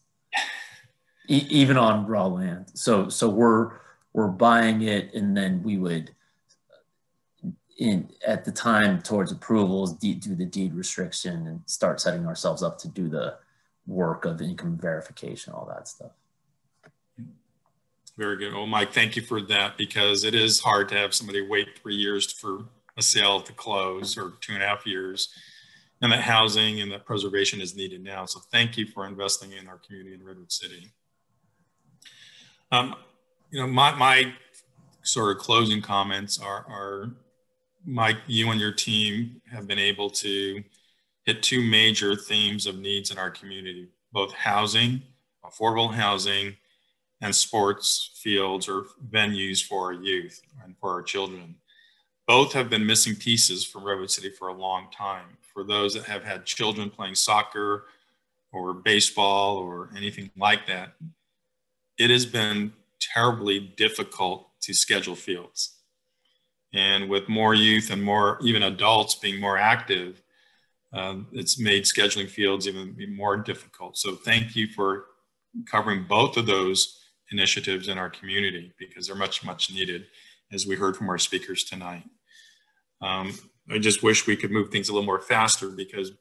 even on raw land. So we're buying it, and then we would, at the time towards approvals, do the deed restriction and start setting ourselves up to do the work of income verification, all that stuff. Very good. Well, Mike, thank you for that, because it is hard to have somebody wait 3 years for a sale to close, or 2.5 years, and that housing and that preservation is needed now. So thank you for investing in our community in Redwood City. My sort of closing comments are Mike, you and your team have been able to hit 2 major themes of needs in our community, both housing, affordable housing, and sports fields or venues for our youth and for our children. Both have been missing pieces from Redwood City for a long time. For those that have had children playing soccer or baseball or anything like that, it has been terribly difficult to schedule fields. And with more youth and more, even adults being more active, it's made scheduling fields even more difficult. So thank you for covering both of those initiatives in our community, because they're much, much needed, as we heard from our speakers tonight. I just wish we could move things a little more faster, because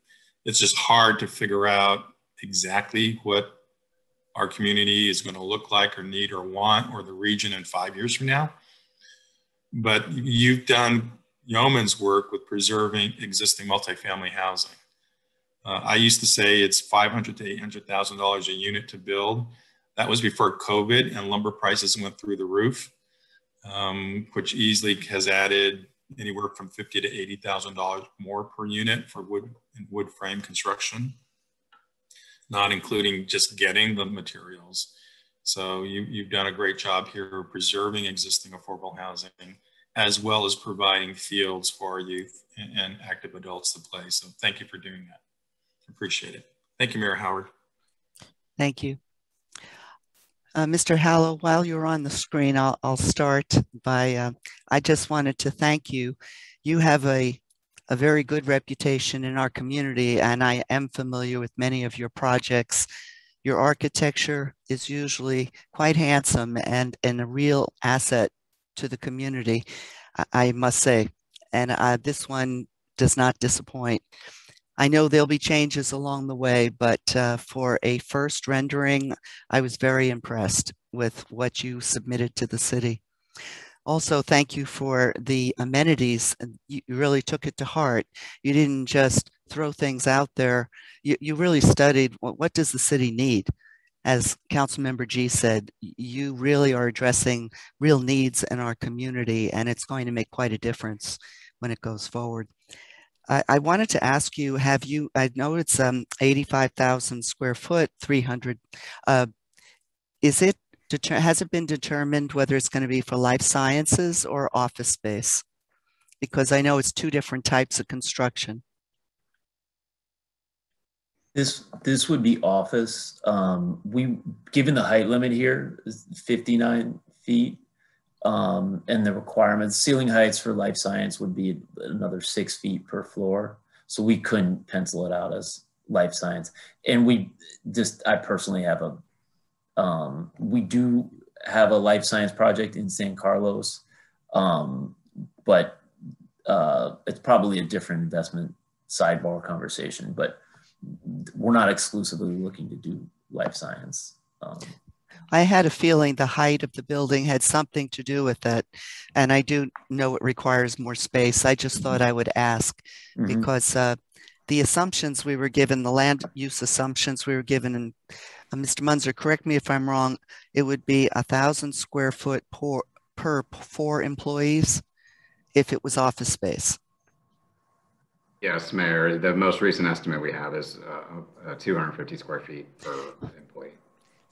it's just hard to figure out exactly what our community is going to look like or need or want, or the region in 5 years from now. But you've done yeoman's work with preserving existing multifamily housing. I used to say it's $500,000 to $800,000 a unit to build. That was before COVID and lumber prices went through the roof, which easily has added anywhere from $50,000 to $80,000 more per unit for wood frame construction, not including just getting the materials. So you've done a great job here preserving existing affordable housing, as well as providing fields for our youth and active adults to play. So thank you for doing that. Appreciate it. Thank you, Mayor Howard. Thank you. Mr. Hallow, while you're on the screen, I'll start by, I just wanted to thank you. You have a very good reputation in our community, and I am familiar with many of your projects. Your architecture is usually quite handsome and a real asset to the community, I must say. And this one does not disappoint. I know there'll be changes along the way, but for a first rendering, I was very impressed with what you submitted to the city. Also, thank you for the amenities. You really took it to heart. You didn't just throw things out there. You really studied what does the city need? As Councilmember G said, you really are addressing real needs in our community, and it's going to make quite a difference when it goes forward. I wanted to ask you, I know it's 85,000 square foot, 300. Has it been determined whether it's going to be for life sciences or office space? Because I know it's 2 different types of construction. This would be office. Given the height limit here is 59 feet, And the requirements, ceiling heights for life science would be another 6 feet per floor. So we couldn't pencil it out as life science. And I personally have we do have a life science project in San Carlos, but it's probably a different investment sidebar conversation, but we're not exclusively looking to do life science. I had a feeling the height of the building had something to do with it. And I do know it requires more space. I just thought I would ask because the assumptions we were given, the land use assumptions we were given, and Mr. Munzer, correct me if I'm wrong, it would be 1,000 square foot per 4 employees if it was office space. Yes, Mayor. The most recent estimate we have is 250 square feet per employee.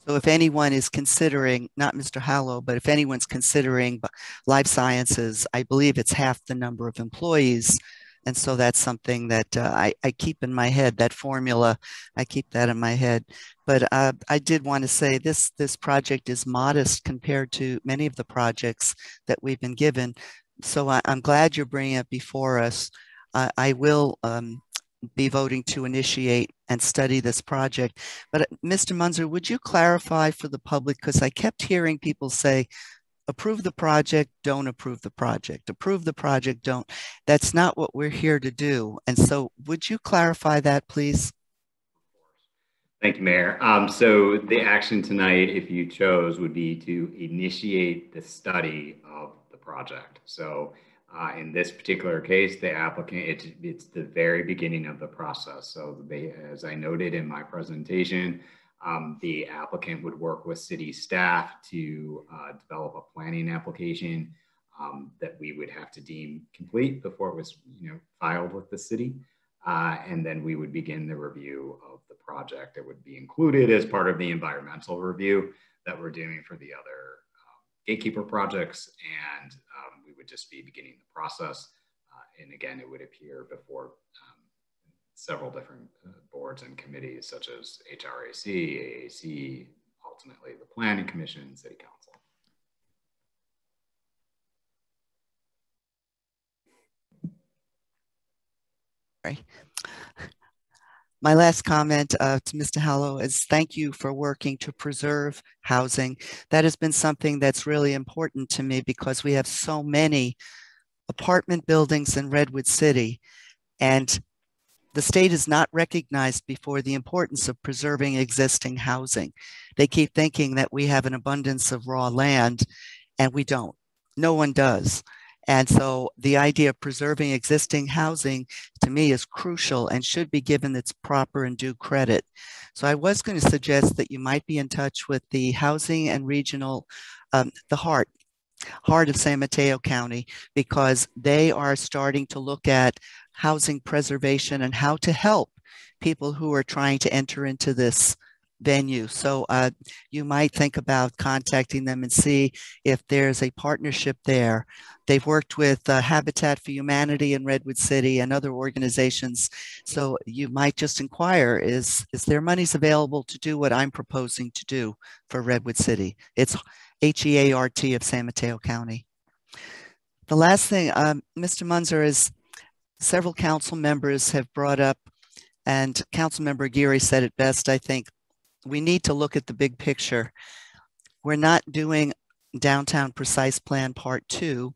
So if anyone is considering, not Mr. Hallow, but if anyone's considering life sciences, I believe it's half the number of employees. And so that's something that I keep in my head, that formula, I keep that in my head. But I did want to say this project is modest compared to many of the projects that we've been given. So I'm glad you're bringing it before us. I will be voting to initiate and study this project. But Mr. Munzer, would you clarify for the public, because I kept hearing people say, approve the project, don't approve the project, approve the project, don't. That's not what we're here to do. And so would you clarify that, please? Thank you, Mayor. So the action tonight, if you chose, would be to initiate the study of the project. So in this particular case, the applicant, it's the very beginning of the process. So as I noted in my presentation, the applicant would work with city staff to develop a planning application that we would have to deem complete before it was filed with the city. And then we would begin the review of the project. It would be included as part of the environmental review that we're doing for the other gatekeeper projects, and we would just be beginning the process. And again, it would appear before several different boards and committees such as HRAC, AAC, ultimately the Planning Commission, City Council. Right. My last comment to Mr. Hallow is thank you for working to preserve housing. That has been something that's really important to me because we have so many apartment buildings in Redwood City, and the state is not recognized before the importance of preserving existing housing. They keep thinking that we have an abundance of raw land, and we don't. No one does. And so the idea of preserving existing housing to me is crucial and should be given its proper and due credit. So I was going to suggest that you might be in touch with the Housing and Regional, the heart of San Mateo County, because they are starting to look at housing preservation and how to help people who are trying to enter into this venue. So you might think about contacting them and see if there's a partnership there. They've worked with Habitat for Humanity in Redwood City and other organizations. So you might just inquire, is there monies available to do what I'm proposing to do for Redwood City? It's HEART of San Mateo County. The last thing, Mr. Munzer, is several council members have brought up, and Councilmember Geary said it best, I think, we need to look at the big picture. We're not doing Downtown Precise Plan Part 2.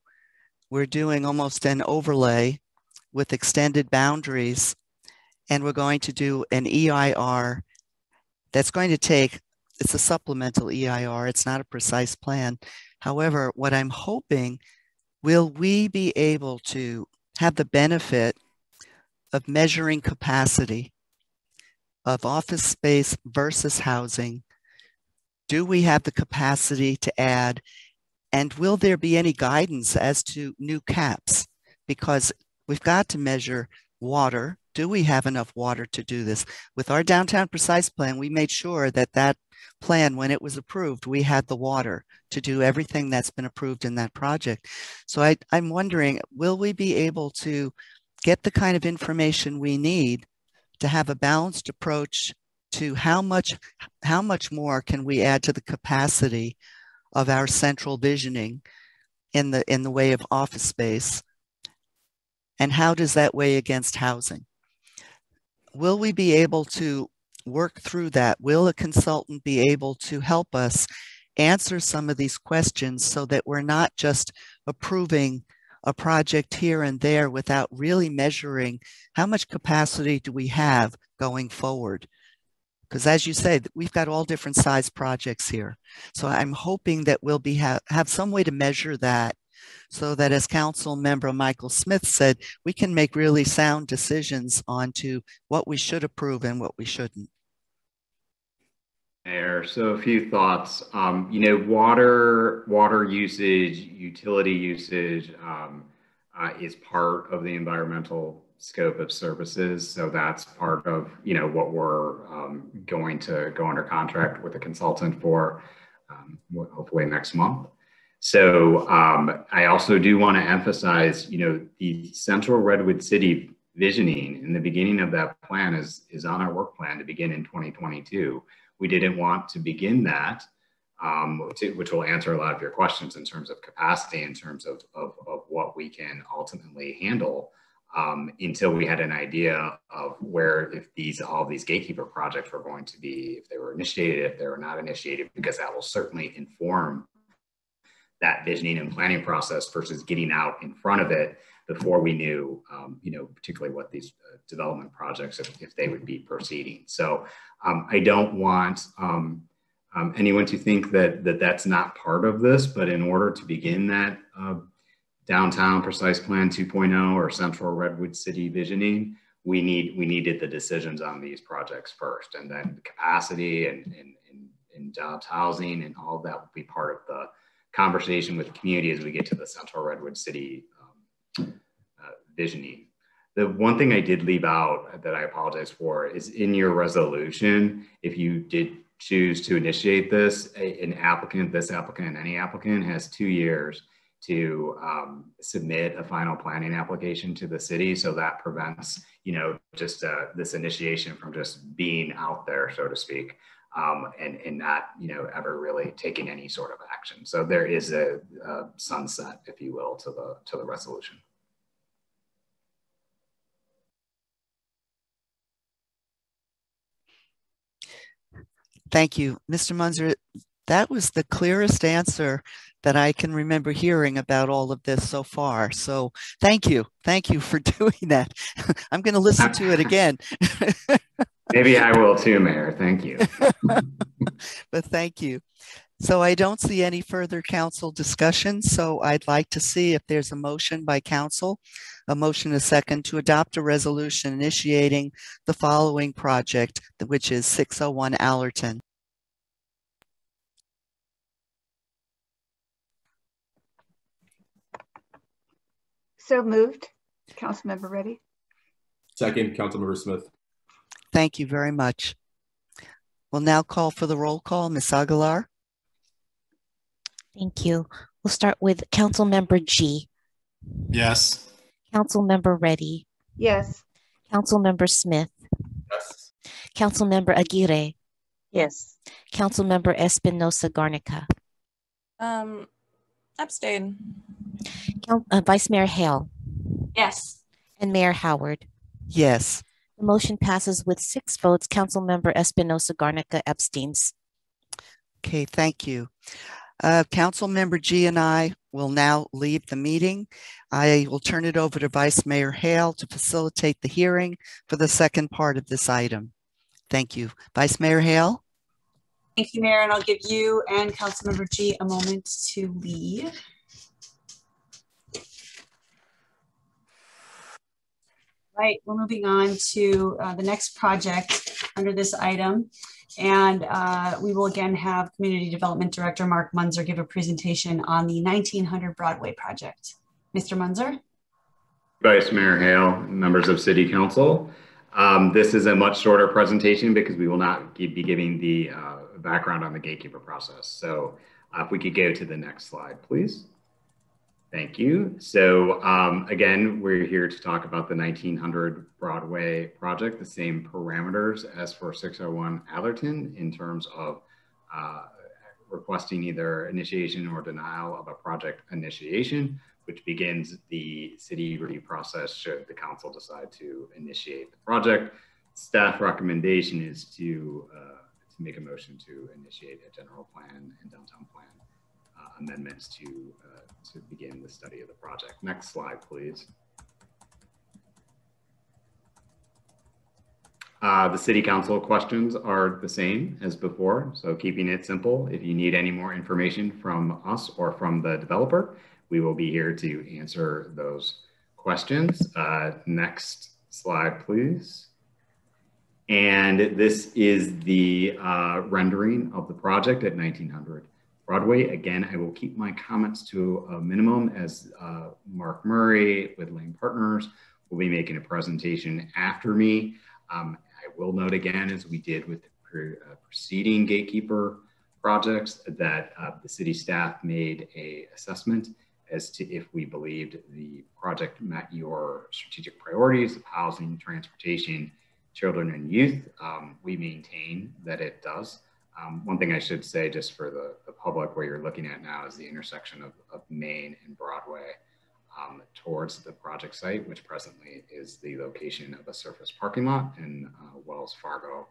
We're doing almost an overlay with extended boundaries, and we're going to do an EIR that's going to take, it's a supplemental EIR, it's not a precise plan. However, what I'm hoping, will we be able to have the benefit of measuring capacity of office space versus housing? Do we have the capacity to add? And will there be any guidance as to new caps? Because we've got to measure water. Do we have enough water to do this? With our Downtown Precise Plan, we made sure that that plan, when it was approved, we had the water to do everything that's been approved in that project. So I'm wondering, will we be able to get the kind of information we need to have a balanced approach to how much more can we add to the capacity of our central visioning in the way of office space? And how does that weigh against housing? Will we be able to work through that? Will a consultant be able to help us answer some of these questions so that we're not just approving a project here and there without really measuring how much capacity do we have going forward? Because as you say, we've got all different size projects here. So I'm hoping that we'll have some way to measure that so that, as Council Member Michael Smith said, we can make really sound decisions on to what we should approve and what we shouldn't. Mayor, so a few thoughts. You know, water usage, utility usage is part of the environmental scope of services. So that's part of, you know, what we're going to go under contract with a consultant for hopefully next month. So I also do want to emphasize, you know, the Central Redwood City visioning in the beginning of that plan is on our work plan to begin in 2022. We didn't want to begin that, which will answer a lot of your questions in terms of capacity, in terms of what we can ultimately handle, until we had an idea of where, if all these gatekeeper projects were going to be, if they were initiated, if they were not initiated, because that will certainly inform that visioning and planning process versus getting out in front of it before we knew, you know, particularly what these development projects, if they would be proceeding. So I don't want anyone to think that that's not part of this, but in order to begin that downtown precise plan 2.0 or Central Redwood City visioning, we needed the decisions on these projects first, and then capacity and jobs, housing, and all of that will be part of the conversation with the community as we get to the Central Redwood City visioning. The one thing I did leave out that I apologize for is in your resolution, if you did choose to initiate this, this applicant and any applicant has 2 years to submit a final planning application to the city. So that prevents, you know, just this initiation from just being out there, so to speak. And not, you know, ever really taking any sort of action. So there is a sunset, if you will, to the resolution. Thank you, Mr. Munzer. That was the clearest answer that I can remember hearing about all of this so far. So thank you for doing that. I'm going to listen to it again. Maybe I will too, Mayor. Thank you. But thank you. So I don't see any further council discussion. So I'd like to see if there's a motion by council, a motion a second to adopt a resolution initiating the following project, which is 601 Allerton. So moved. Councilmember Reddy. Second, Councilmember Smith. Thank you very much. We'll now call for the roll call. Ms. Aguilar. Thank you. We'll start with Councilmember G. Yes. Councilmember Reddy. Yes. Councilmember Smith. Yes. Councilmember Aguirre. Yes. Councilmember Espinoza Garnica. Abstain. Vice Mayor Hale. Yes. And Mayor Howard. Yes. The motion passes with 6 votes. Councilmember Espinoza Garnica abstains. Okay, thank you. Councilmember G and I will now leave the meeting. I will turn it over to Vice Mayor Hale to facilitate the hearing for the second part of this item. Thank you. Vice Mayor Hale. Thank you, Mayor, and I'll give you and Councilmember G a moment to leave. Right, we're moving on to the next project under this item. And we will again have Community Development Director Mark Munzer give a presentation on the 1900 Broadway project. Mr. Munzer. Vice Mayor Hale, members of City Council. This is a much shorter presentation because we will not be giving the background on the gatekeeper process. So if we could go to the next slide, please. Thank you. So again, we're here to talk about the 1900 Broadway project, the same parameters as for 601 Allerton in terms of requesting either initiation or denial of a project initiation, which begins the city review process should the council decide to initiate the project. Staff recommendation is to make a motion to initiate a general plan and downtown plan amendments to begin the study of the project. Next slide, please. The city council questions are the same as before, so keeping it simple. If you need any more information from us or from the developer, we will be here to answer those questions. Next slide, please. And this is the rendering of the project at 1900 Broadway. Again, I will keep my comments to a minimum as Mark Murray with Lane Partners will be making a presentation after me. I will note again, as we did with the preceding gatekeeper projects, that the city staff made an assessment as to if we believed the project met your strategic priorities of housing, transportation, children and youth. We maintain that it does. One thing I should say just for the public, where you're looking at now is the intersection of Main and Broadway towards the project site, which presently is the location of a surface parking lot in Wells Fargo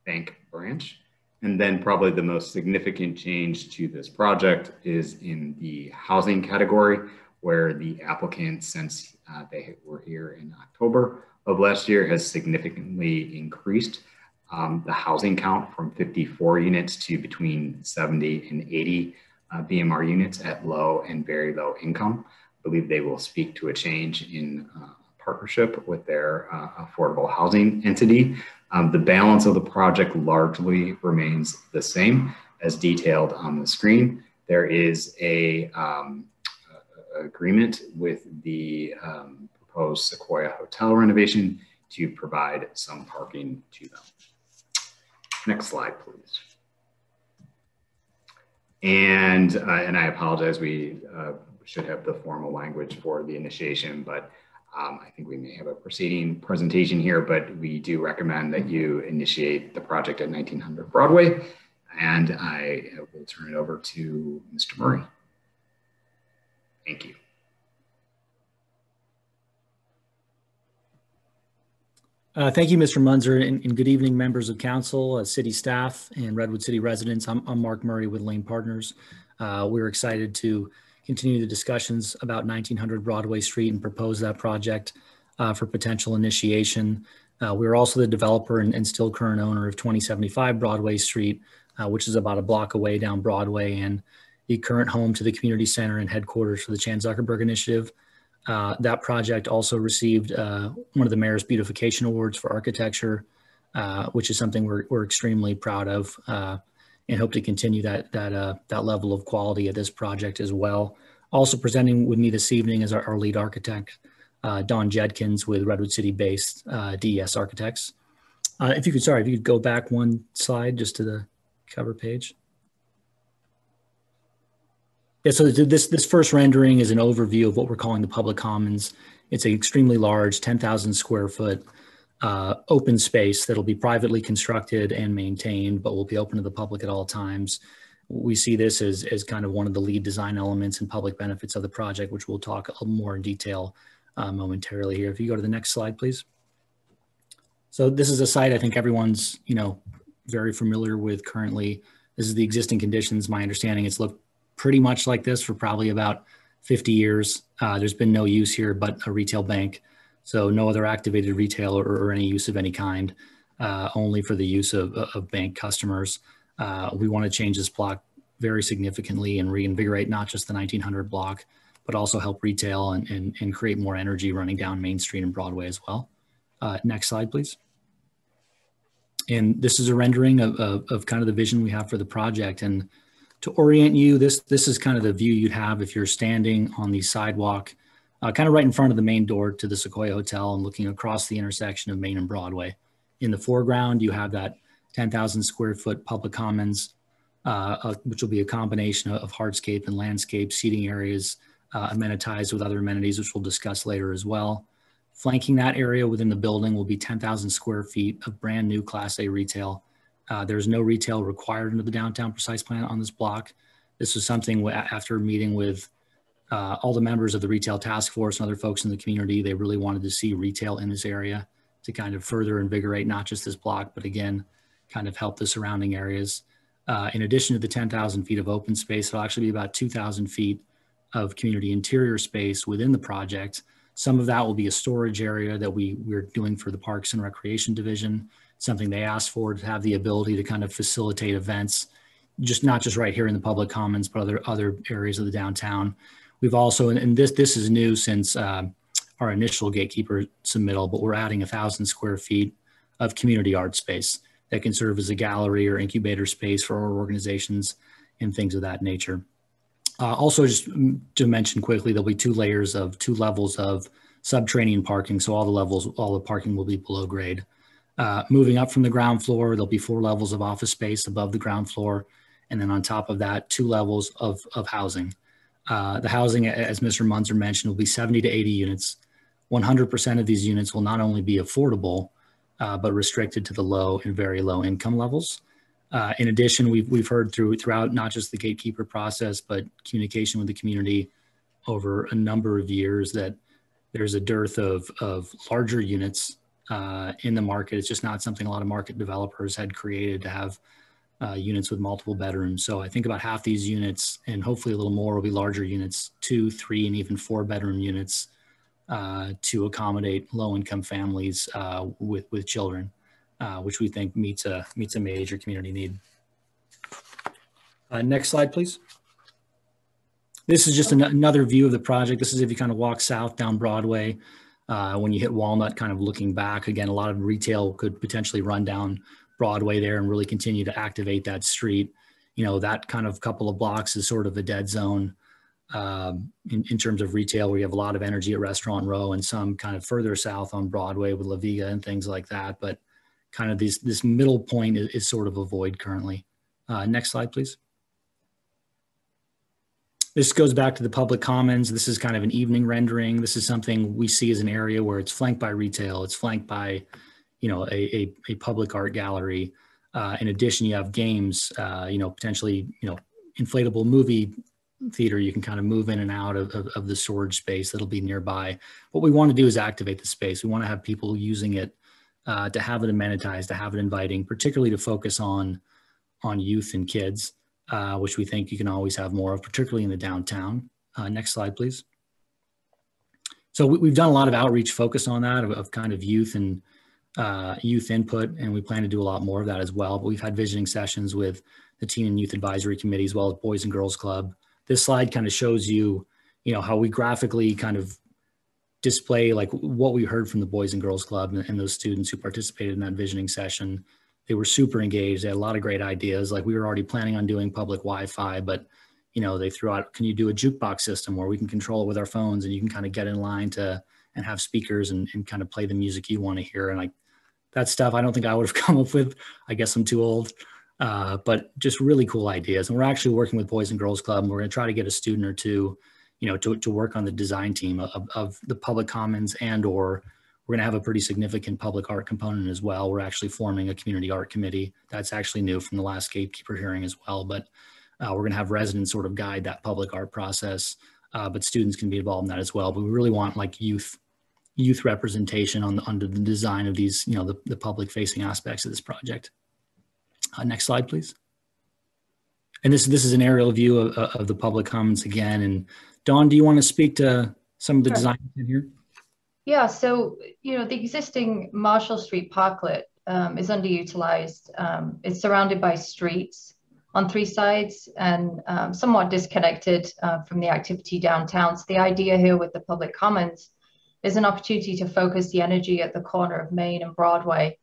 Bank branch. And then probably the most significant change to this project is in the housing category, where the applicant, since they were here in October of last year, has significantly increased the housing count from 54 units to between 70 and 80 BMR units at low and very low income. I believe they will speak to a change in partnership with their affordable housing entity. The balance of the project largely remains the same as detailed on the screen. There is a agreement with the proposed Sequoia Hotel renovation to provide some parking to them. Next slide, please. And I apologize, we should have the formal language for the initiation, but I think we may have a preceding presentation here, but we do recommend that you initiate the project at 1900 Broadway. And I will turn it over to Mr. Murray. Thank you. Thank you, Mr. Munzer, and good evening, members of council, city staff, and Redwood City residents. I'm Mark Murray with Lane Partners. We're excited to continue the discussions about 1900 Broadway Street and propose that project for potential initiation. We're also the developer and still current owner of 2075 Broadway Street, which is about a block away down Broadway, and the current home to the community center and headquarters for the Chan Zuckerberg Initiative. That project also received one of the Mayor's Beautification Awards for architecture, which is something we're extremely proud of, and hope to continue that level of quality at this project as well. Also presenting with me this evening is our lead architect, Don Jedkins with Redwood City-based DES Architects. If you could go back one slide just to the cover page. Yeah, so this first rendering is an overview of what we're calling the public commons. It's an extremely large 10,000 square foot open space that'll be privately constructed and maintained, but will be open to the public at all times. We see this as kind of one of the lead design elements and public benefits of the project, which we'll talk a little more in detail momentarily here. If you go to the next slide, please. So this is a site I think everyone's very familiar with currently. This is the existing conditions. My understanding it's looked pretty much like this for probably about 50 years. There's been no use here but a retail bank. So no other activated retail or any use of any kind, only for the use of bank customers. We want to change this block very significantly and reinvigorate not just the 1900 block, but also help retail and create more energy running down Main Street and Broadway as well. Next slide, please. And this is a rendering of kind of the vision we have for the project. And to orient you, this is kind of the view you'd have if you're standing on the sidewalk, kind of right in front of the main door to the Sequoia Hotel and looking across the intersection of Main and Broadway. In the foreground, you have that 10,000 square foot public commons, which will be a combination of hardscape and landscape seating areas, amenitized with other amenities, which we'll discuss later as well. Flanking that area within the building will be 10,000 square feet of brand new Class A retail There's no retail required under the downtown precise plan on this block. This was something after meeting with all the members of the retail task force and other folks in the community. They really wanted to see retail in this area to kind of further invigorate not just this block, but again, kind of help the surrounding areas. In addition to the 10,000 feet of open space, it'll actually be about 2,000 feet of community interior space within the project. Some of that will be a storage area that we're doing for the Parks and Recreation Division, something they asked for to have the ability to kind of facilitate events, not just right here in the public commons, but other areas of the downtown. We've also, and this is new since our initial gatekeeper submittal, but we're adding 1,000 square feet of community art space that can serve as a gallery or incubator space for our organizations and things of that nature. Also, just to mention quickly, there'll be two levels of subterranean parking. So all the parking will be below grade. Moving up from the ground floor, there'll be 4 levels of office space above the ground floor. And then on top of that, 2 levels of housing. The housing, as Mr. Munzer mentioned, will be 70 to 80 units. 100% of these units will not only be affordable, but restricted to the low and very low income levels. In addition, we've heard throughout not just the gatekeeper process, but communication with the community over a number of years that there's a dearth of larger units in the market. It's just not something a lot of market developers had created to have units with multiple bedrooms. So I think about half these units, and hopefully a little more, will be larger units, 2, 3, and even 4 bedroom units to accommodate low-income families with children, which we think meets a major community need. Next slide, please. This is just another view of the project. This is if you kind of walk south down Broadway. When you hit Walnut, kind of looking back, again, a lot of retail could potentially run down Broadway there and really continue to activate that street. You know, that kind of couple of blocks is sort of a dead zone in terms of retail, where you have a lot of energy at Restaurant Row and some kind of further south on Broadway with La Viga and things like that. But kind of this middle point is sort of a void currently. Next slide, please. This goes back to the public commons. This is kind of an evening rendering. This is something we see as an area where it's flanked by retail. It's flanked by, you know, a public art gallery. In addition, you have games, you know, potentially, you know, inflatable movie theater. You can kind of move in and out of the storage space that'll be nearby. What we want to do is activate the space. We want to have people using it to have it amenitized, to have it inviting, particularly to focus on youth and kids, which we think you can always have more of, particularly in the downtown. Next slide, please. So we've done a lot of outreach focus on that of kind of youth and youth input, and we plan to do a lot more of that as well. But we've had visiting sessions with the Teen and Youth Advisory Committee as well as Boys and Girls Club. This slide kind of shows you, you know, how we graphically kind of display like what we heard from the Boys and Girls Club and those students who participated in that visioning session. They were super engaged. They had a lot of great ideas. Like we were already planning on doing public Wi-Fi, but you know, they threw out, can you do a jukebox system where we can control it with our phones and you can kind of get in line and have speakers and kind of play the music you want to hear. And like that stuff, I don't think I would have come up with. I guess I'm too old, but just really cool ideas. And we're actually working with Boys and Girls Club, and we're going to try to get a student or two, you know, to work on the design team of the public commons, and or we're going to have a pretty significant public art component as well. We're actually forming a community art committee. That's actually new from the last gatekeeper hearing as well. But we're going to have residents sort of guide that public art process, but students can be involved in that as well. But we really want like youth representation under the design of these, you know, the public facing aspects of this project. Next slide, please. And this is an aerial view of the public commons again. And Dawn, do you want to speak to some of the design in here? Yeah, so, you know, the existing Marshall Street parklet is underutilized. It's surrounded by streets on 3 sides and somewhat disconnected from the activity downtown. So the idea here with the public commons is an opportunity to focus the energy at the corner of Main and Broadway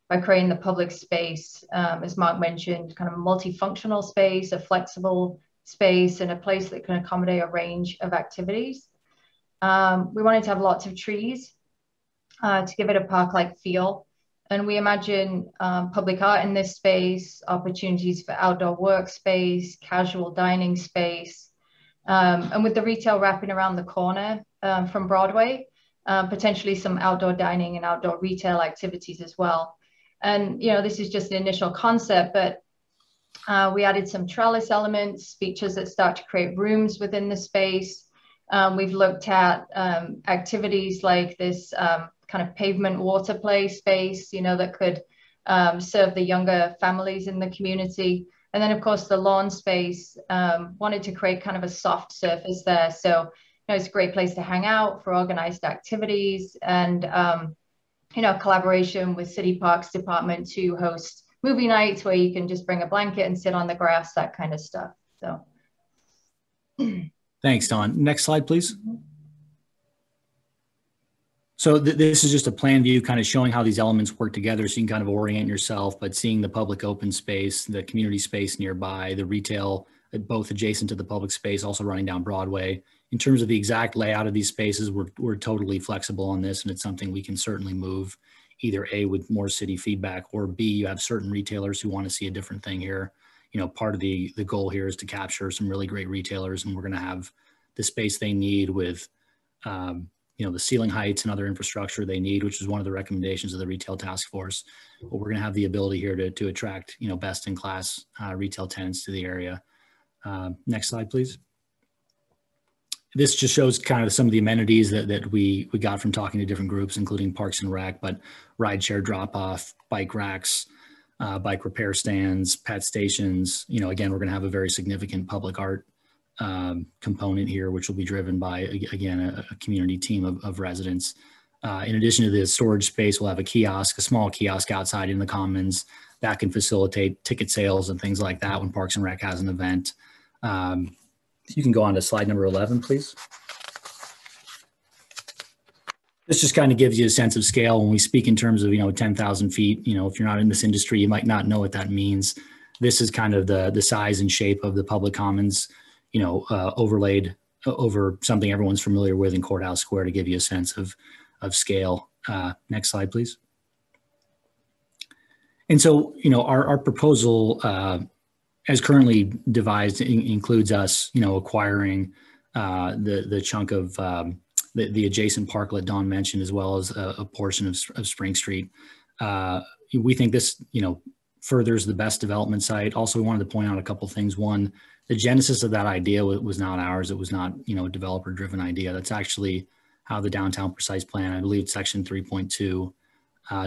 by creating the public space, as Mark mentioned, kind of a multifunctional space, a flexible space, and a place that can accommodate a range of activities. We wanted to have lots of trees to give it a park-like feel. And we imagine public art in this space, opportunities for outdoor workspace, casual dining space, and with the retail wrapping around the corner from Broadway, potentially some outdoor dining and outdoor retail activities as well. And, this is just the initial concept, but we added some trellis elements, features that start to create rooms within the space. We've looked at activities like this kind of pavement water play space, that could serve the younger families in the community. And then, of course, the lawn space, wanted to create kind of a soft surface there. So, it's a great place to hang out for organized activities and, collaboration with City Parks Department to host movie nights where you can just bring a blanket and sit on the grass, that kind of stuff. So. Thanks, Dawn. Next slide, please. So this is just a plan view kind of showing how these elements work together so you can kind of orient yourself, but seeing the public open space, the community space nearby, the retail, both adjacent to the public space, also running down Broadway. In terms of the exact layout of these spaces, we're totally flexible on this, and it's something we can certainly move either A, with more city feedback, or B, you have certain retailers who want to see a different thing here. Part of the goal here is to capture some really great retailers, and we're going to have the space they need with, the ceiling heights and other infrastructure they need, which is one of the recommendations of the retail task force. But we're going to have the ability here to attract, best in class retail tenants to the area. Next slide, please. This just shows kind of some of the amenities that we got from talking to different groups, including Parks and Rec, but rideshare drop-off, bike racks, bike repair stands, pet stations. Again, we're going to have a very significant public art component here, which will be driven by, again, a community team of residents. In addition to the storage space, we'll have a small kiosk outside in the commons that can facilitate ticket sales and things like that when Parks and Rec has an event. You can go on to slide number 11, please. This just kind of gives you a sense of scale. When we speak in terms of, 10,000 feet, if you're not in this industry, you might not know what that means. This is kind of the size and shape of the public commons, overlaid over something everyone's familiar with in Courthouse Square to give you a sense of scale. Next slide, please. And so, our proposal, as currently devised, includes us, acquiring the chunk of the adjacent parklet Dawn mentioned, as well as a portion of Spring Street. We think this, furthers the best development site. Also, we wanted to point out a couple things. One, the genesis of that idea was not ours. It was not, a developer-driven idea. That's actually how the Downtown Precise Plan, I believe section 3.2,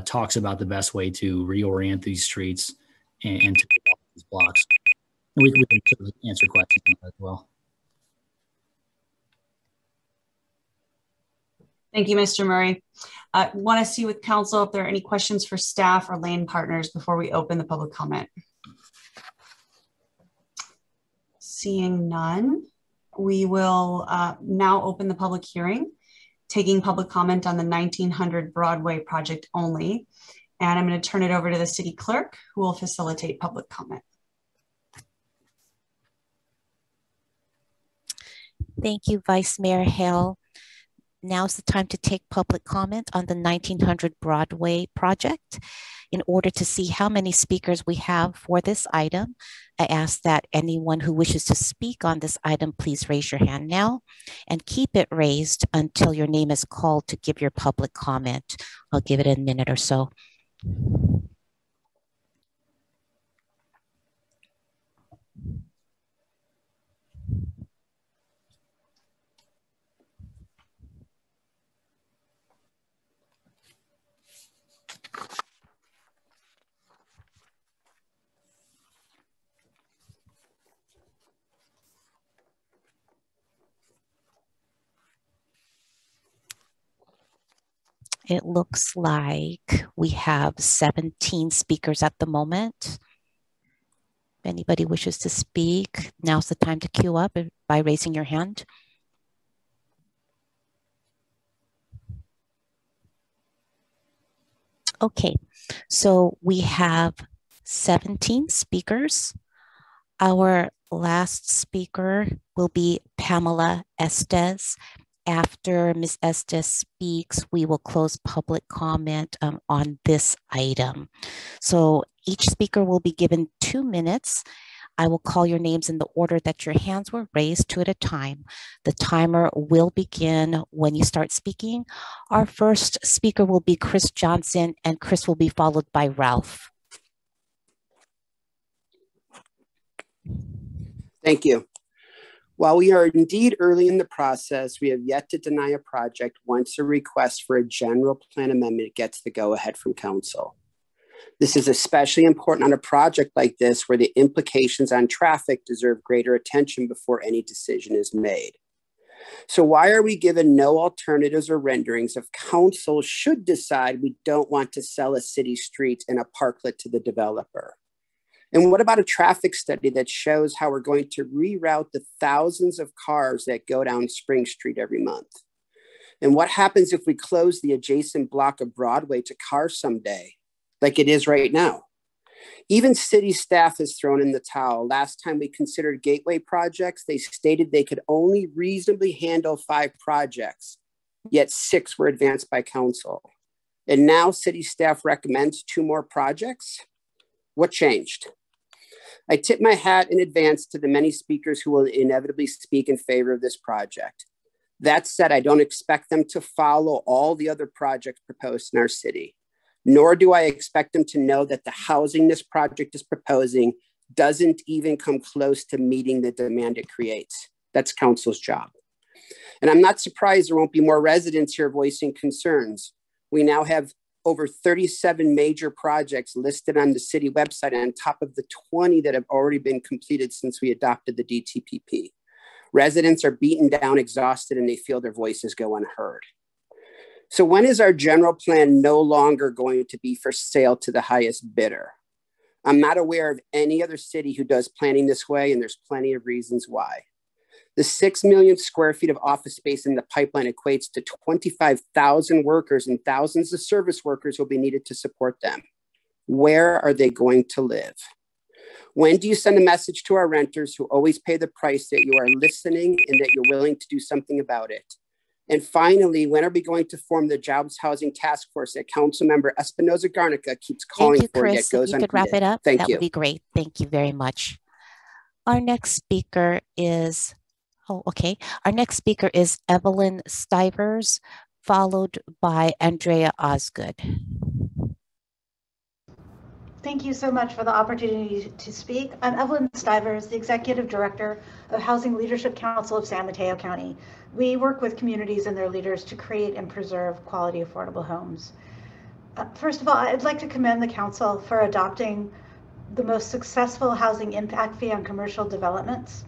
talks about the best way to reorient these streets and to develop these blocks. And we can answer questions on that as well. Thank you, Mr. Murray. I want to see with council if there are any questions for staff or lane partners before we open the public comment. Seeing none, we will now open the public hearing, taking public comment on the 1900 Broadway project only. And I'm going to turn it over to the city clerk, who will facilitate public comment. Thank you, Vice Mayor Hale. Now's the time to take public comment on the 1900 Broadway project. In order to see how many speakers we have for this item, I ask that anyone who wishes to speak on this item, please raise your hand now and keep it raised until your name is called to give your public comment. I'll give it a minute or so. It looks like we have 17 speakers at the moment. If anybody wishes to speak, now's the time to queue up by raising your hand. Okay, so we have 17 speakers. Our last speaker will be Pamela Estes. After Ms. Estes speaks, we will close public comment on this item. So each speaker will be given 2 minutes. I will call your names in the order that your hands were raised, two at a time. The timer will begin when you start speaking. Our first speaker will be Chris Johnson, and Chris will be followed by Ralph. Thank you. While we are indeed early in the process, we have yet to deny a project once a request for a general plan amendment gets the go-ahead from council. This is especially important on a project like this where the implications on traffic deserve greater attention before any decision is made. So why are we given no alternatives or renderings if council should decide we don't want to sell a city street and a parklet to the developer? And what about a traffic study that shows how we're going to reroute the thousands of cars that go down Spring Street every month? And what happens if we close the adjacent block of Broadway to cars someday, like it is right now? Even city staff has thrown in the towel. Last time we considered gateway projects, they stated they could only reasonably handle 5 projects, yet 6 were advanced by council. And now city staff recommends 2 more projects? What changed? I tip my hat in advance to the many speakers who will inevitably speak in favor of this project. That said, I don't expect them to follow all the other projects proposed in our city, nor do I expect them to know that the housing this project is proposing doesn't even come close to meeting the demand it creates. That's council's job. And I'm not surprised there won't be more residents here voicing concerns. We now have over 37 major projects listed on the city website on top of the 20 that have already been completed since we adopted the DTPP. Residents are beaten down, exhausted, and they feel their voices go unheard. So when is our general plan no longer going to be for sale to the highest bidder? I'm not aware of any other city who does planning this way, and there's plenty of reasons why. The 6 million square feet of office space in the pipeline equates to 25,000 workers and thousands of service workers will be needed to support them. Where are they going to live? When do you send a message to our renters who always pay the price that you are listening and that you're willing to do something about it? And finally, when are we going to form the Jobs Housing Task Force that Councilmember Espinoza Garnica keeps calling for, yet goes unheeded? If you could wrap it up, Thank that you. would be great. Thank you very much. Our next speaker is Our next speaker is Evelyn Stivers, followed by Andrea Osgood. Thank you so much for the opportunity to speak. I'm Evelyn Stivers, the Executive Director of Housing Leadership Council of San Mateo County. We work with communities and their leaders to create and preserve quality, affordable homes. First of all, I'd like to commend the council for adopting the most successful housing impact fee on commercial developments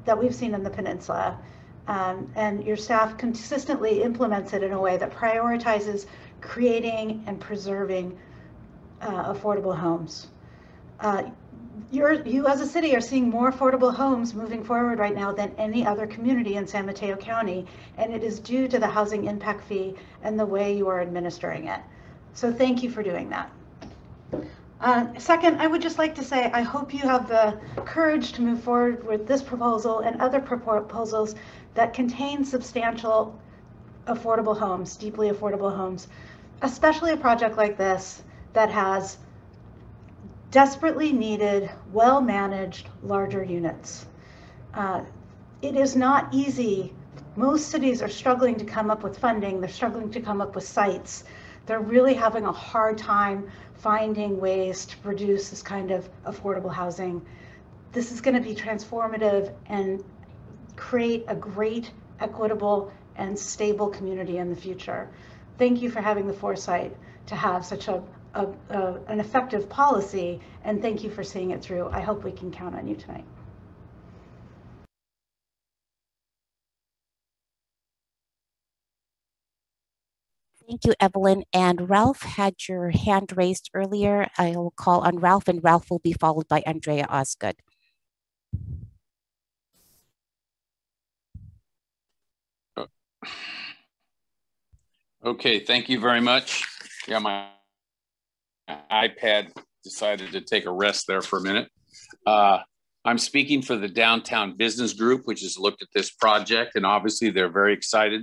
that we've seen in the peninsula. And your staff consistently implements it in a way that prioritizes creating and preserving affordable homes. You as a city are seeing more affordable homes moving forward right now than any other community in San Mateo County, and it is due to the housing impact fee and the way you are administering it. So thank you for doing that. Second, I would just like to say, I hope you have the courage to move forward with this proposal and other proposals that contain substantial affordable homes, deeply affordable homes, especially a project like this that has desperately needed, well-managed, larger units. It is not easy. Most cities are struggling to come up with funding. They're struggling to come up with sites. They're really having a hard time finding ways to produce this kind of affordable housing. This is going to be transformative and create a great, equitable, and stable community in the future. Thank you for having the foresight to have such an effective policy, and thank you for seeing it through. I hope we can count on you tonight. Thank you, Evelyn. And Ralph had your hand raised earlier. I will call on Ralph, and Ralph will be followed by Andrea Osgood. Okay, thank you very much. Yeah, my iPad decided to take a rest there for a minute. I'm speaking for the Downtown Business Group, which has looked at this project, and obviously they're very excited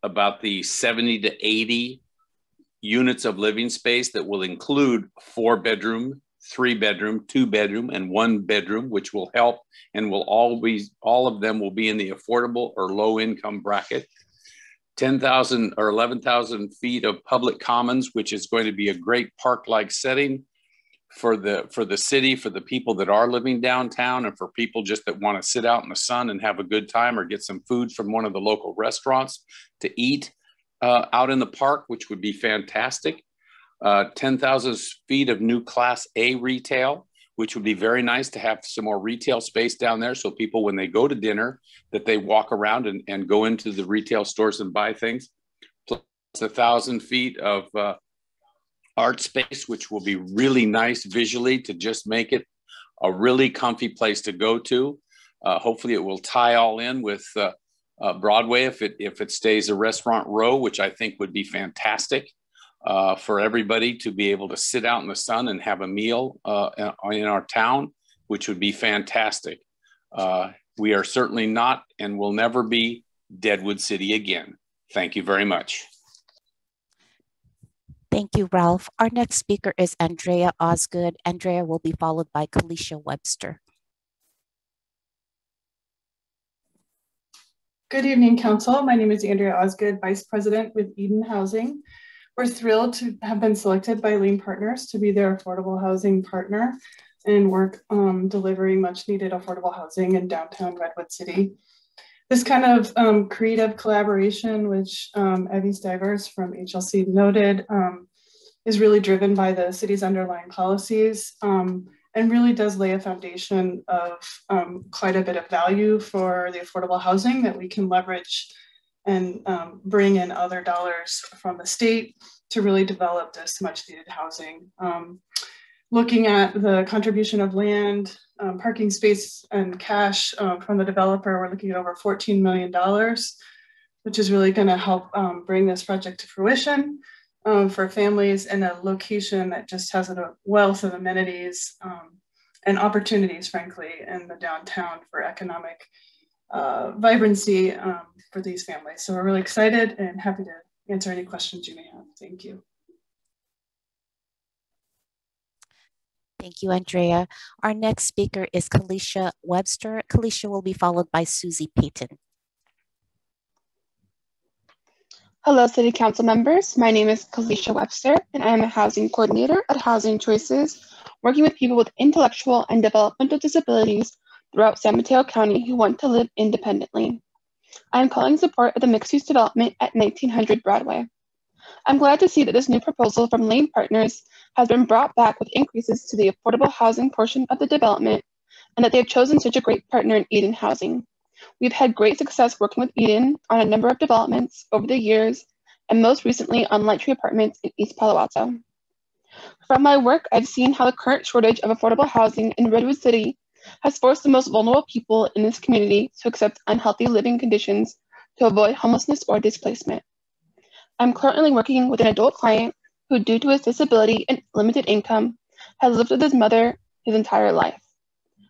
about the 70 to 80 units of living space that will include 4-bedroom, 3-bedroom, 2-bedroom, and 1-bedroom, which will help and will all of them will be in the affordable or low income bracket. 10,000 or 11,000 feet of public commons, which is going to be a great park-like setting for the city, for the people that are living downtown, and for people just that want to sit out in the sun and have a good time or get some food from one of the local restaurants to eat out in the park, which would be fantastic. 10,000 feet of new Class A retail, which would be very nice to have some more retail space down there. So people, when they go to dinner, that they walk around and go into the retail stores and buy things. Plus 1,000 feet of art space, which will be really nice visually to just make it a really comfy place to go to. Hopefully it will tie all in with Broadway if it stays a restaurant row, which I think would be fantastic for everybody to be able to sit out in the sun and have a meal in our town, which would be fantastic. We are certainly not and will never be Deadwood City again. Thank you very much. Thank you, Ralph. Our next speaker is Andrea Osgood. Andrea will be followed by Kalisha Webster. Good evening, Council. My name is Andrea Osgood, Vice President with Eden Housing. We're thrilled to have been selected by Lean Partners to be their affordable housing partner and work delivering much needed affordable housing in downtown Redwood City. This kind of creative collaboration, which Evie Stivers from HLC noted, is really driven by the city's underlying policies and really does lay a foundation of quite a bit of value for the affordable housing that we can leverage and bring in other dollars from the state to really develop this much needed housing. Looking at the contribution of land, parking space, and cash from the developer, we're looking at over $14 million, which is really going to help bring this project to fruition for families in a location that just has a wealth of amenities and opportunities, frankly, in the downtown for economic vibrancy for these families. So we're really excited and happy to answer any questions you may have. Thank you. Thank you, Andrea. Our next speaker is Kalisha Webster. Kalisha will be followed by Susie Payton. Hello, City Council members. My name is Kalisha Webster, and I am a housing coordinator at Housing Choices, working with people with intellectual and developmental disabilities throughout San Mateo County who want to live independently. I am calling support of the mixed-use development at 1900 Broadway. I'm glad to see that this new proposal from Lane Partners has been brought back with increases to the affordable housing portion of the development, and that they have chosen such a great partner in Eden Housing. We've had great success working with Eden on a number of developments over the years, and most recently on Light Tree Apartments in East Palo Alto. From my work, I've seen how the current shortage of affordable housing in Redwood City has forced the most vulnerable people in this community to accept unhealthy living conditions to avoid homelessness or displacement. I'm currently working with an adult client who, due to his disability and limited income, has lived with his mother his entire life.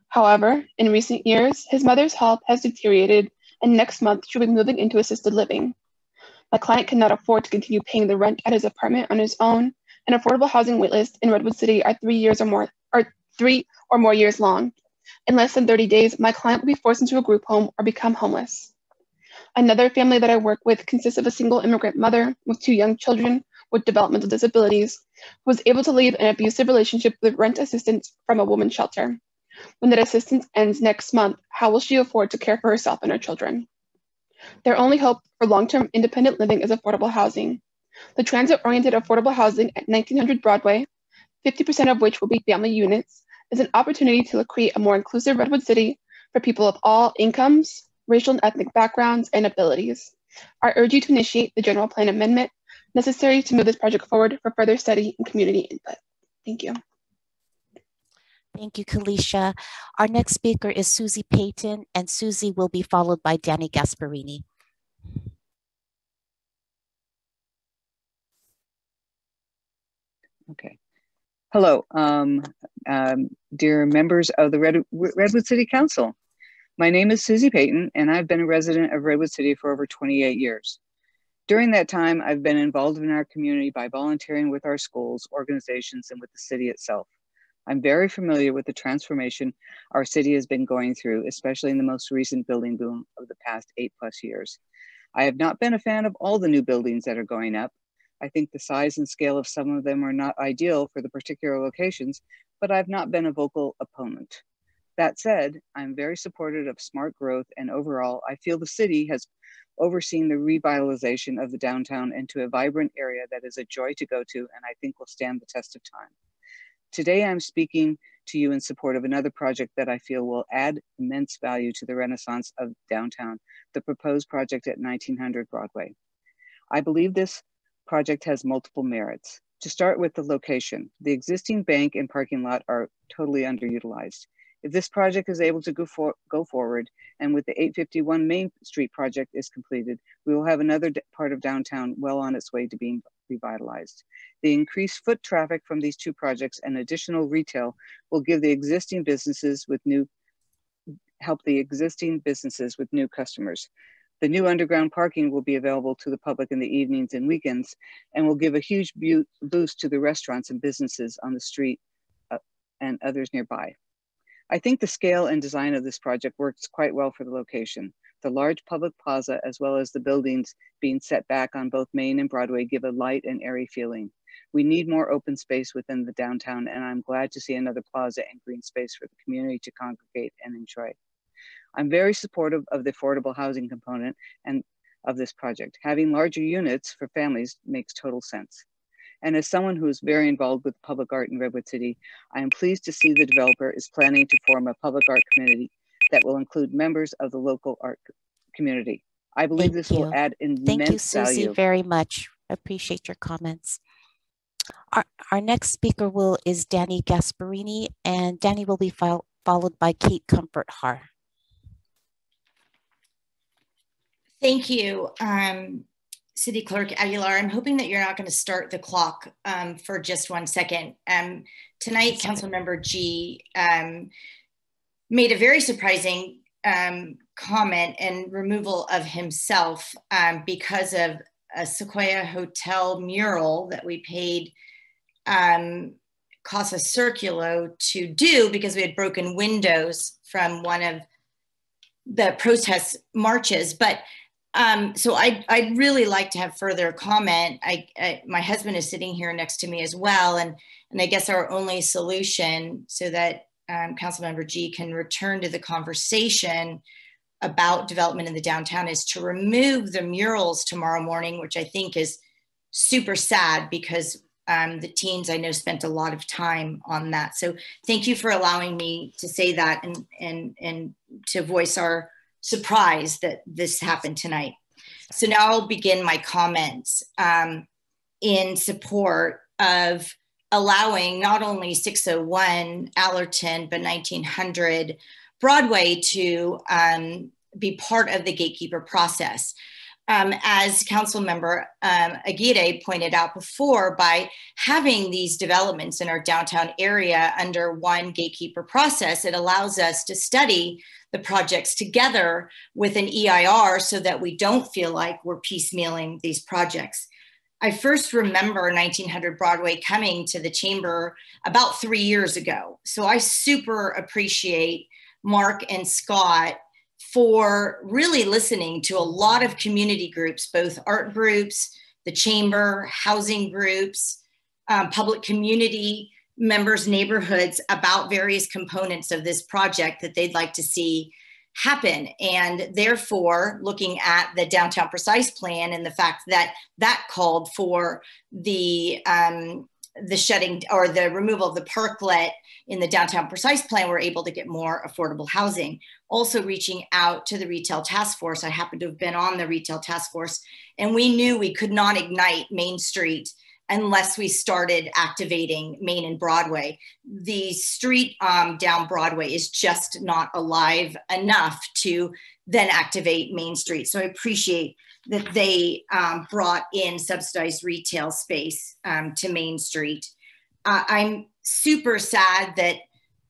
However, in recent years, his mother's health has deteriorated, and next month she'll be moving into assisted living. My client cannot afford to continue paying the rent at his apartment on his own, and affordable housing waitlists in Redwood City are 3 or more years long. In less than 30 days, my client will be forced into a group home or become homeless. Another family that I work with consists of a single immigrant mother with 2 young children with developmental disabilities, who was able to leave an abusive relationship with rent assistance from a women's shelter. When that assistance ends next month, how will she afford to care for herself and her children? Their only hope for long-term independent living is affordable housing. The transit-oriented affordable housing at 1900 Broadway, 50% of which will be family units, is an opportunity to create a more inclusive Redwood City for people of all incomes, racial and ethnic backgrounds, and abilities. I urge you to initiate the general plan amendment necessary to move this project forward for further study and community input. Thank you. Thank you, Kalisha. Our next speaker is Susie Payton, and Susie will be followed by Danny Gasparini. Okay. Hello, dear members of the Redwood City Council. My name is Susie Payton, and I've been a resident of Redwood City for over 28 years. During that time, I've been involved in our community by volunteering with our schools, organizations, and with the city itself. I'm very familiar with the transformation our city has been going through, especially in the most recent building boom of the past 8+ years. I have not been a fan of all the new buildings that are going up. I think the size and scale of some of them are not ideal for the particular locations, but I've not been a vocal opponent. That said, I'm very supportive of smart growth, and overall, I feel the city has overseen the revitalization of the downtown into a vibrant area that is a joy to go to, and I think will stand the test of time. Today, I'm speaking to you in support of another project that I feel will add immense value to the renaissance of downtown, the proposed project at 1900 Broadway. I believe this project has multiple merits. To start with the location, the existing bank and parking lot are totally underutilized. If this project is able to go forward, and with the 851 Main Street project is completed, we will have another part of downtown well on its way to being revitalized. The increased foot traffic from these two projects and additional retail will give the existing businesses with help the existing businesses with new customers. The new underground parking will be available to the public in the evenings and weekends, and will give a huge boost to the restaurants and businesses on the street and others nearby. I think the scale and design of this project works quite well for the location. The large public plaza, as well as the buildings being set back on both Main and Broadway, give a light and airy feeling. We need more open space within the downtown, and I'm glad to see another plaza and green space for the community to congregate and enjoy. I'm very supportive of the affordable housing component and of this project. Having larger units for families makes total sense. And as someone who is very involved with public art in Redwood City, I am pleased to see the developer is planning to form a public art committee that will include members of the local art community. I believe this will add immense value. Thank you, Susie, very much. Appreciate your comments. Our next speaker is Danny Gasparini, and Danny will be followed by Kate Comfort-Har. Thank you, City Clerk Aguilar. I'm hoping that you're not going to start the clock for just 1 second. Tonight, Councilmember G made a very surprising comment and removal of himself because of a Sequoia Hotel mural that we paid Casa Circulo to do because we had broken windows from one of the protest marches. But so I'd really like to have further comment. My husband is sitting here next to me as well. And I guess our only solution so that Councilmember G can return to the conversation about development in the downtown is to remove the murals tomorrow morning, which I think is super sad because the teens I know spent a lot of time on that. So thank you for allowing me to say that and to voice our surprise that this happened tonight. So now I'll begin my comments in support of allowing not only 601 Allerton, but 1900 Broadway to be part of the gatekeeper process. As Councilmember Aguirre pointed out before, by having these developments in our downtown area under one gatekeeper process, it allows us to study the projects together with an EIR so that we don't feel like we're piecemealing these projects. I first remember 1900 Broadway coming to the chamber about 3 years ago. So I super appreciate Mark and Scott for really listening to a lot of community groups, both art groups, the chamber, housing groups, public community members, neighborhoods about various components of this project that they'd like to see happen. And therefore, looking at the downtown precise plan and the fact that that called for the shutting or the removal of the parklet in the downtown precise plan, we're able to get more affordable housing. Also reaching out to the retail task force. I happen to have been on the retail task force, and we knew we could not ignite Main Street unless we started activating Main and Broadway. The street down Broadway is just not alive enough to then activate Main Street. So I appreciate that they brought in subsidized retail space to Main Street. I'm super sad that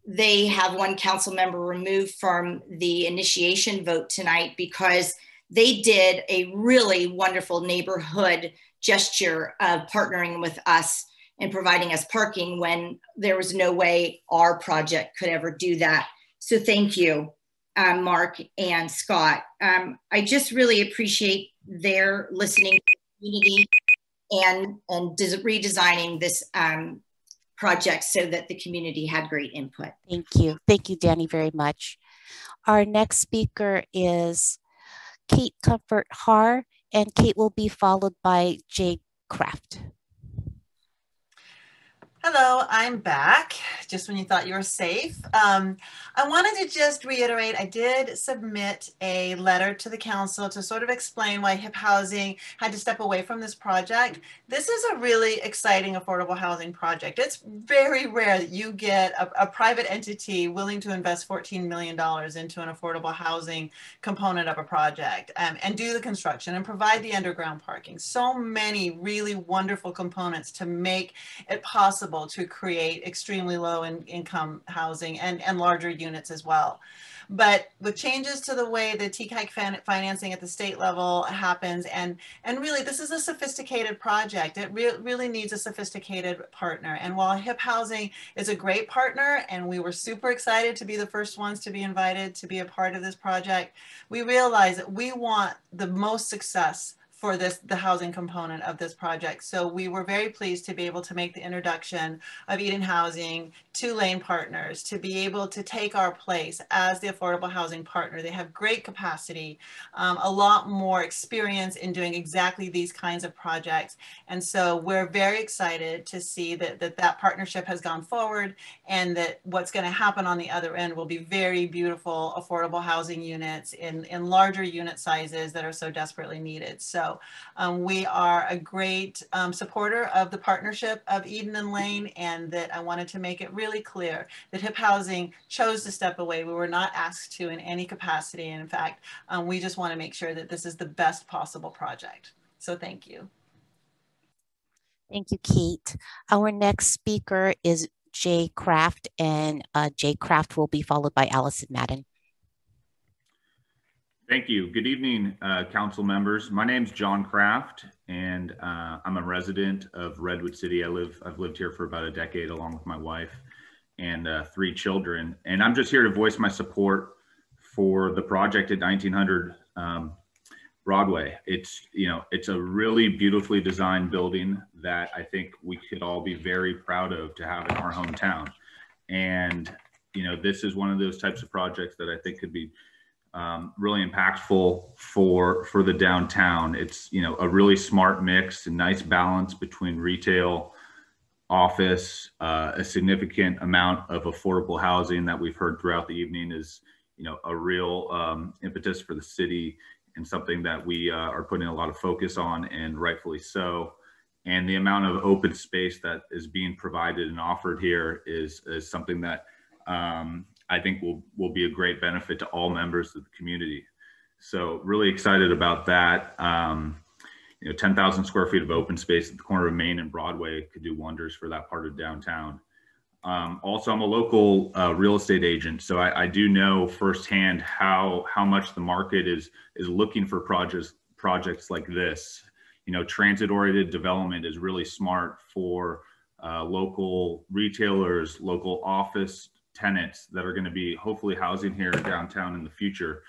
they have one council member removed from the initiation vote tonight because they did a really wonderful neighborhood gesture of partnering with us and providing us parking when there was no way our project could ever do that. So thank you, Mark and Scott. I just really appreciate their listening to the community and redesigning this project so that the community had great input. Thank you. Thank you, Danny, very much. Our next speaker is Kate Comfort Har, and Kate will be followed by Jay Kraft. Hello, I'm back, just when you thought you were safe. I wanted to just reiterate, I did submit a letter to the council to sort of explain why HIP Housing had to step away from this project. This is a really exciting affordable housing project. It's very rare that you get a private entity willing to invest $14 million into an affordable housing component of a project and do the construction and provide the underground parking. So many really wonderful components to make it possible to create extremely low income housing and larger units as well. But with changes to the way the TCAC financing at the state level happens, and really this is a sophisticated project. It really needs a sophisticated partner. And while HIP Housing is a great partner, and we were super excited to be the first ones to be invited to be a part of this project, we realize that we want the most success for the housing component of this project. So we were very pleased to be able to make the introduction of Eden Housing to Lane Partners, to be able to take our place as the affordable housing partner. They have great capacity, a lot more experience in doing exactly these kinds of projects. And so we're very excited to see that partnership has gone forward, and that what's going to happen on the other end will be very beautiful affordable housing units in larger unit sizes that are so desperately needed. So we are a great supporter of the partnership of Eden and Lane, and that I wanted to make it really clear that HIP Housing chose to step away. We were not asked to in any capacity. And in fact, we just want to make sure that this is the best possible project. So thank you. Thank you, Kate. Our next speaker is Jay Kraft, and Jay Kraft will be followed by Allison Madden. Thank you. Good evening, council members. My name's John Kraft, and I'm a resident of Redwood City. I've lived here for about a decade, along with my wife and 3 children. And I'm just here to voice my support for the project at 1900 Broadway. It's a really beautifully designed building that I think we could all be very proud of to have in our hometown. And this is one of those types of projects that I think could be really impactful for the downtown. It's a really smart mix, a nice balance between retail, office, a significant amount of affordable housing that we've heard throughout the evening is a real impetus for the city, and something that we are putting a lot of focus on, and rightfully so. And the amount of open space that is being provided and offered here is something that I think will be a great benefit to all members of the community. So really excited about that. 10,000 square feet of open space at the corner of Main and Broadway could do wonders for that part of downtown. Also, I'm a local real estate agent, so I do know firsthand how much the market is looking for projects like this. Transit-oriented development is really smart for local retailers, local office tenants that are going to be hopefully housing here downtown in the future.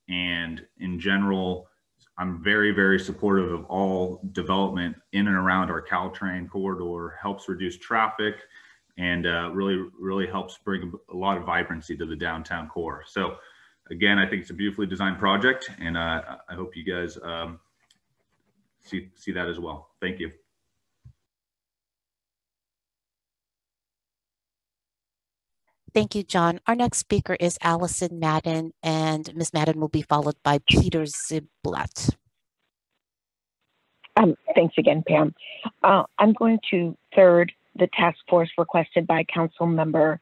And in general, I'm very, very supportive of all development in and around our Caltrain corridor. Helps reduce traffic and really helps bring a lot of vibrancy to the downtown core. So again, I think it's a beautifully designed project, and I hope you guys see that as well. Thank you. Thank you, John. Our next speaker is Allison Madden, and Ms. Madden will be followed by Peter Ziblatt. Thanks again, Pam. I'm going to third the task force requested by Councilmember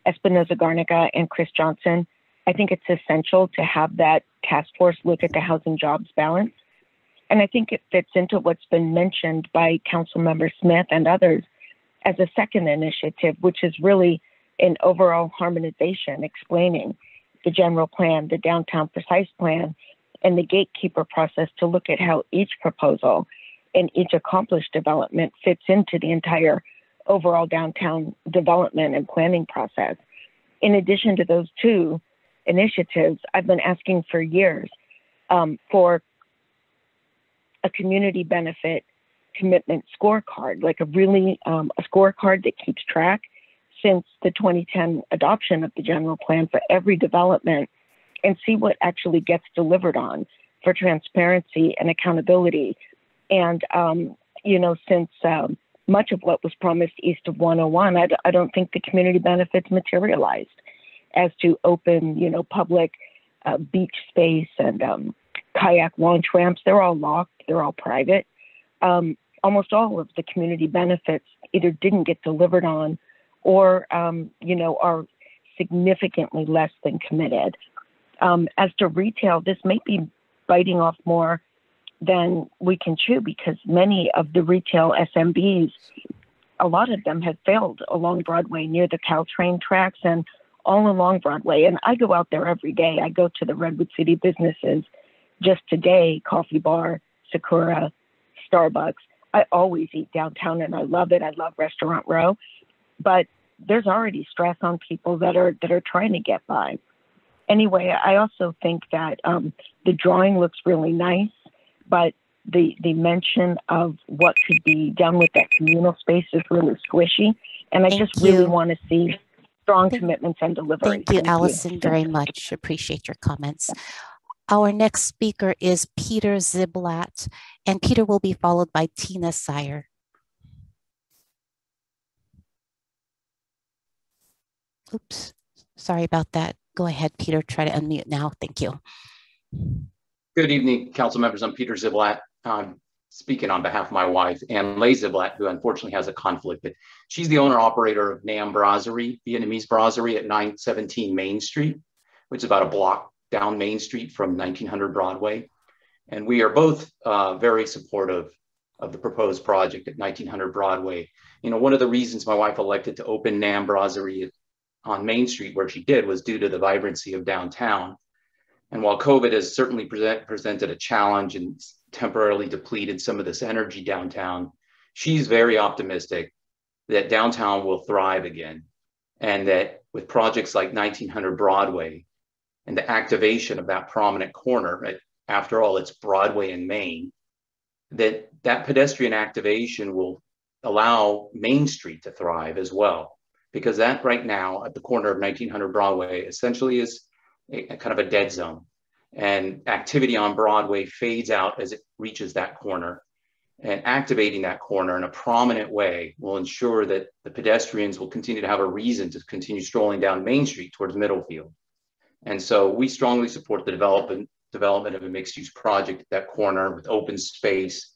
Espinoza Garnica and Chris Johnson. I think it's essential to have that task force look at the housing jobs balance. And I think it fits into what's been mentioned by Councilmember Smith and others as a second initiative, which is really an overall harmonization, explaining the general plan, the downtown precise plan, and the gatekeeper process to look at how each proposal and each accomplished development fits into the entire overall downtown development and planning process. In addition to those two initiatives, I've been asking for years for a community benefit commitment scorecard, like a scorecard that keeps track since the 2010 adoption of the general plan for every development, and see what actually gets delivered on for transparency and accountability. And, since much of what was promised east of 101, I don't think the community benefits materialized as to open, public beach space and kayak launch ramps. They're all locked, they're all private. Almost all of the community benefits either didn't get delivered on or, are significantly less than committed. As to retail, this may be biting off more than we can chew, because many of the retail SMBs, a lot of them have failed along Broadway near the Caltrain tracks and all along Broadway. And I go out there every day. I go to the Redwood City businesses. Just today, Coffee Bar, Sakura, Starbucks. I always eat downtown and I love it. I love Restaurant Row. But there's already stress on people that are trying to get by. Anyway, I also think that the drawing looks really nice, but the mention of what could be done with that communal space is really squishy. And I just really want to see strong commitments and delivery. Thank you, Allison, very much. Appreciate your comments. Our next speaker is Peter Ziblatt, and Peter will be followed by Tina Sire. Oops, sorry about that. Go ahead, Peter, try to unmute now. Thank you. Good evening, council members. I'm Peter Ziblatt. I'm speaking on behalf of my wife, Ann Lay Ziblatt, who unfortunately has a conflict. But she's the owner operator of Nam Brasserie, Vietnamese Brasserie at 917 Main Street, which is about a block down Main Street from 1900 Broadway. And we are both very supportive of the proposed project at 1900 Broadway. One of the reasons my wife elected to open Nam Brasserie on Main Street where she did was due to the vibrancy of downtown. And while COVID has certainly presented a challenge and temporarily depleted some of this energy downtown, she's very optimistic that downtown will thrive again. And that with projects like 1900 Broadway and the activation of that prominent corner, after all, it's Broadway and Main, that pedestrian activation will allow Main Street to thrive as well. Because that right now at the corner of 1900 Broadway essentially is a kind of a dead zone. And activity on Broadway fades out as it reaches that corner. And activating that corner in a prominent way will ensure that the pedestrians will continue to have a reason to continue strolling down Main Street towards Middlefield. And so we strongly support the development of a mixed-use project at that corner with open space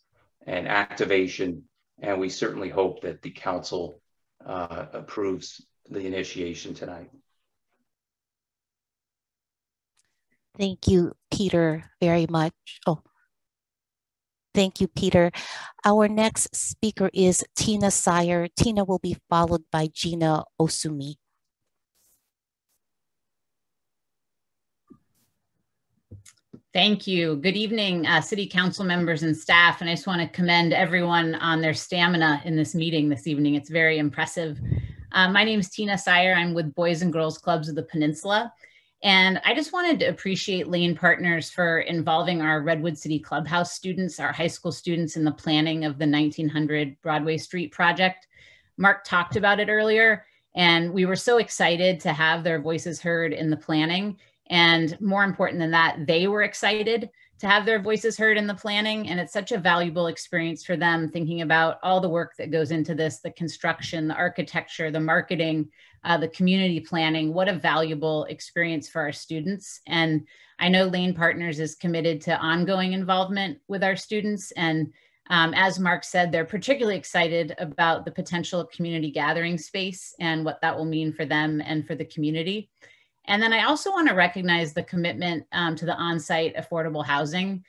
and activation. And we certainly hope that the council approves the initiation tonight. Thank you, Peter, very much. Oh, thank you, Peter. Our next speaker is Tina Sire. Tina will be followed by Gina Osumi. Thank you. Good evening, City Council members and staff. And I just want to commend everyone on their stamina in this meeting this evening. It's very impressive. My name is Tina Sire. I'm with Boys and Girls Clubs of the Peninsula. And I just wanted to appreciate Lane Partners for involving our Redwood City Clubhouse students, our high school students, in the planning of the 1900 Broadway Street project. Mark talked about it earlier, and we were so excited to have their voices heard in the planning. And more important than that, they were excited to have their voices heard in the planning. And it's such a valuable experience for them, thinking about all the work that goes into this, the construction, the architecture, the marketing, the community planning. What a valuable experience for our students. And I know Lane Partners is committed to ongoing involvement with our students. And as Mark said, they're particularly excited about the potential community gathering space and what that will mean for them and for the community. And then I also want to recognize the commitment to the on-site affordable housing,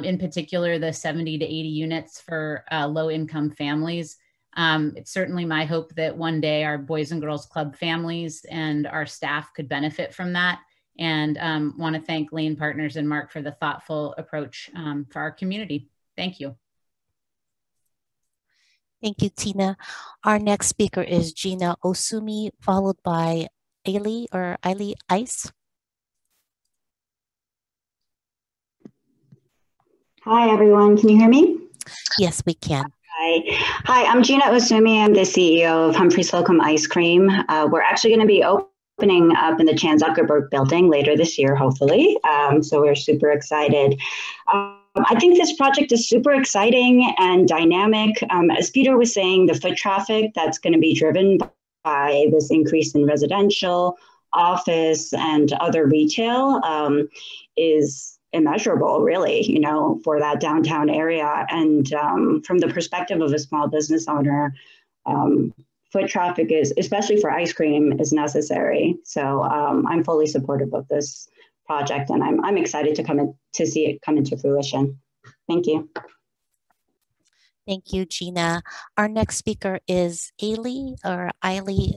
in particular the 70 to 80 units for low-income families. It's certainly my hope that one day our Boys and Girls Club families and our staff could benefit from that. And want to thank Lane Partners and Mark for the thoughtful approach for our community. Thank you. Thank you, Tina. Our next speaker is Gina Osumi, followed by Ailey Ice. Hi, everyone. Can you hear me? Yes, we can. Hi, I'm Gina Osumi. I'm the CEO of Humphrey Slocum Ice Cream. We're actually going to be opening up in the Chan Zuckerberg building later this year, hopefully. So we're super excited. I think this project is super exciting and dynamic. As Peter was saying, the foot traffic that's going to be driven by this increase in residential, office, and other retail is immeasurable, really, you know, for that downtown area. And from the perspective of a small business owner, foot traffic is, especially for ice cream, is necessary. So I'm fully supportive of this project, and I'm excited to see it come into fruition. Thank you. Thank you, Gina. Our next speaker is Ailey,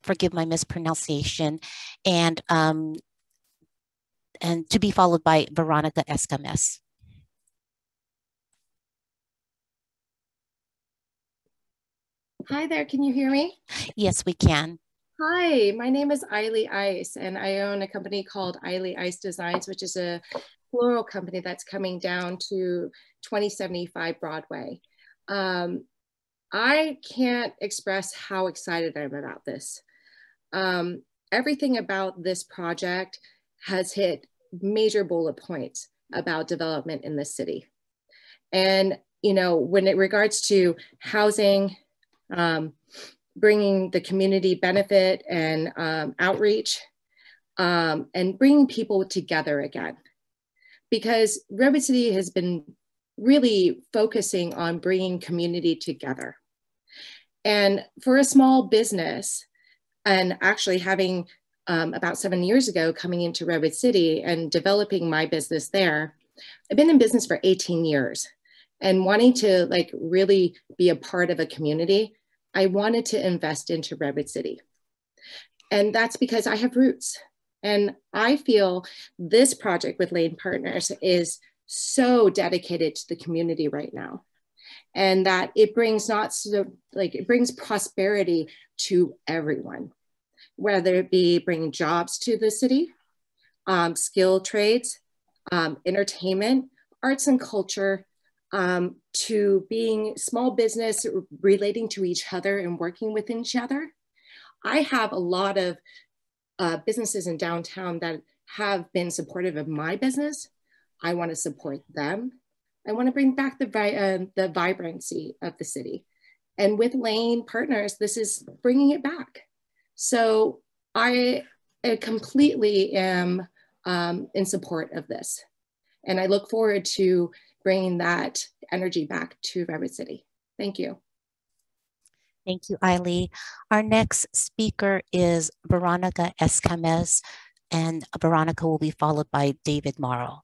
forgive my mispronunciation, and to be followed by Veronica Escames. Hi there, can you hear me? Yes, we can. Hi, my name is Eiley Ice, and I own a company called Eiley Ice Designs, which is a floral company that's coming down to 2075 Broadway. I can't express how excited I'm about this. Everything about this project has hit major bullet points about development in the city. And, you know, when it regards to housing, bringing the community benefit and outreach, and bringing people together again. Because Redwood City has been really focusing on bringing community together. And for a small business, and actually having about 7 years ago coming into Redwood City and developing my business there, I've been in business for 18 years and wanting to like really be a part of a community, I wanted to invest into Redwood City. And that's because I have roots. And I feel this project with Lane Partners is so dedicated to the community right now. And that it brings it brings prosperity to everyone, whether it be bringing jobs to the city, skilled trades, entertainment, arts and culture, to being small business, relating to each other and working with each other. I have a lot of businesses in downtown that have been supportive of my business. I want to support them. I want to bring back the vibrancy of the city. And with Lane Partners, this is bringing it back. So I completely am in support of this. And I look forward to bringing that energy back to Redwood City. Thank you. Thank you, Eiley. Our next speaker is Veronica Escames, and Veronica will be followed by David Morrow.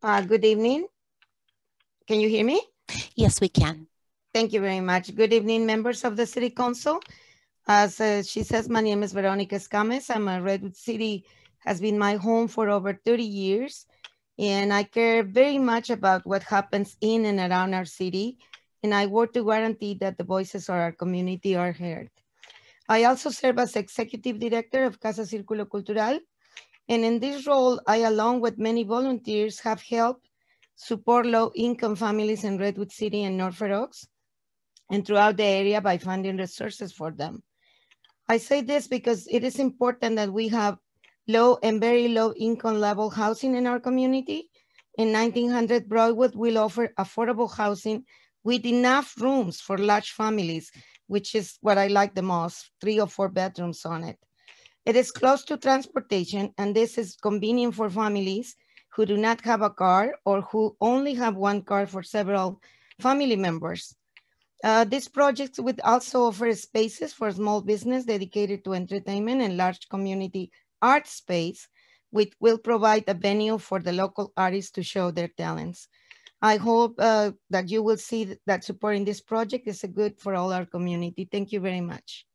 Good evening. Can you hear me? Yes, we can. Thank you very much. Good evening, members of the City Council. As she says, my name is Veronica Escames. I'm a Redwood City, has been my home for over 30 years. And I care very much about what happens in and around our city. And I work to guarantee that the voices of our community are heard. I also serve as Executive Director of Casa Círculo Cultural. And in this role, I, along with many volunteers, have helped support low-income families in Redwood City and North Fair Oaks and throughout the area by finding resources for them. I say this because it is important that we have low and very low income level housing in our community. In 1900 Broadwood will offer affordable housing with enough rooms for large families, which is what I like the most, 3 or 4 bedrooms on it. It is close to transportation, and this is convenient for families who do not have a car or who only have one car for several family members. This project would also offer spaces for small business dedicated to entertainment and large community art space, which will provide a venue for the local artists to show their talents. I hope that you will see that supporting this project is good for all our community. Thank you very much.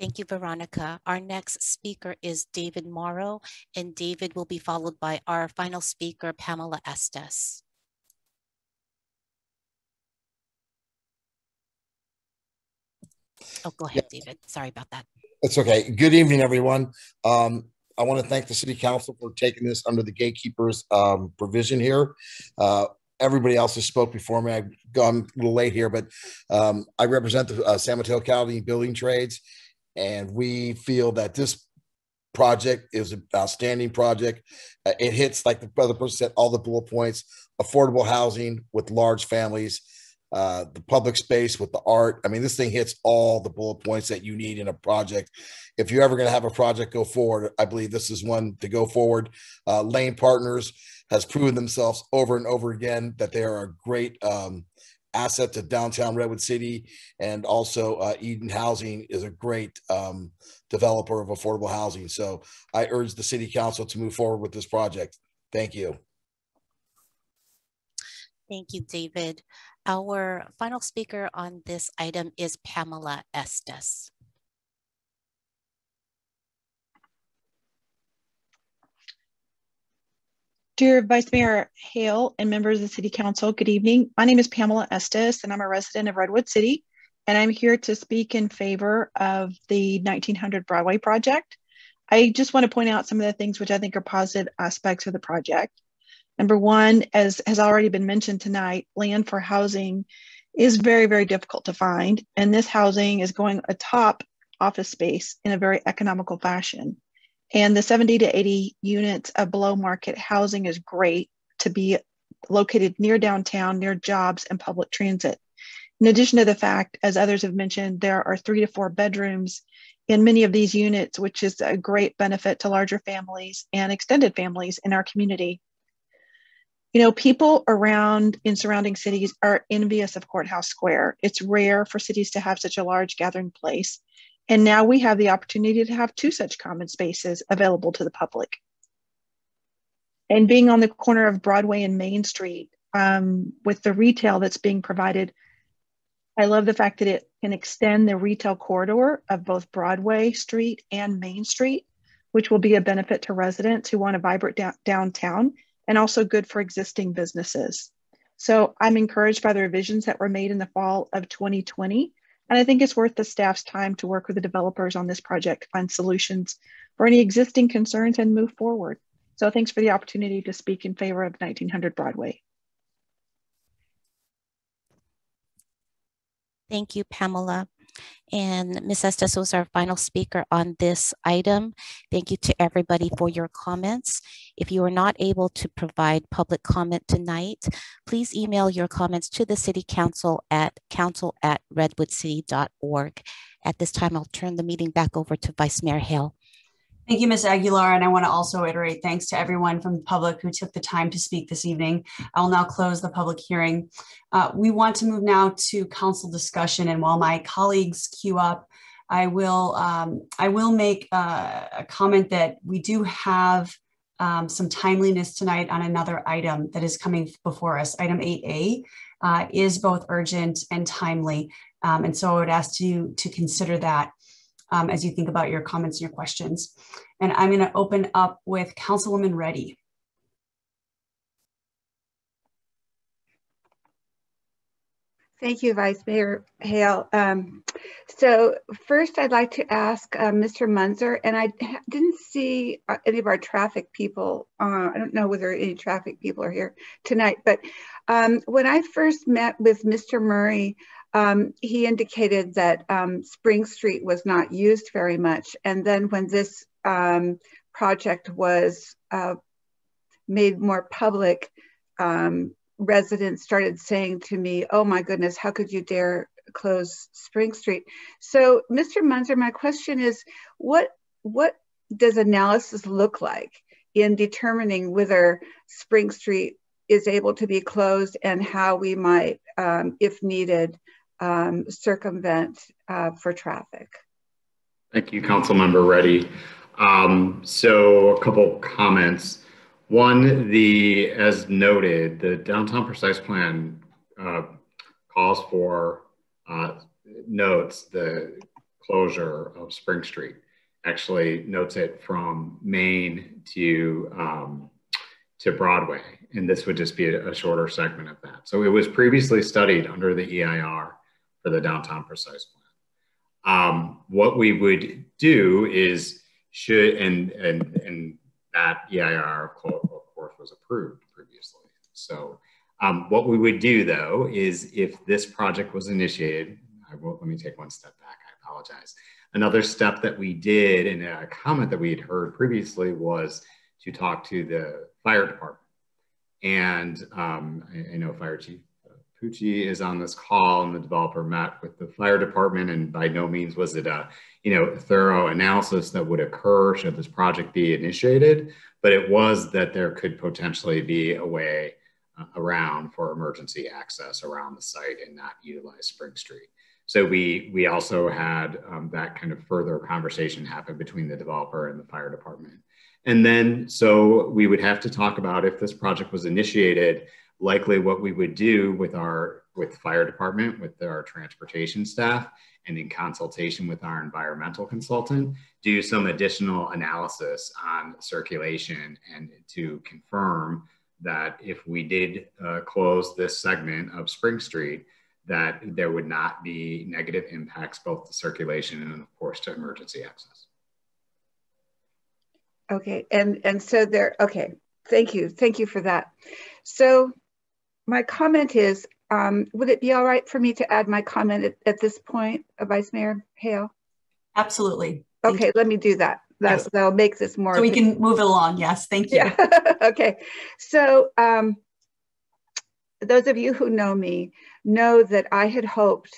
Thank you, Veronica. Our next speaker is David Morrow, and David will be followed by our final speaker, Pamela Estes. Oh, go ahead, David. Sorry about that. It's okay. Good evening, everyone. I want to thank the City Council for taking this under the gatekeeper's provision here. Everybody else has spoke before me. I've gone a little late here, but I represent the San Mateo County Building Trades, and we feel that this project is an outstanding project. It hits, like the other person said, all the bullet points: affordable housing with large families, the public space with the art. I mean, this thing hits all the bullet points that you need in a project. If you're ever going to have a project go forward, I believe this is one to go forward. Lane Partners has proven themselves over and over again that they are a great asset to downtown Redwood City, and also Eden Housing is a great developer of affordable housing. So I urge the City Council to move forward with this project. Thank you. Thank you, David. Our final speaker on this item is Pamela Estes. Dear Vice Mayor Hale and members of the City Council, good evening. My name is Pamela Estes, and I'm a resident of Redwood City, and I'm here to speak in favor of the 1900 Broadway project. I just want to point out some of the things which I think are positive aspects of the project. Number one, as has already been mentioned tonight, land for housing is very, very difficult to find, and this housing is going atop office space in a very economical fashion. And the 70 to 80 units of below market housing is great to be located near downtown, near jobs and public transit. In addition to the fact, as others have mentioned, there are 3 to 4 bedrooms in many of these units, which is a great benefit to larger families and extended families in our community. You know, people around in surrounding cities are envious of Courthouse Square. It's rare for cities to have such a large gathering place. And now we have the opportunity to have 2 such common spaces available to the public. And being on the corner of Broadway and Main Street with the retail that's being provided, I love the fact that it can extend the retail corridor of both Broadway Street and Main Street, which will be a benefit to residents who want a vibrant downtown, and also good for existing businesses. So I'm encouraged by the revisions that were made in the fall of 2020. And I think it's worth the staff's time to work with the developers on this project to find solutions for any existing concerns and move forward. So thanks for the opportunity to speak in favor of 1900 Broadway. Thank you, Pamela. And Ms. Estes was our final speaker on this item. Thank you to everybody for your comments. If you are not able to provide public comment tonight, please email your comments to the City Council at council@redwoodcity.org. At this time, I'll turn the meeting back over to Vice Mayor Hale. Thank you, Ms. Aguilar. And I want to also iterate thanks to everyone from the public who took the time to speak this evening. I will now close the public hearing. We want to move now to council discussion. And while my colleagues queue up, I will make a comment that we do have some timeliness tonight on another item that is coming before us. Item 8A is both urgent and timely. And so I would ask you to consider that as you think about your comments and your questions. And I'm going to open up with Councilwoman Reddy. Thank you, Vice Mayor Hale. So first, I'd like to ask Mr. Munzer, and I didn't see any of our traffic people. I don't know whether any traffic people are here tonight, but when I first met with Mr. Murray, he indicated that Spring Street was not used very much. And then when this project was made more public, residents started saying to me, oh my goodness, how could you dare close Spring Street? So Mr. Munzer, my question is, what does analysis look like in determining whether Spring Street is able to be closed, and how we might, if needed, circumvent for traffic? Thank you, Councilmember Reddy. So a couple comments. One, as noted, the downtown precise plan calls for, notes the closure of Spring Street. Actually notes it from Main to Broadway, and this would just be a shorter segment of that. So it was previously studied under the EIR for the downtown precise plan. What we would do is and that EIR of course was approved previously. So what we would do though is if this project was initiated, let me take one step back, I apologize. Another step that we did, and a comment that we had heard previously, was to talk to the fire department. And I know Fire Chief Pucci is on this call, and the developer met with the fire department, and by no means was it a thorough analysis that would occur should this project be initiated, but it was that there could potentially be a way around for emergency access around the site and not utilize Spring Street. So we also had that kind of further conversation happen between the developer and the fire department. And then, so we would have to talk about, if this project was initiated, likely what we would do with the fire department, with our transportation staff, and in consultation with our environmental consultant, do some additional analysis on circulation and to confirm that if we did close this segment of Spring Street, that there would not be negative impacts both to circulation and of course to emergency access. Okay, and so there, okay, thank you for that. So my comment is, would it be all right for me to add my comment at this point, Vice Mayor Hale? Absolutely. Okay, let me do that. That'll make this more. So we can move it along, yes, thank you. Yeah. Okay, so those of you who know me know that I had hoped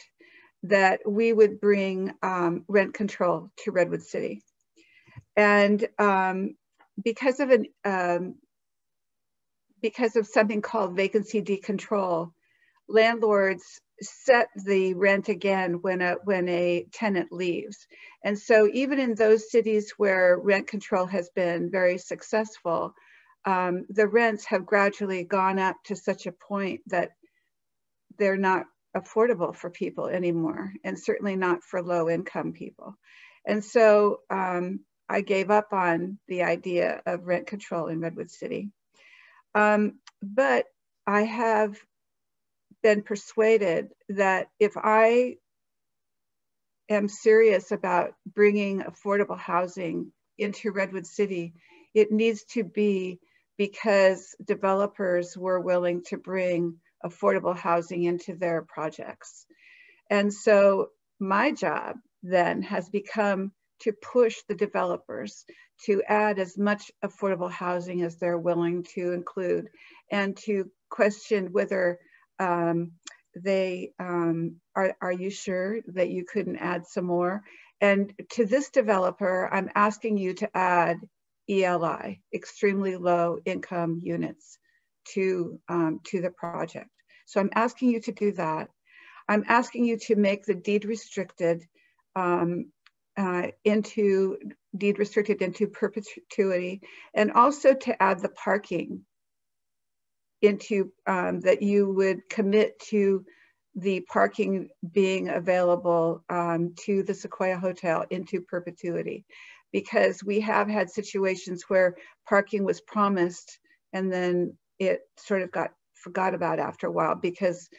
that we would bring rent control to Redwood City. And because of something called vacancy decontrol, landlords set the rent again when a tenant leaves. And so even in those cities where rent control has been very successful, the rents have gradually gone up to such a point that they're not affordable for people anymore, and certainly not for low income people. And so I gave up on the idea of rent control in Redwood City. But I have been persuaded that if I am serious about bringing affordable housing into Redwood City, it needs to be because developers were willing to bring affordable housing into their projects. And so my job then has become to push the developers to add as much affordable housing as they're willing to include, and to question whether are you sure that you couldn't add some more? And to this developer, I'm asking you to add ELI, extremely low income units, to the project. So I'm asking you to do that. I'm asking you to make the deed restricted into perpetuity, and also to add the parking into that you would commit to the parking being available to the Sequoia Hotel into perpetuity, because we have had situations where parking was promised and then it sort of got forgot about after a while because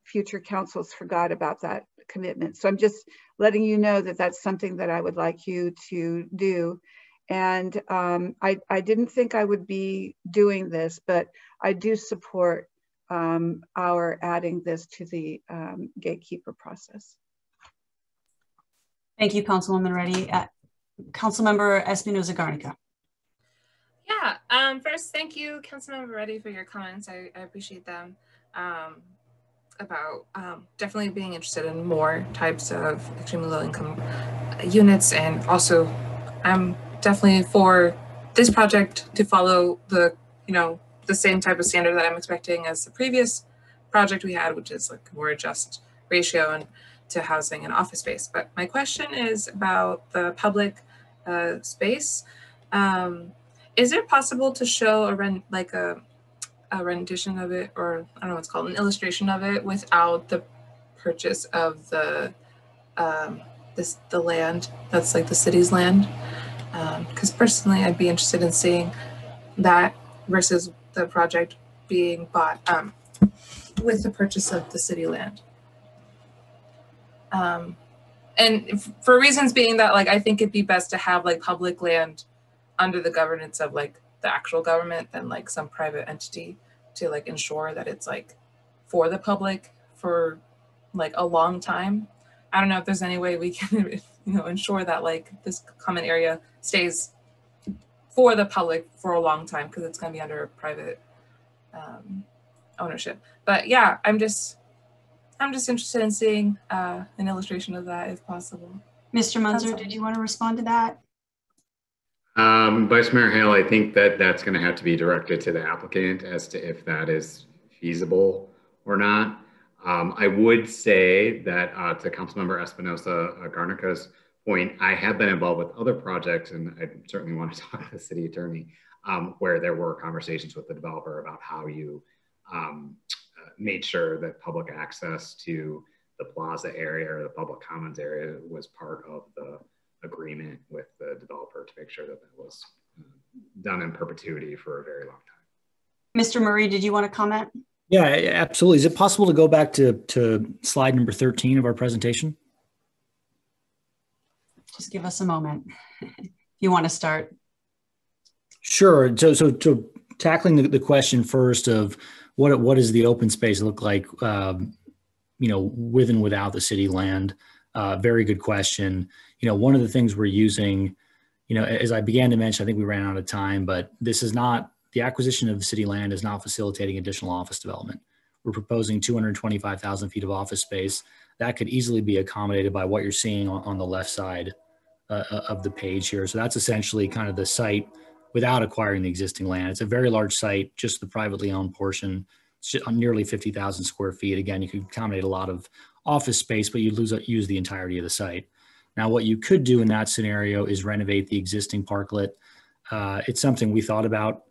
future councils forgot about that commitment. So I'm just letting you know that that's something that I would like you to do. And I didn't think I would be doing this, but I do support our adding this to the gatekeeper process. Thank you, Councilwoman Reddy. Councilmember Espinoza Garnica. Yeah, first, thank you, Councilmember Reddy, for your comments. I appreciate them. About definitely being interested in more types of extremely low income units, and also I'm definitely for this project to follow the the same type of standard that I'm expecting as the previous project we had, which is like more just ratio and to housing and office space. But my question is about the public space. Is it possible to show a rendition of it, or I don't know what it's called, an illustration of it without the purchase of the the land that's like the city's land. Because personally, I'd be interested in seeing that versus the project being bought with the purchase of the city land. And for reasons being that, like, I think it'd be best to have like public land under the governance of like the actual government than like some private entity to like ensure that it's like for the public for like a long time. I don't know if there's any way we can, ensure that like this common area stays for the public for a long time, because it's going to be under private ownership. But yeah, I'm just interested in seeing an illustration of that if possible. Mr. Munzer, did you want to respond to that? Vice Mayor Hale, I think that that's going to have to be directed to the applicant as to if that is feasible or not. I would say that to Councilmember Espinoza Garnica's point, I have been involved with other projects, and I certainly want to talk to the city attorney, where there were conversations with the developer about how you made sure that public access to the plaza area or the public commons area was part of the agreement with the developer to make sure that that was done in perpetuity for a very long time. Mr. Murray, did you want to comment? Yeah, absolutely. Is it possible to go back to slide number 13 of our presentation? Just give us a moment if you want to start. Sure. So tackling the question first of what does the open space look like, with and without the city land? Very good question. One of the things we're using, as I began to mention, I think we ran out of time, but this is not, the acquisition of the city land is not facilitating additional office development. We're proposing 225,000 feet of office space that could easily be accommodated by what you're seeing on the left side of the page here. So that's essentially kind of the site without acquiring the existing land. It's a very large site, just the privately owned portion. It's just nearly 50,000 square feet. Again, you could accommodate a lot of office space, but you'd use the entirety of the site. Now, what you could do in that scenario is renovate the existing parklet. It's something we thought about.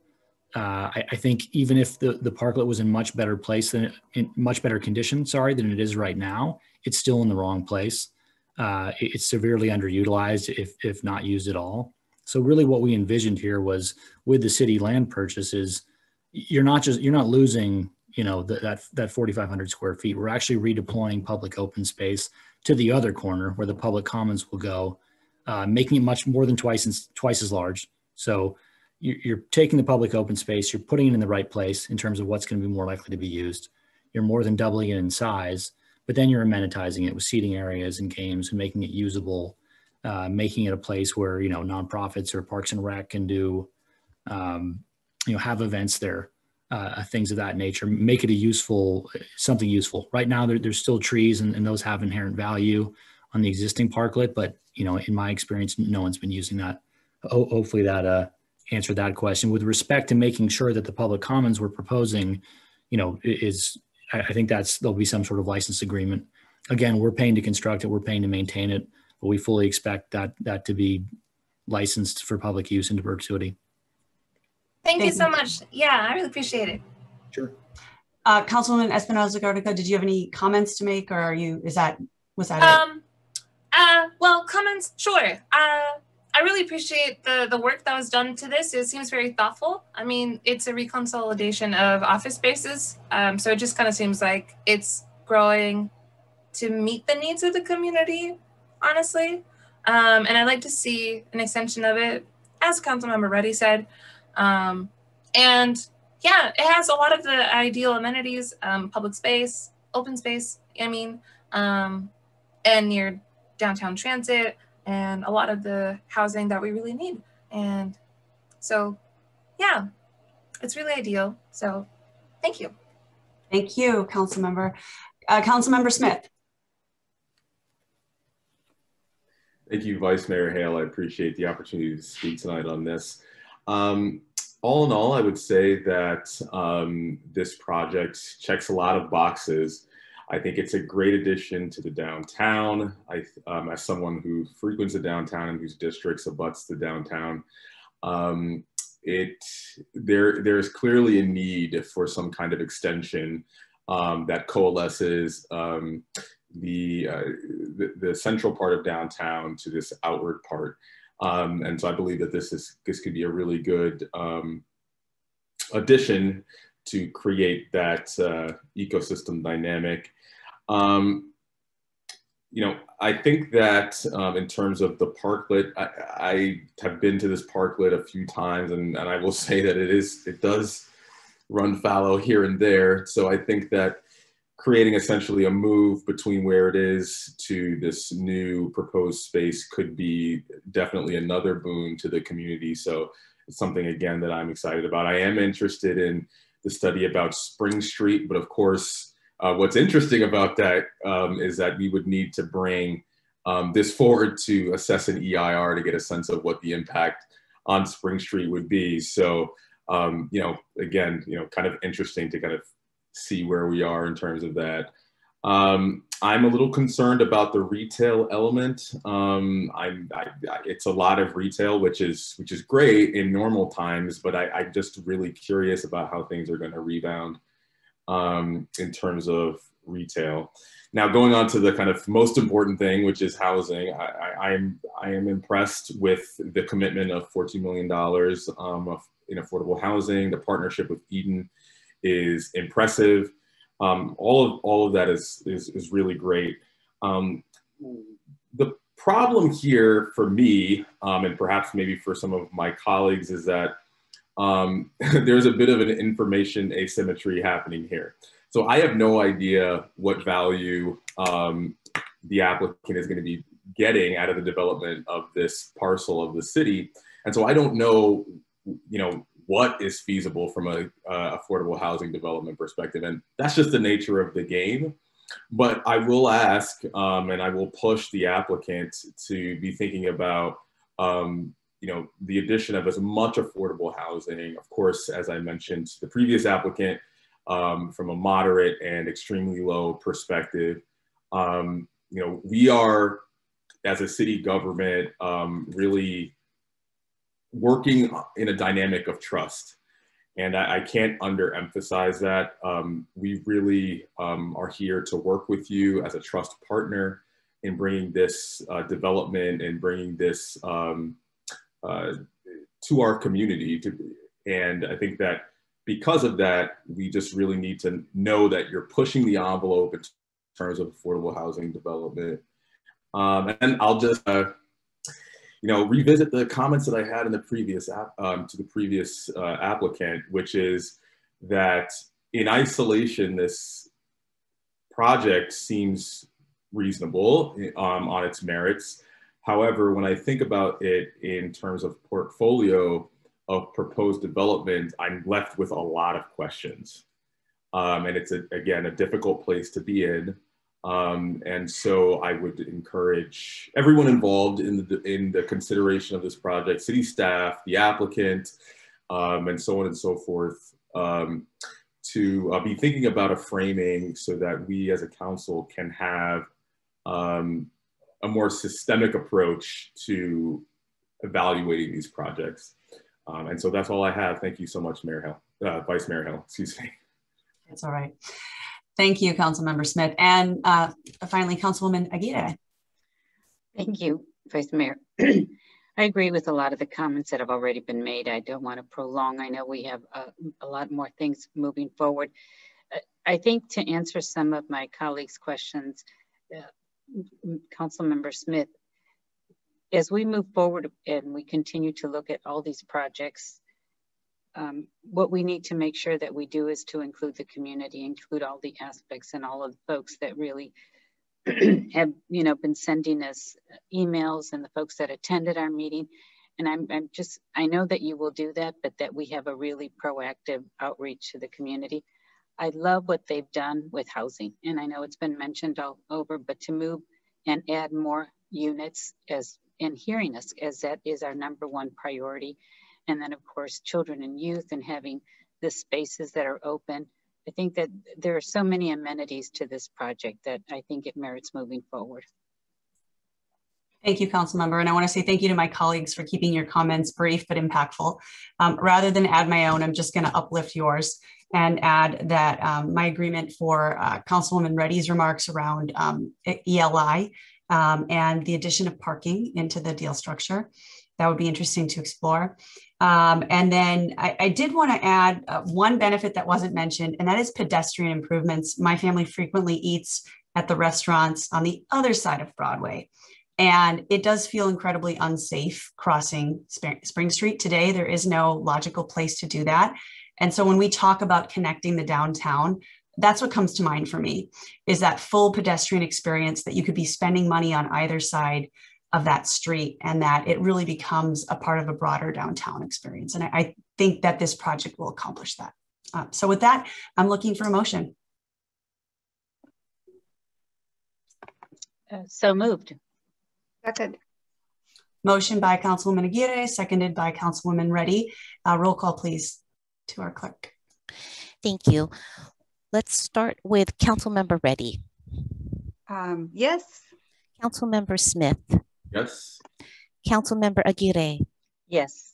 I think even if the parklet was in much better place in much better condition, than it is right now, it's still in the wrong place. It's severely underutilized if not used at all. So really what we envisioned here was with the city land purchases, you're not losing, that 4,500 square feet. We're actually redeploying public open space to the other corner where the public commons will go, making it much more than twice as large. So you're taking the public open space, you're putting it in the right place in terms of what's going to be more likely to be used. You're more than doubling it in size, but then you're amenitizing it with seating areas and games and making it usable, making it a place where, nonprofits or Parks and Rec can do, have events there, things of that nature, make it something useful. Right now, there's still trees and those have inherent value on the existing parklet, but, in my experience, no one's been using that. Hopefully that answered that question. With respect to making sure that the public commons we're proposing, I think there'll be some sort of license agreement. Again, we're paying to construct it, we're paying to maintain it, but we fully expect that to be licensed for public use into perpetuity. Thank you so much. Yeah, I really appreciate it. Sure. Councilwoman Espinoza Garnica, did you have any comments to make, or was that it? Well, comments, sure. I really appreciate the work that was done to this. It seems very thoughtful. I mean, it's a reconsolidation of office spaces. So it just kind of seems like it's growing to meet the needs of the community, honestly. And I'd like to see an extension of it, as Councilmember Reddy said. And yeah, it has a lot of the ideal amenities, public space, open space, and near downtown transit, and a lot of the housing that we really need. And so, yeah, it's really ideal. So thank you. Thank you, Councilmember. Councilmember Smith. Thank you, Vice Mayor Hale. I appreciate the opportunity to speak tonight on this. All in all, I would say that this project checks a lot of boxes. I think it's a great addition to the downtown. As someone who frequents the downtown and whose districts abuts the downtown, there's clearly a need for some kind of extension that coalesces the central part of downtown to this outward part. And so I believe that this could be a really good addition to create that ecosystem dynamic. You know, I think that in terms of the parklet, I have been to this parklet a few times, and I will say that it does run fallow here and there. So I think that creating essentially a move between where it is to this new proposed space could be definitely another boon to the community. So it's something, again, that I'm excited about. I am interested in the study about Spring Street, but of course, what's interesting about that is that we would need to bring this forward to assess an EIR to get a sense of what the impact on Spring Street would be. So, you know, again, you know, kind of interesting to kind of see where we are in terms of that. I'm a little concerned about the retail element. It's a lot of retail, which is great in normal times, but I'm just really curious about how things are going to rebound in terms of retail. Now, going on to the kind of most important thing, which is housing, I am impressed with the commitment of $14 million in affordable housing. The partnership with Eden is impressive. All of that is really great. The problem here for me, and perhaps maybe for some of my colleagues, is that there's a bit of an information asymmetry happening here. So I have no idea what value the applicant is going to be getting out of the development of this parcel of the city. And so I don't know, you know, what is feasible from a affordable housing development perspective. And that's just the nature of the game. But I will ask, and I will push the applicant to be thinking about, you know, the addition of as much affordable housing. Of course, as I mentioned, the previous applicant, from a moderate and extremely low perspective, you know, we are, as a city government, really working in a dynamic of trust. And I can't underemphasize that. We really are here to work with you as a trust partner in bringing this development and bringing this to our community. And I think that because of that, we just really need to know that you're pushing the envelope in terms of affordable housing development. And I'll just, you know, revisit the comments that I had in the previous applicant, which is that in isolation, this project seems reasonable on its merits. However, when I think about it in terms of portfolio of proposed development, I'm left with a lot of questions. And it's, again, a difficult place to be in. And so I would encourage everyone involved in the consideration of this project, city staff, the applicant, and so on and so forth, to be thinking about a framing so that we as a council can have a more systemic approach to evaluating these projects. And so that's all I have. Thank you so much, Mayor Hill, Vice Mayor Hill, excuse me. That's all right. Thank you, Councilmember Smith. And finally, Councilwoman Aguirre. Thank you, Vice Mayor. I agree with a lot of the comments that have already been made. I don't want to prolong. I know we have a lot more things moving forward. I think to answer some of my colleagues' questions, Councilmember Smith, as we move forward and we continue to look at all these projects, what we need to make sure that we do is to include the community, include all the aspects and all of the folks that really have, you know, been sending us emails and the folks that attended our meeting. And I know that you will do that, but that we have a really proactive outreach to the community. I love what they've done with housing. And I know it's been mentioned all over, but to move and add more units and hearing us, as that is our #1 priority. And then of course, children and youth and having the spaces that are open. I think that there are so many amenities to this project that I think it merits moving forward. Thank you, Councilmember. And I want to say thank you to my colleagues for keeping your comments brief but impactful. Rather than add my own, I'm just going to uplift yours and add that my agreement for Councilwoman Reddy's remarks around ELI and the addition of parking into the deal structure. That would be interesting to explore. And then I did want to add one benefit that wasn't mentioned, and that is pedestrian improvements. My family frequently eats at the restaurants on the other side of Broadway. And it does feel incredibly unsafe crossing Spring Street today. There is no logical place to do that. And so when we talk about connecting the downtown, that's what comes to mind for me, is that full pedestrian experience that you could be spending money on either side of that street, and that it really becomes a part of a broader downtown experience. And I think that this project will accomplish that. So with that, I'm looking for a motion. So moved. Second. Motion by Councilwoman Aguirre, seconded by Councilwoman Reddy. Roll call, please, to our clerk. Thank you. Let's start with Councilmember Reddy. Yes. Councilmember Smith. Yes. Councilmember Aguirre. Yes.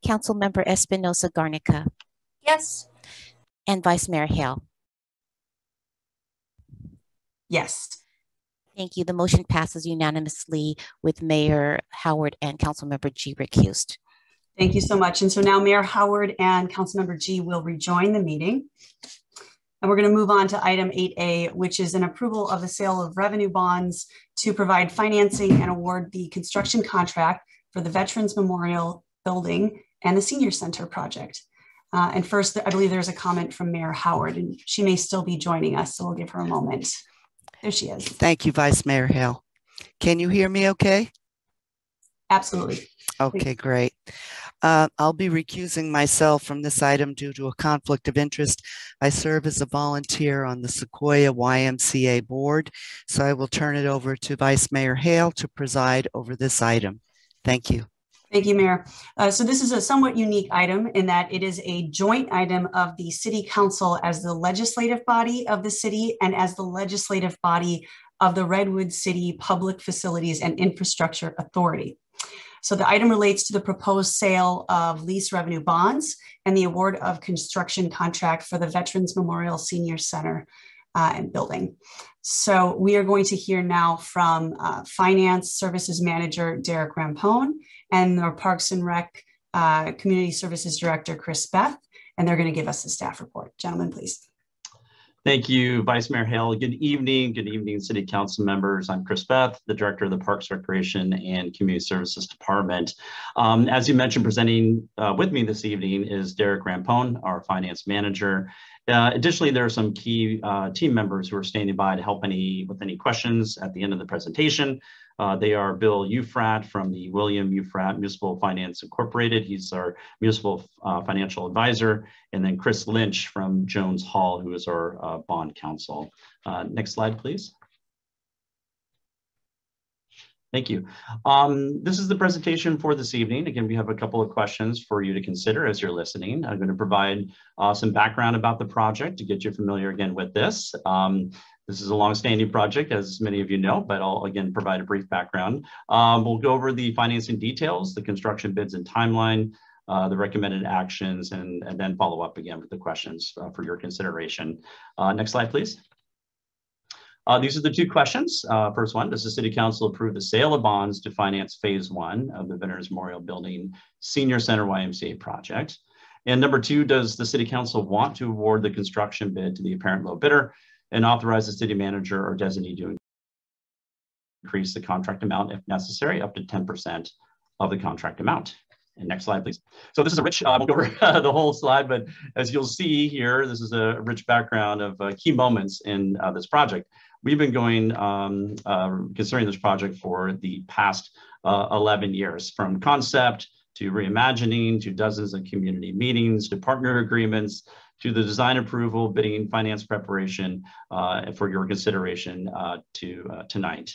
Councilmember Espinoza Garnica. Yes. And Vice Mayor Hale. Yes. Thank you. The motion passes unanimously with Mayor Howard and Councilmember G recused. Thank you so much. And so now Mayor Howard and Councilmember G will rejoin the meeting. And we're going to move on to item 8A, which is an approval of the sale of revenue bonds to provide financing and award the construction contract for the Veterans Memorial Building and the Senior Center project. And first, I believe there's a comment from Mayor Howard, and she may still be joining us, so we'll give her a moment. There she is. Thank you, Vice Mayor Hale. Can you hear me okay? Absolutely. Okay, great. I'll be recusing myself from this item due to a conflict of interest. I serve as a volunteer on the Sequoia YMCA board, so I will turn it over to Vice Mayor Hale to preside over this item. Thank you. Thank you, Mayor. So this is a somewhat unique item in that it is a joint item of the City Council as the legislative body of the city and as the legislative body of the Redwood City Public Facilities and Infrastructure Authority. So the item relates to the proposed sale of lease revenue bonds and the award of construction contract for the Veterans Memorial Senior Center and building. So we are going to hear now from Finance Services Manager Derek Rampone and our Parks and Rec Community Services Director Chris Beth, and they're going to give us the staff report. Gentlemen, please. Thank you, Vice Mayor Hale. Good evening, City Council members. I'm Chris Beth, the Director of the Parks, Recreation, and Community Services Department. As you mentioned, presenting with me this evening is Derek Rampone, our Finance Manager. Additionally, there are some key team members who are standing by to help with any questions at the end of the presentation. They are Bill Ufrat from the William Ufrat Municipal Finance Incorporated. He's our municipal financial advisor. And then Chris Lynch from Jones Hall, who is our bond counsel. Next slide, please. Thank you. This is the presentation for this evening. Again, we have a couple of questions for you to consider as you're listening. I'm going to provide some background about the project to get you familiar again with this. This is a long-standing project, as many of you know, but I'll again provide a brief background. We'll go over the financing details, the construction bids and timeline, the recommended actions, and then follow up again with the questions for your consideration. Next slide, please. These are the two questions. First one, does the City Council approve the sale of bonds to finance phase 1 of the Veterans Memorial Building Senior Center YMCA project? And number 2, does the City Council want to award the construction bid to the apparent low bidder and authorize the city manager or designee to increase the contract amount if necessary up to 10% of the contract amount? And next slide, please. So this is a rich, I won't go over the whole slide, but as you'll see here, this is a rich background of key moments in this project. We've been going, considering this project for the past 11 years, from concept to reimagining, to dozens of community meetings, to partner agreements, to the design approval, bidding, finance preparation for your consideration tonight.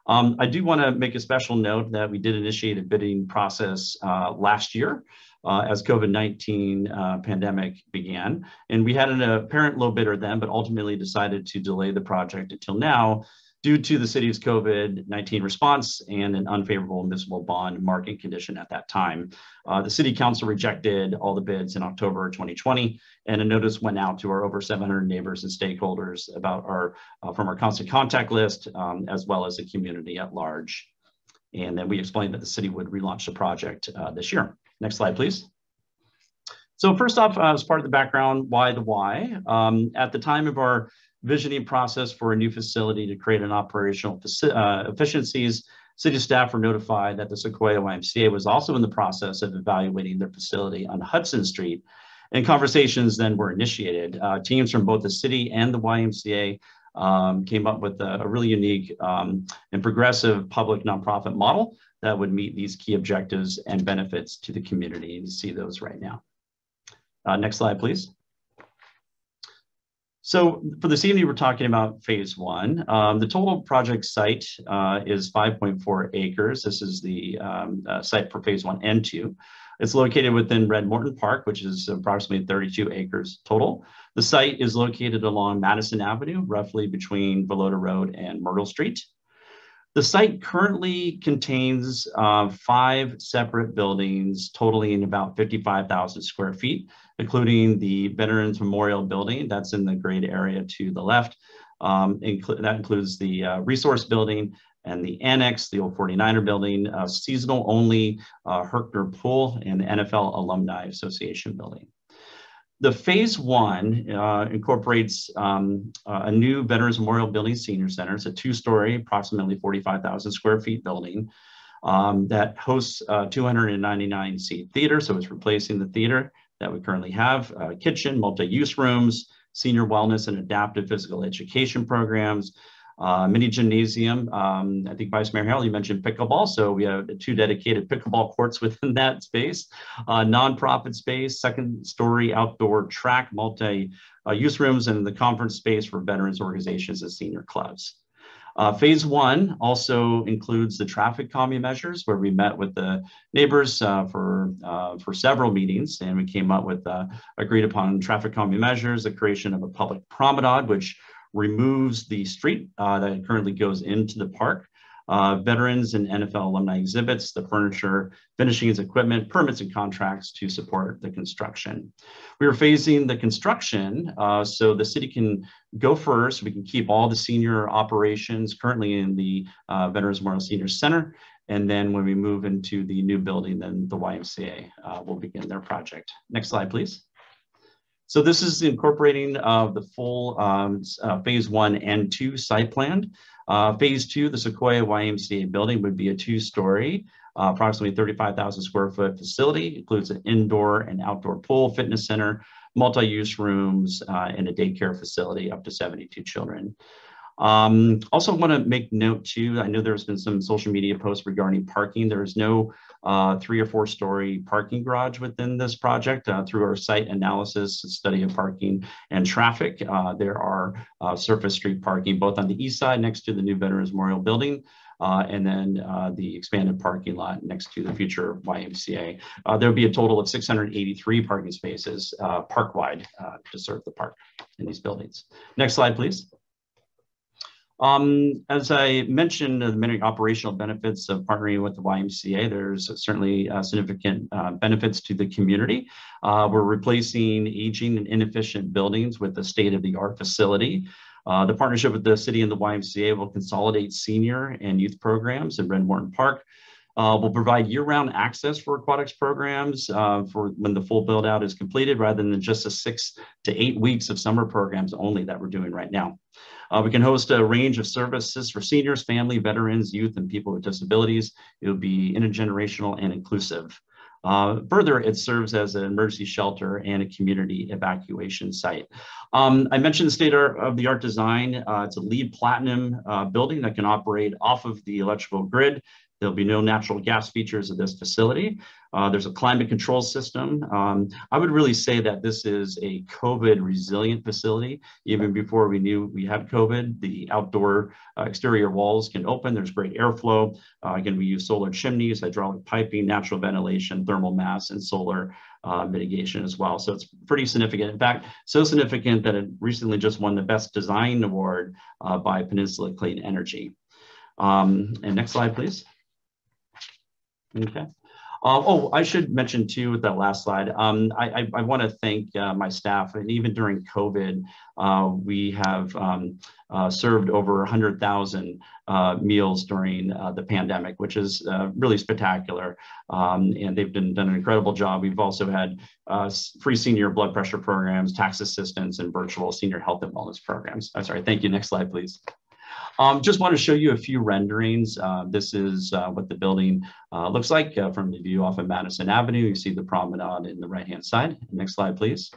I do want to make a special note that we did initiate a bidding process last year as COVID-19 pandemic began. And we had an apparent low bidder then, but ultimately decided to delay the project until now due to the city's COVID-19 response and an unfavorable municipal bond market condition at that time. The city council rejected all the bids in October 2020, and a notice went out to our over 700 neighbors and stakeholders about from our constant contact list, as well as the community at large. And then we explained that the city would relaunch the project this year. Next slide, please. So first off, as part of the background, why the why? At the time of our visioning process for a new facility to create an operational efficiencies, city staff were notified that the Sequoia YMCA was also in the process of evaluating their facility on Hudson Street, and conversations then were initiated. Teams from both the city and the YMCA came up with a really unique and progressive public nonprofit model that would meet these key objectives and benefits to the community. You see those right now. Next slide, please. So for this evening, we're talking about phase one. The total project site is 5.4 acres. This is the site for phase one and two. It's located within Redwood Park, which is approximately 32 acres total. The site is located along Madison Avenue, roughly between Velota Road and Myrtle Street. The site currently contains 5 separate buildings, totaling about 55,000 square feet, including the Veterans Memorial Building that's in the grayed area to the left. That includes the Resource Building and the Annex, the old 49er Building, seasonal only Herkner Pool, and the NFL Alumni Association Building. The phase one incorporates a new Veterans Memorial Building Senior Center. It's a 2-story, approximately 45,000 square feet building that hosts a 299-seat theater. So it's replacing the theater that we currently have, kitchen, multi-use rooms, senior wellness and adaptive physical education programs, mini gymnasium. I think Vice Mayor Hale, you mentioned pickleball. So we have 2 dedicated pickleball courts within that space, nonprofit space, 2nd-story outdoor track, multi-use rooms, and the conference space for veterans organizations and senior clubs. Phase one also includes the traffic calming measures, where we met with the neighbors for several meetings, and we came up with agreed upon traffic calming measures, the creation of a public promenade, which removes the street that currently goes into the park, veterans and NFL alumni exhibits, the furniture, finishings, equipment, permits, and contracts to support the construction. We are phasing the construction so the city can go first. We can keep all the senior operations currently in the Veterans Memorial Senior Center. And then when we move into the new building, then the YMCA will begin their project. Next slide, please. So this is incorporating the full phase 1 and 2 site plan. Phase 2, the Sequoia YMCA building, would be a 2-story, approximately 35,000 square foot facility. It includes an indoor and outdoor pool, fitness center, multi-use rooms, and a daycare facility up to 72 children. Also want to make note too, I know there's been some social media posts regarding parking. There is no 3 or 4-story parking garage within this project. Through our site analysis, study of parking and traffic, there are surface street parking both on the east side next to the new Veterans Memorial Building, and then the expanded parking lot next to the future YMCA. There will be a total of 683 parking spaces park-wide to serve the park in these buildings. Next slide, please. As I mentioned, the many operational benefits of partnering with the YMCA, there's certainly significant benefits to the community. We're replacing aging and inefficient buildings with a state-of-the-art facility. The partnership with the city and the YMCA will consolidate senior and youth programs in Redwood Park. We'll provide year-round access for aquatics programs for when the full build-out is completed, rather than just the 6 to 8 weeks of summer programs only that we're doing right now. We can host a range of services for seniors, family, veterans, youth, and people with disabilities. It will be intergenerational and inclusive. Further, it serves as an emergency shelter and a community evacuation site. I mentioned the state-of-the-art design. It's a LEED Platinum building that can operate off of the electrical grid. There'll be no natural gas features of this facility. There's a climate control system. I would really say that this is a COVID resilient facility. Even before we knew we had COVID, the outdoor exterior walls can open. There's great airflow. Again, we use solar chimneys, hydraulic piping, natural ventilation, thermal mass, and solar mitigation as well. So it's pretty significant. In fact, so significant that it recently just won the Best Design Award by Peninsula Clean Energy. And next slide, please. Okay. Oh, I should mention too with that last slide, I want to thank my staff, and even during COVID, we have served over 100,000 meals during the pandemic, which is really spectacular. And they've done an incredible job. We've also had free senior blood pressure programs, tax assistance, and virtual senior health and wellness programs. I'm sorry, thank you. Next slide, please. Just want to show you a few renderings. This is what the building looks like from the view off of Madison Avenue. You see the promenade in the right-hand side. Next slide, please.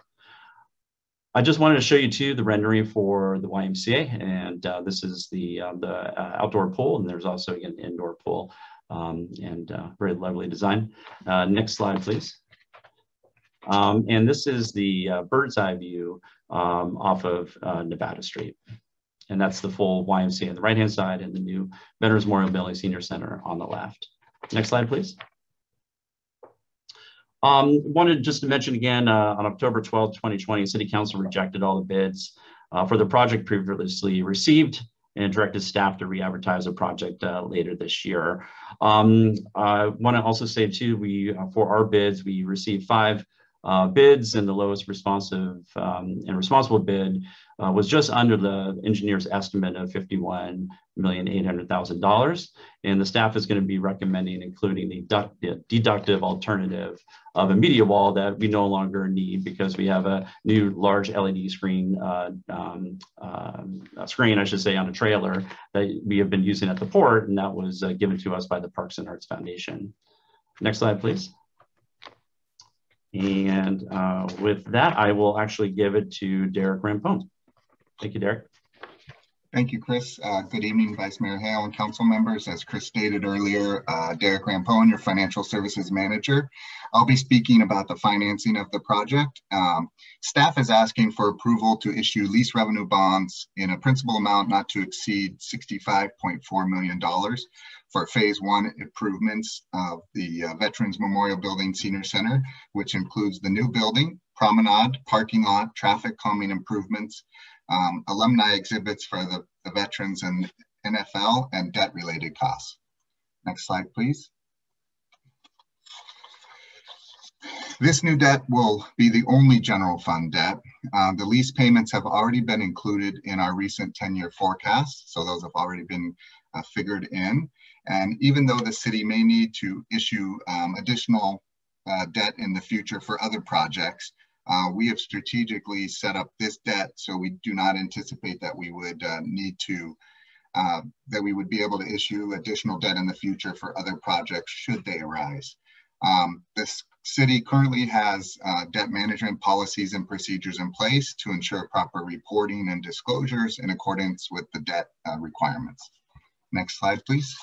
I just wanted to show you too the rendering for the YMCA, and this is the outdoor pool, and there's also an indoor pool, and very lovely design. Next slide, please. And this is the bird's eye view off of Nevada Street. And that's the full YMCA on the right-hand side and the new Veterans Memorial Building Senior Center on the left. Next slide, please. Wanted just to mention again, on October 12, 2020, City Council rejected all the bids for the project previously received and directed staff to re-advertise the project later this year. I want to also say too, for our bids, we received 5 bids, and the lowest responsive and responsible bid was just under the engineer's estimate of $51,800,000. And the staff is going to be recommending including the deductive alternative of a media wall that we no longer need because we have a new large LED screen, I should say, on a trailer that we have been using at the port, and that was given to us by the Parks and Arts Foundation. Next slide, please. And with that, I will actually give it to Derek Rampone. Thank you, Derek. Thank you, Chris. Good evening, Vice Mayor Hale and council members. As Chris stated earlier, Derek Rampone, your financial services manager. I'll be speaking about the financing of the project. Staff is asking for approval to issue lease revenue bonds in a principal amount not to exceed $65.4 million for phase 1 improvements of the Veterans Memorial Building Senior Center, which includes the new building, promenade, parking lot, traffic calming improvements, alumni exhibits for the veterans and NFL, and debt-related costs. Next slide, please. This new debt will be the only general fund debt. The lease payments have already been included in our recent 10-year forecast, so those have already been figured in. And even though the city may need to issue additional debt in the future for other projects, we have strategically set up this debt so we do not anticipate that we would need to, that we would be able to issue additional debt in the future for other projects should they arise. This city currently has debt management policies and procedures in place to ensure proper reporting and disclosures in accordance with the debt requirements. Next slide, please.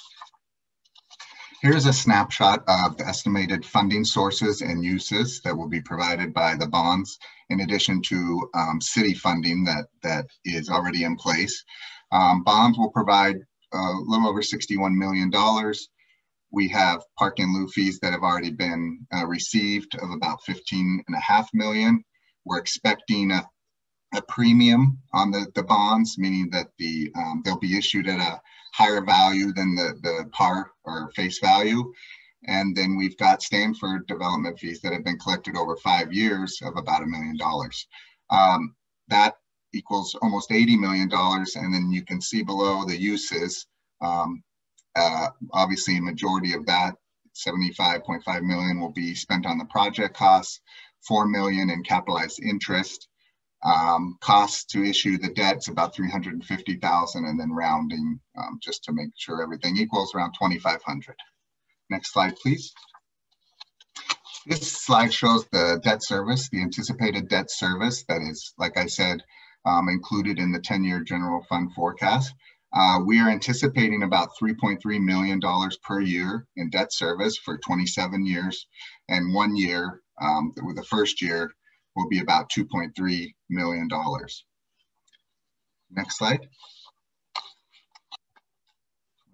Here's a snapshot of the estimated funding sources and uses that will be provided by the bonds, in addition to city funding that is already in place. Bonds will provide a little over $61 million. We have park and lieu fees that have already been received of about $15.5 million. We're expecting a premium on the bonds, meaning that they'll be issued at a higher value than the par or face value. And then we've got Stanford development fees that have been collected over 5 years of about $1 million. That equals almost $80 million. And then you can see below the uses, obviously a majority of that, $75.5 million, will be spent on the project costs, $4 million in capitalized interest. Costs to issue the debt's about $350,000, and then rounding just to make sure everything equals around $2,500. Next slide, please. This slide shows the debt service, the anticipated debt service that is, like I said, included in the 10-year general fund forecast. We are anticipating about $3.3 million per year in debt service for 27 years, and 1 year, with the first year, will be about $2.3 million. Next slide.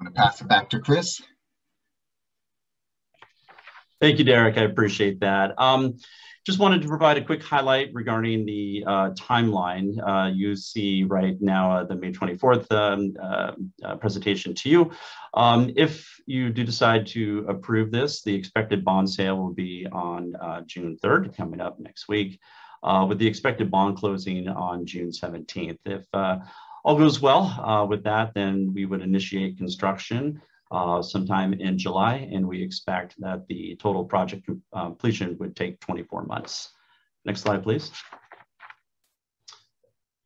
I'm going to pass it back to Chris. Thank you, Derek. I appreciate that. Just wanted to provide a quick highlight regarding the timeline. You see right now the May 24th presentation to you. If you do decide to approve this, the expected bond sale will be on June 3rd, coming up next week, with the expected bond closing on June 17th. If all goes well with that, then we would initiate construction sometime in July, and we expect that the total project completion would take 24 months. Next slide, please.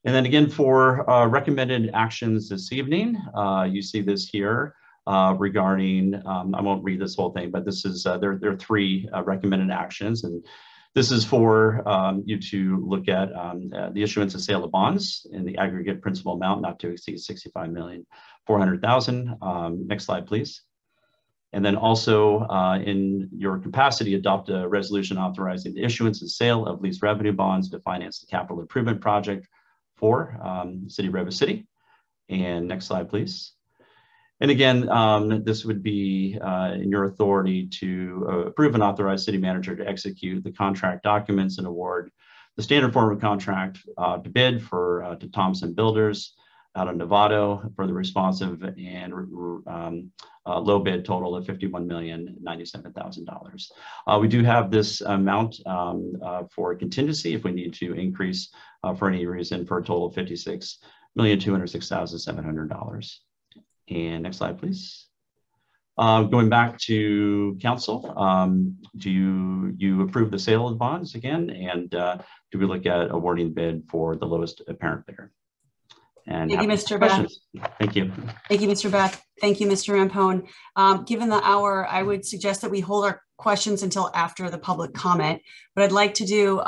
And then again, for recommended actions this evening, you see this here regarding, I won't read this whole thing, but this is, there are 3 recommended actions, and this is for you to look at the issuance and sale of bonds in the aggregate principal amount not to exceed $65,400,000. Next slide, please. And then also in your capacity, adopt a resolution authorizing the issuance and sale of lease revenue bonds to finance the capital improvement project for City of Redwood City. And next slide, please. And again, this would be in your authority to approve and authorize city manager to execute the contract documents and award the standard form of contract to bid for to Thompson Builders out of Novato for the responsive and low bid total of $51,097,000. We do have this amount for contingency if we need to increase for any reason for a total of $56,206,700. And next slide, please. Going back to council, do you approve the sale of bonds again? And do we look at awarding bid for the lowest apparent bidder? And thank you, Mr. Beth. Thank you. Thank you, Mr. Beth. Thank you, Mr. Rampone. Given the hour, I would suggest that we hold our questions until after the public comment. What I'd like to do,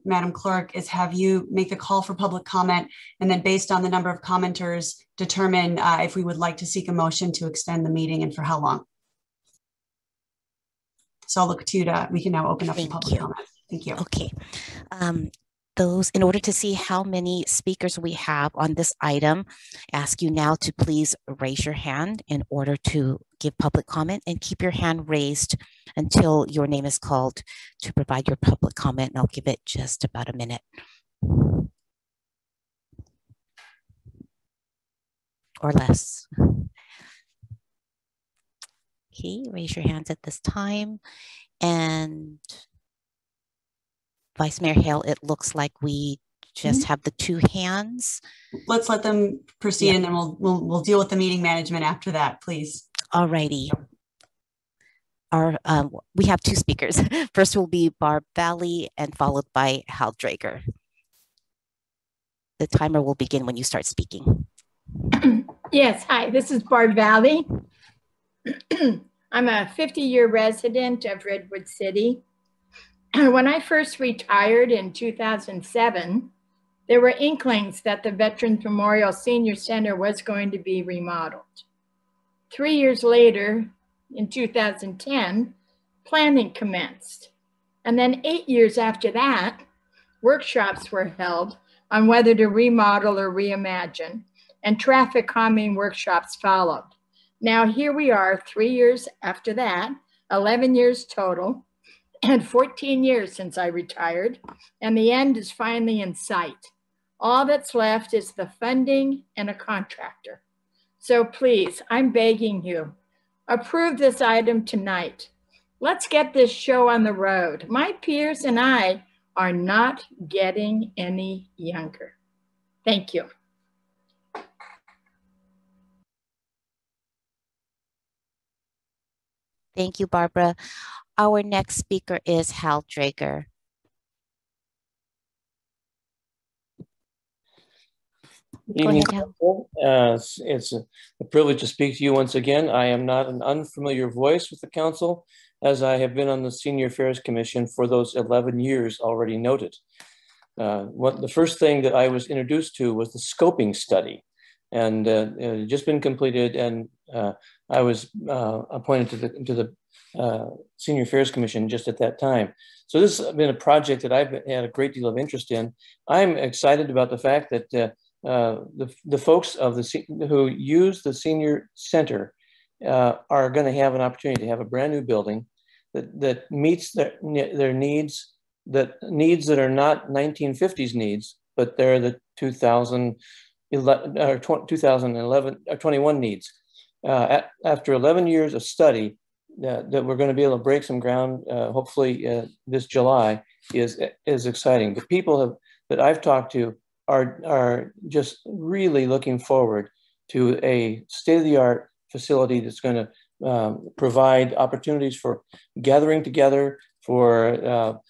Madam Clerk, is have you make the call for public comment, and then based on the number of commenters, determine if we would like to seek a motion to extend the meeting and for how long. So I'll look to you to, we can now open up the public comment. Thank you. Okay. In order to see how many speakers we have on this item, ask you now to please raise your hand in order to give public comment, and keep your hand raised until your name is called to provide your public comment. And I'll give it just about a minute. Or less. Okay, raise your hands at this time. And Vice Mayor Hale, it looks like we just have the 2 hands. Let's let them proceed, and then we'll deal with the meeting management after that, please. All righty. We have 2 speakers. First will be Barb Valley, and followed by Hal Drager. The timer will begin when you start speaking. Yes, hi, this is Barb Valley. I'm a 50-year resident of Redwood City. When I first retired in 2007, there were inklings that the Veterans Memorial Senior Center was going to be remodeled. 3 years later, in 2010, planning commenced. And then 8 years after that, workshops were held on whether to remodel or reimagine, and traffic calming workshops followed. Now here we are 3 years after that, 11 years total, and 14 years since I retired, and the end is finally in sight. All that's left is the funding and a contractor. So please, I'm begging you, approve this item tonight. Let's get this show on the road. My peers and I are not getting any younger. Thank you. Thank you, Barbara. Our next speaker is Hal Drager. Go ahead, Hal. It's a privilege to speak to you once again. I am not an unfamiliar voice with the council, as I have been on the Senior Affairs Commission for those 11 years already noted. The first thing that I was introduced to was the scoping study. and it had just been completed, and I was appointed to the Senior Affairs Commission just at that time. So this has been a project that I've had a great deal of interest in. I'm excited about the fact that the folks of who use the senior center are going to have an opportunity to have a brand new building that meets their needs, that are not 1950s needs, but they're the 2011 or 2011 or 21 needs. After 11 years of study, that we're going to be able to break some ground, hopefully this July, is exciting. The people that I've talked to are just really looking forward to a state-of-the-art facility that's going to provide opportunities for gathering together, for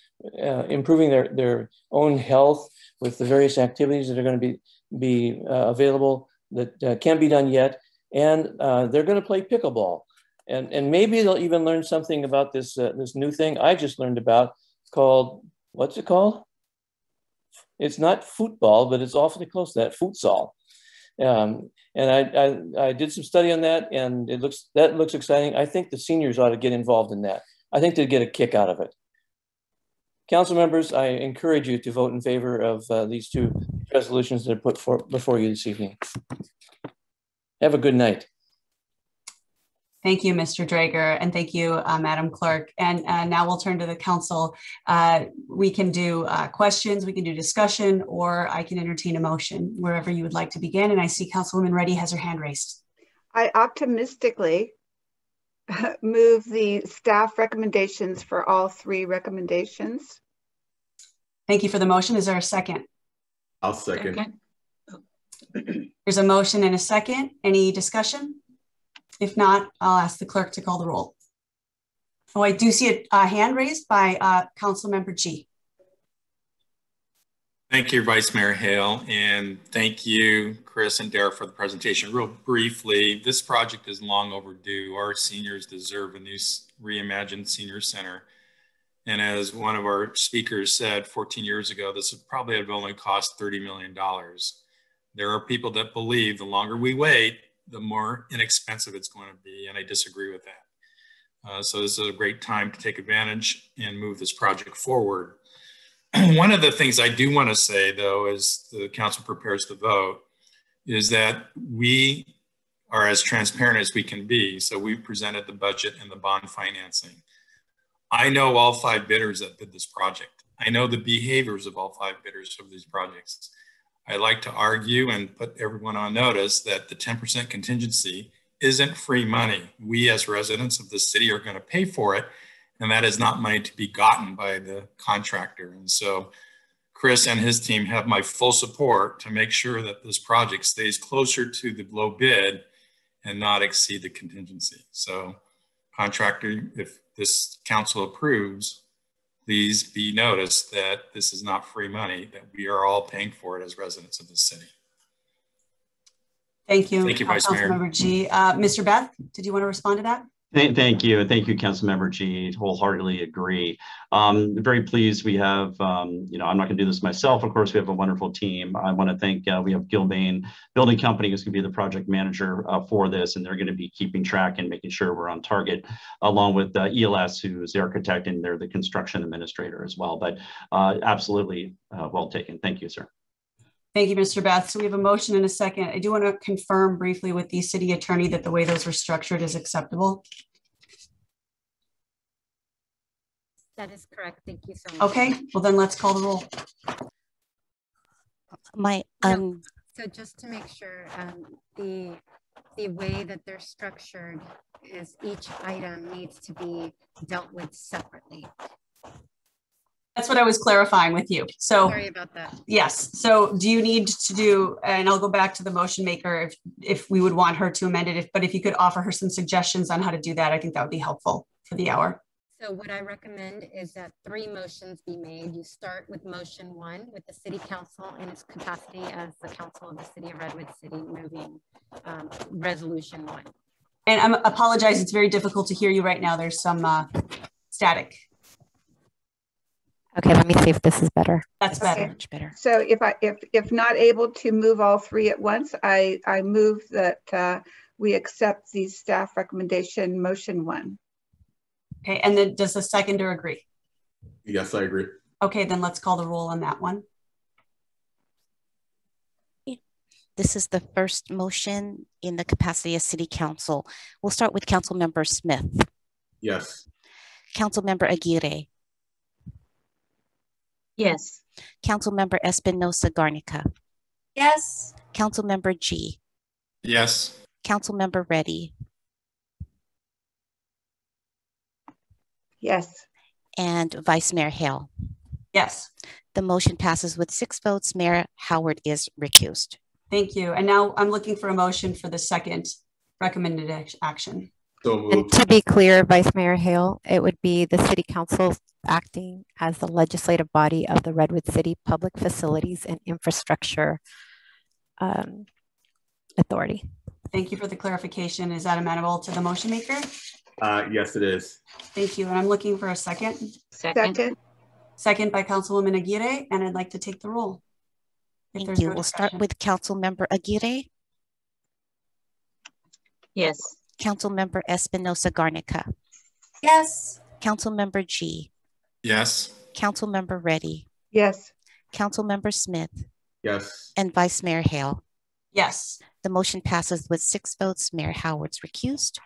improving their own health with the various activities that are going to be available that can't be done yet. And they're going to play pickleball. And maybe they'll even learn something about this new thing I just learned about called, what's it called? It's not football, but it's awfully close to that, futsal. And I did some study on that, and that looks exciting. I think the seniors ought to get involved in that. I think they'd get a kick out of it. Council members, I encourage you to vote in favor of these two resolutions that are put before you this evening. Have a good night. Thank you, Mr. Drager, and thank you, Madam Clerk. And now we'll turn to the council. We can do questions, we can do discussion, or I can entertain a motion, wherever you would like to begin. And I see Councilwoman Reddy has her hand raised. I optimistically move the staff recommendations for all three recommendations. Thank you for the motion. Is there a second? I'll second. There's a motion and a second. Any discussion? If not, I'll ask the clerk to call the roll. Oh, I do see a hand raised by Councilmember G. Thank you, Vice Mayor Hale, and thank you, Chris and Derek, for the presentation. Real briefly, this project is long overdue. Our seniors deserve a new reimagined senior center. And as one of our speakers said 14 years ago, this would probably have only cost $30 million. There are people that believe the longer we wait, the more inexpensive it's going to be, and I disagree with that. So this is a great time to take advantage and move this project forward. One of the things I do want to say, though, as the council prepares to vote, is that we are as transparent as we can be. So we presented the budget and the bond financing. I know all 5 bidders that bid this project. I know the behaviors of all 5 bidders of these projects. I like to argue and put everyone on notice that the 10% contingency isn't free money. We as residents of the city are going to pay for it, and that is not money to be gotten by the contractor. And so Chris and his team have my full support to make sure that this project stays closer to the low bid and not exceed the contingency. So contractor, if this council approves, please be noticed that this is not free money, that we are all paying for it as residents of the city. Thank you. Thank you, Vice Mayor. Councilmember G. Mr. Beth, did you want to respond to that? Thank you. Councilmember G. Wholeheartedly agree. Very pleased we have, I'm not going to do this myself. Of course, we have a wonderful team. I want to thank, we have Gilbane Building Company, who's going to be the project manager for this, and they're going to be keeping track and making sure we're on target, along with ELS, who's the architect, and they're the construction administrator as well. But absolutely well taken. Thank you, sir. Thank you, Mr. Beth. So we have a motion and a second. I do want to confirm briefly with the city attorney that the way those were structured is acceptable. That is correct. Thank you so much. Okay, well then let's call the roll. So just to make sure, the way that they're structured is each item needs to be dealt with separately. That's what I was clarifying with you. So sorry about that. Yes. So do you need to do, and I'll go back to the motion maker if we would want her to amend it, but if you could offer her some suggestions on how to do that, I think that would be helpful for the hour. So what I recommend is that 3 motions be made. You start with motion 1 with the city council in its capacity as the council of the city of Redwood City moving resolution 1. And I apologize, it's very difficult to hear you right now. There's some static. Okay, let me see if this is better. That's better. Okay. Much better. So if not able to move all three at once, I move that we accept the staff recommendation motion 1. Okay, and then does the seconder agree? Yes, I agree. Okay, then let's call the roll on that one. This is the first motion in the capacity of City Council. We'll start with Councilmember Smith. Yes. Councilmember Aguirre. Yes. Councilmember Espinoza Garnica. Yes. Councilmember G. Yes. Councilmember Reddy. Yes. And Vice Mayor Hale. Yes. The motion passes with 6 votes. Mayor Howard is recused. Thank you. And now I'm looking for a motion for the second recommended action. So moved. And to be clear, Vice Mayor Hale, it would be the City Council acting as the legislative body of the Redwood City Public Facilities and Infrastructure Authority. Thank you for the clarification. Is that amenable to the motion maker? Yes, it is. Thank you. And I'm looking for a second. Second. Second by Councilwoman Aguirre, and I'd like to take the roll. Thank you. We'll start with Councilmember Aguirre. Yes. Councilmember Espinoza Garnica. Yes. Councilmember G. Yes. Councilmember Reddy. Yes. Councilmember Smith. Yes. And Vice Mayor Hale. Yes. The motion passes with 6 votes. Mayor Howard's recused.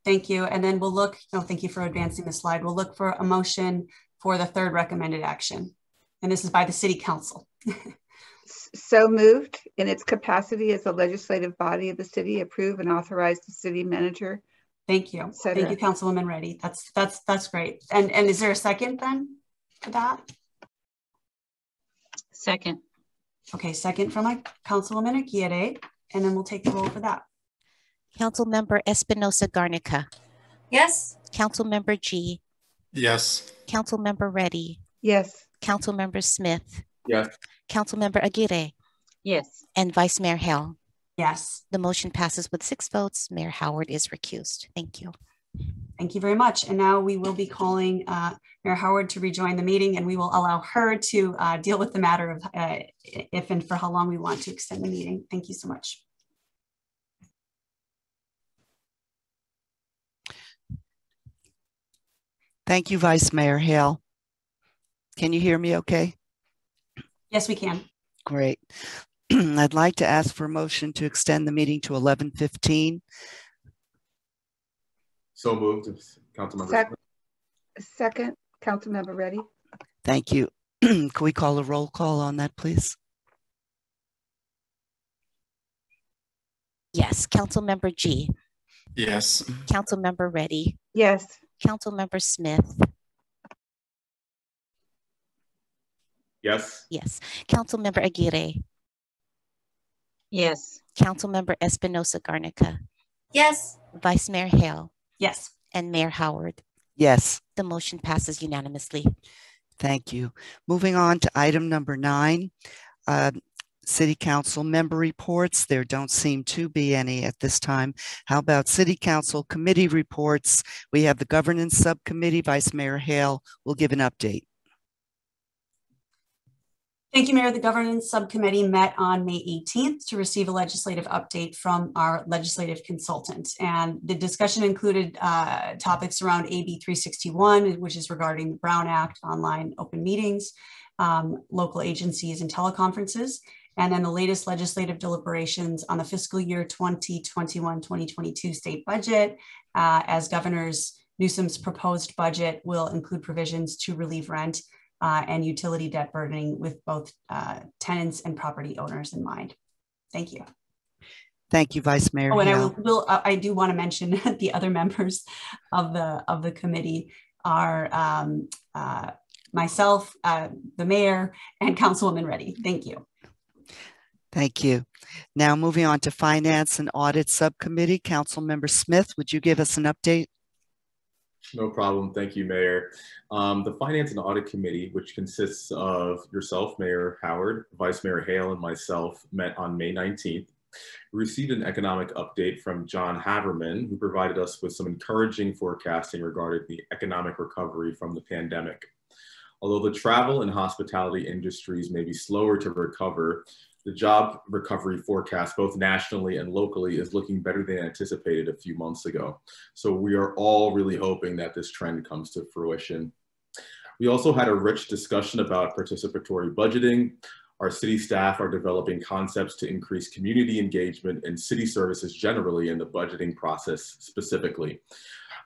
Thank you. And then we'll look, thank you for advancing the slide. We'll look for a motion for the third recommended action. And this is by the City Council. So moved, in its capacity as the legislative body of the city, approve and authorize the city manager. Thank you. Thank you, Councilwoman Reddy. That's great. And is there a second then for that? Second. Okay, second from my Councilwoman Aguirre, and then we'll take the roll for that. Councilmember Espinoza Garnica. Yes. Councilmember G. Yes. Councilmember Reddy. Yes. Councilmember Smith. Yes. Councilmember Aguirre. Yes. And Vice Mayor Hale. Yes. The motion passes with 6 votes. Mayor Howard is recused. Thank you. Thank you very much. And now we will be calling Mayor Howard to rejoin the meeting, and we will allow her to deal with the matter of if and for how long we want to extend the meeting. Thank you so much. Thank you, Vice Mayor Hale. Can you hear me okay? Yes, we can. Great. I'd like to ask for a motion to extend the meeting to 11:15. So moved, Councilmember. Second, Councilmember Reddy. Thank you. Can we call a roll call on that, please? Yes. Councilmember G. Yes. Councilmember Reddy. Yes. Councilmember Smith. Yes. Yes. Councilmember Aguirre. Yes. Councilmember Espinoza Garnica. Yes. Vice Mayor Hale. Yes. And Mayor Howard. Yes. The motion passes unanimously. Thank you. Moving on to item number 9, City Council member reports. There don't seem to be any at this time. How about City Council committee reports? We have the Governance Subcommittee. Vice Mayor Hale will give an update. Thank you, Mayor. The Governance Subcommittee met on May 18th to receive a legislative update from our legislative consultant. And the discussion included topics around AB 361, which is regarding the Brown Act, online open meetings, local agencies and teleconferences, and then the latest legislative deliberations on the fiscal year 2021-2022 state budget, as Governor Newsom's proposed budget will include provisions to relieve rent and utility debt burdening with both tenants and property owners in mind. Thank you. Thank you, Vice Mayor. Oh, and I do want to mention the other members of the committee are myself, the mayor, and Councilwoman Reddy. Thank you. Thank you. Now moving on to Finance and Audit Subcommittee, Councilmember Smith, would you give us an update? No problem. Thank you, Mayor. The Finance and Audit Committee, which consists of yourself, Mayor Howard, Vice Mayor Hale, and myself, met on May 19th. We received an economic update from John Haverman, who provided us with some encouraging forecasting regarding the economic recovery from the pandemic. Although the travel and hospitality industries may be slower to recover, the job recovery forecast, both nationally and locally, is looking better than anticipated a few months ago. So we are all really hoping that this trend comes to fruition. We also had a rich discussion about participatory budgeting. Our city staff are developing concepts to increase community engagement and city services generally in the budgeting process specifically.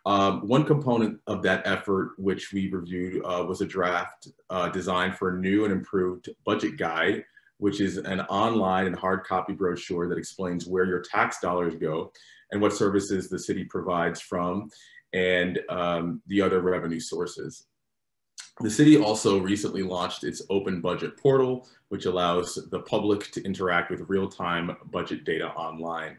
One component of that effort, which we reviewed, was a draft designed for a new and improved budget guide, which is an online and hard copy brochure that explains where your tax dollars go and what services the city provides from, and the other revenue sources. The city also recently launched its open budget portal, which allows the public to interact with real-time budget data online.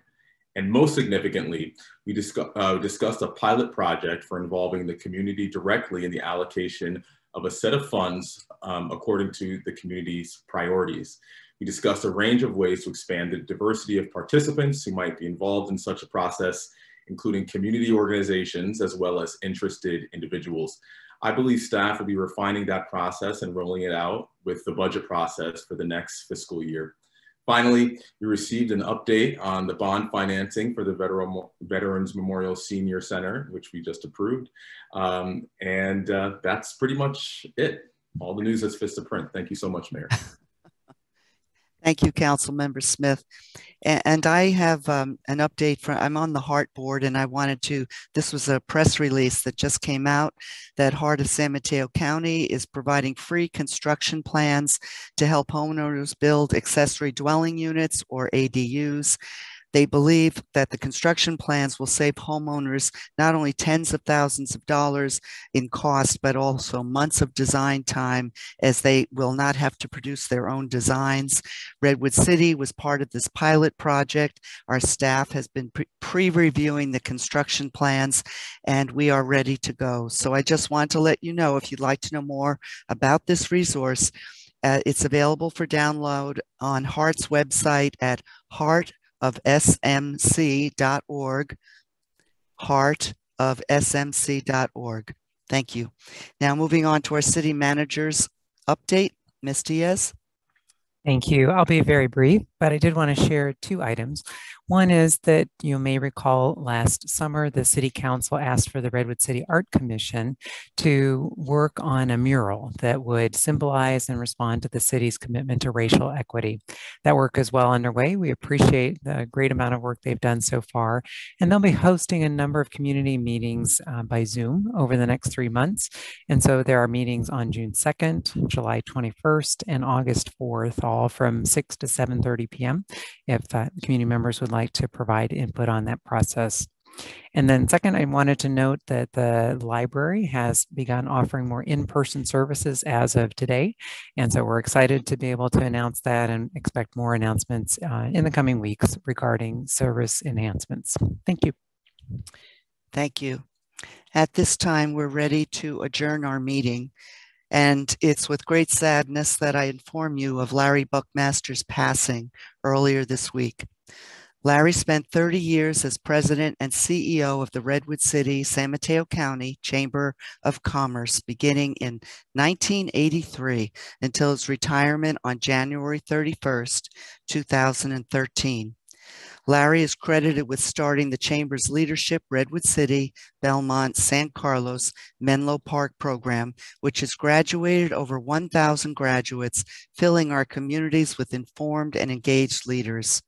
And most significantly, we discussed a pilot project for involving the community directly in the allocation of a set of funds according to the community's priorities. We discussed a range of ways to expand the diversity of participants who might be involved in such a process, including community organizations as well as interested individuals. I believe staff will be refining that process and rolling it out with the budget process for the next fiscal year. Finally, we received an update on the bond financing for the Veterans Memorial Senior Center, which we just approved. That's pretty much it. All the news that's fit to print. Thank you so much, Mayor. Thank you, Councilmember Smith. And I have an update from, I'm on the HART board, and I wanted to, this was a press release that just came out that HART of San Mateo County is providing free construction plans to help homeowners build accessory dwelling units or ADUs. They believe that the construction plans will save homeowners not only tens of thousands of dollars in cost, but also months of design time, as they will not have to produce their own designs. Redwood City was part of this pilot project. Our staff has been pre-reviewing the construction plans, and we are ready to go. So I just want to let you know, if you'd like to know more about this resource, it's available for download on HART's website at heartofsmc.org, heartofsmc.org. Thank you. Now moving on to our city manager's update, Ms. Diaz. Thank you. I'll be very brief, but I did want to share two items. One is that you may recall last summer, the City Council asked for the Redwood City Art Commission to work on a mural that would symbolize and respond to the city's commitment to racial equity. That work is well underway. We appreciate the great amount of work they've done so far, and they'll be hosting a number of community meetings by Zoom over the next 3 months. And so there are meetings on June 2nd, July 21st, and August 4th, all from 6 to 7:30 p.m. if community members would like to provide input on that process. And then second, I wanted to note that the library has begun offering more in-person services as of today. And so we're excited to be able to announce that and expect more announcements in the coming weeks regarding service enhancements. Thank you. Thank you. At this time, we're ready to adjourn our meeting. And it's with great sadness that I inform you of Larry Buckmaster's passing earlier this week. Larry spent 30 years as president and CEO of the Redwood City, San Mateo County Chamber of Commerce, beginning in 1983 until his retirement on January 31st, 2013. Larry is credited with starting the Chamber's Leadership Redwood City, Belmont, San Carlos, Menlo Park program, which has graduated over 1,000 graduates, filling our communities with informed and engaged leaders.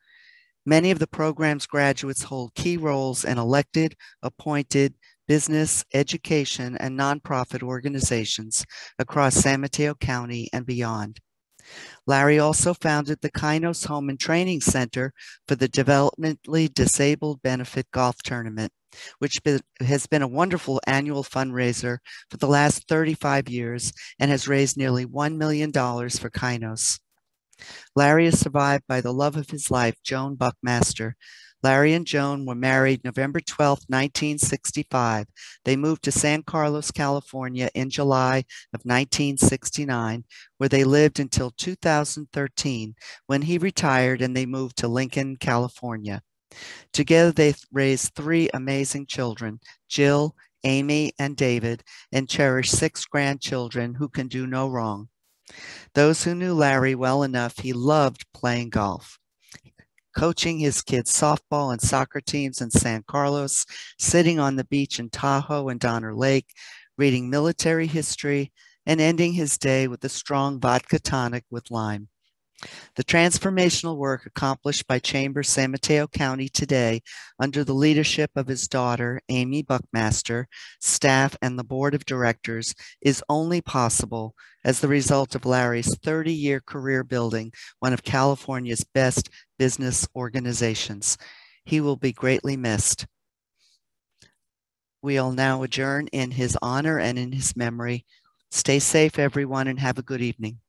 Many of the program's graduates hold key roles in elected, appointed, business, education, and nonprofit organizations across San Mateo County and beyond. Larry also founded the Kainos Home and Training Center for the Developmentally Disabled Benefit Golf Tournament, which has been a wonderful annual fundraiser for the last 35 years and has raised nearly $1 million for Kainos. Larry is survived by the love of his life, Joan Buckmaster. Larry and Joan were married November 12, 1965. They moved to San Carlos, California in July of 1969, where they lived until 2013, when he retired and they moved to Lincoln, California. Together, they raised 3 amazing children, Jill, Amy, and David, and cherish 6 grandchildren who can do no wrong. Those who knew Larry well enough, he loved playing golf, coaching his kids' softball and soccer teams in San Carlos, sitting on the beach in Tahoe and Donner Lake, reading military history, and ending his day with a strong vodka tonic with lime. The transformational work accomplished by Chambers San Mateo County today under the leadership of his daughter, Amy Buckmaster, staff, and the board of directors is only possible as the result of Larry's 30-year career building one of California's best business organizations. He will be greatly missed. We'll now adjourn in his honor and in his memory. Stay safe, everyone, and have a good evening.